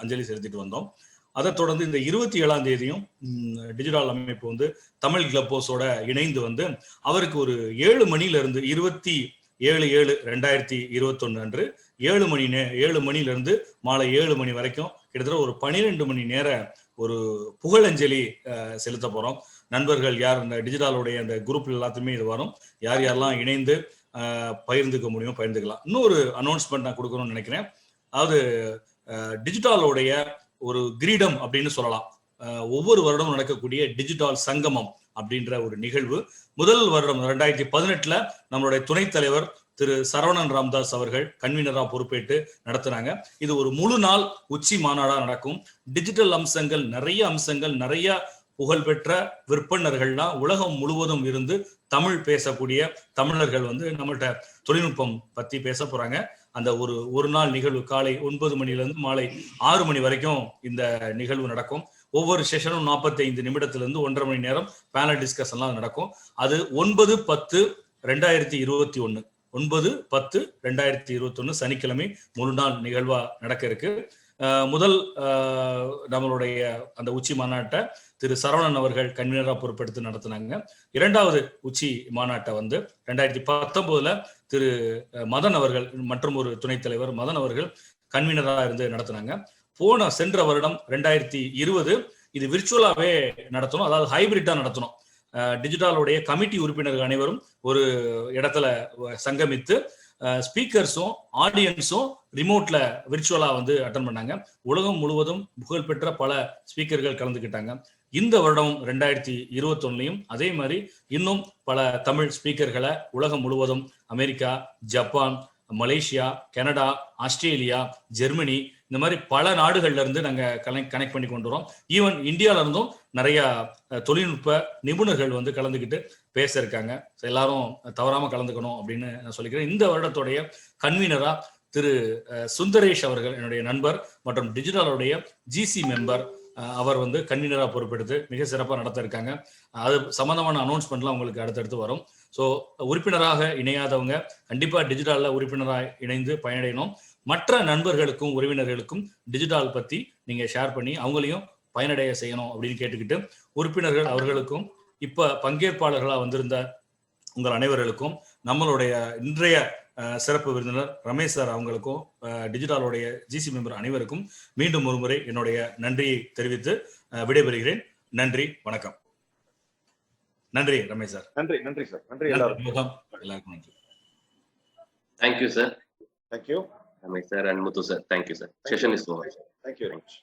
அஞ்சலி செலுத்திட்டு வந்தோம். அதை தொடர்ந்து இந்த 27ஆம் தேதியும் டிஜிட்டல் அமைப்பு வந்து தமிழ் கிளப்போஸோட இணைந்து வந்து அவருக்கு ஒரு 7 மணியிலிருந்து 27/7/2021 அன்று 7 மணியிலிருந்து மாலை 7 மணி வரைக்கும் கிட்டத்தட்ட ஒரு 12 மணி நேர ஒரு புகழஞ்சலி செலுத்த போறோம். நண்பர்கள் யார் இந்த டிஜிட்டலுடைய அந்த குரூப்ல எல்லாத்துமே இது வரும். யார் யாரெல்லாம் இணைந்து பகிர்ந்துக்க முடியும் பகிர்ந்துக்கலாம். இன்னொரு அனௌன்ஸ்மெண்ட் நான் கொடுக்கணும்னு நினைக்கிறேன். அதாவது டிஜிட்டலோடைய ஒரு கிரீடம் அப்படின்னு சொல்லலாம். ஒவ்வொரு வருடம் நடக்கக்கூடிய டிஜிட்டல் சங்கமம் அப்படின்ற ஒரு நிகழ்வு முதல் வருடம் 2018 நம்மளுடைய துணைத் தலைவர் திரு சரவணன் ராம்தாஸ் அவர்கள் கன்வீனரா பொறுப்பேற்று நடத்துனாங்க. இது ஒரு முழு நாள் உச்சி மாநாடா நடக்கும். டிஜிட்டல் அம்சங்கள், நிறைய புகழ்பெற்ற விற்பனர்கள்லாம் உலகம் முழுவதும் இருந்து தமிழ் பேசக்கூடிய தமிழர்கள் வந்து நம்மள்ட்ட தொழில்நுட்பம் பத்தி பேச போறாங்க. அந்த ஒரு நாள் நிகழ்வு காலை 9 மணிலிருந்து மாலை 6 மணி வரைக்கும் இந்த நிகழ்வு நடக்கும். ஒவ்வொரு செஷனும் 45 நிமிடத்திலிருந்து 1.5 மணி நேரம் பேனல் டிஸ்கஷன்லாம் நடக்கும். அது 9/10/2021 9/10/2021 சனிக்கிழமை முழு நாள் நிகழ்வா நடக்க இருக்கு. முதல் நம்மளுடைய அந்த உச்சி மாநாட்டை திரு சரவணன் அவர்கள் கன்வீனரா பொறுப்பெடுத்து நடத்தினாங்க. இரண்டாவது உச்சி மாநாட்டை வந்து 2019 திரு மதன் அவர்கள் மற்றும் ஒரு துணைத் தலைவர் மதன் அவர்கள் கன்வீனரா இருந்து நடத்தினாங்க. சென்ற வருடம் 2020 இது விர்ச்சுவலாவே நடத்தணும், அதாவது ஹைபிரிட்டா நடத்தணும். டிஜிட்டலுடைய கமிட்டி உறுப்பினர்கள் அனைவரும் ஒரு இடத்துல சங்கமித்து ஸ்பீக்கர்ஸும் ஆடியன்ஸும் ரிமோட்ல விர்ச்சுவலா வந்து அட்டன் பண்ணாங்க. உலகம் முழுவதும் புகழ்பெற்ற பல ஸ்பீக்கர்கள் கலந்துக்கிட்டாங்க. இந்த வருடம் 2021 அதே மாதிரி இன்னும் பல தமிழ் ஸ்பீக்கர்களை உலகம் முழுவதும் America, Japan, Malaysia, Canada, Australia, Germany இந்த மாதிரி பல நாடுகள்ல இருந்து நாங்க கனெக்ட் பண்ணி கொண்டு வரோம். ஈவன் இந்தியால இருந்தும் நிறைய தொழில்நுட்ப நிபுணர்கள் வந்து கலந்துக்கிட்டு பேச இருக்காங்க. எல்லாரும் தவறாம கலந்துக்கணும் அப்படின்னு நான் சொல்லிக்கிறேன். இந்த வருடத்துடைய கன்வீனரா திரு சுந்தரேஷ் அவர்கள் என்னுடைய நண்பர் மற்றும் டிஜிட்டலுடைய ஜிசி மெம்பர், அவர் வந்து கன்வீனரா பொறுப்பெடுத்து மிக சிறப்பாக நடத்த இருக்காங்க. அது சம்பந்தமான அனௌன்ஸ்மெண்ட்லாம் உங்களுக்கு அடுத்தடுத்து வரும். ஸோ உறுப்பினராக இணையாதவங்க கண்டிப்பா டிஜிட்டல்ல உறுப்பினராக இணைந்து பயனடையணும். மற்ற நண்பர்களுக்கும் உறவினர்களுக்கும் டிஜிட்டல் பத்தி நீங்க ஷேர் பண்ணி அவங்களையும் பயனடைய செய்யணும் அப்படின்னு கேட்டுக்கிட்டு, உறுப்பினர்கள் அவர்களுக்கும் இப்ப பங்கேற்பாளர்களா வந்திருந்த உங்கள் அனைவர்களுக்கும் நம்மளுடைய இன்றைய சிறப்பு விருந்தினர் ரமேஷ் சார் அவங்களுக்கும் டிஜிட்டலுடைய ஜிசி மெம்பர் அனைவருக்கும் மீண்டும் ஒரு முறை என்னுடைய நன்றியை தெரிவித்து விடைபெறுகிறேன். நன்றி, வணக்கம். நன்றி ரமேஷ் சார். நன்றி சார். நன்றி எல்லாருக்கும் நன்றி. Thank you, sir. Thank you. Ramesh sir and Muthu sir. Thank you, sir. Session is over. Thank you very much.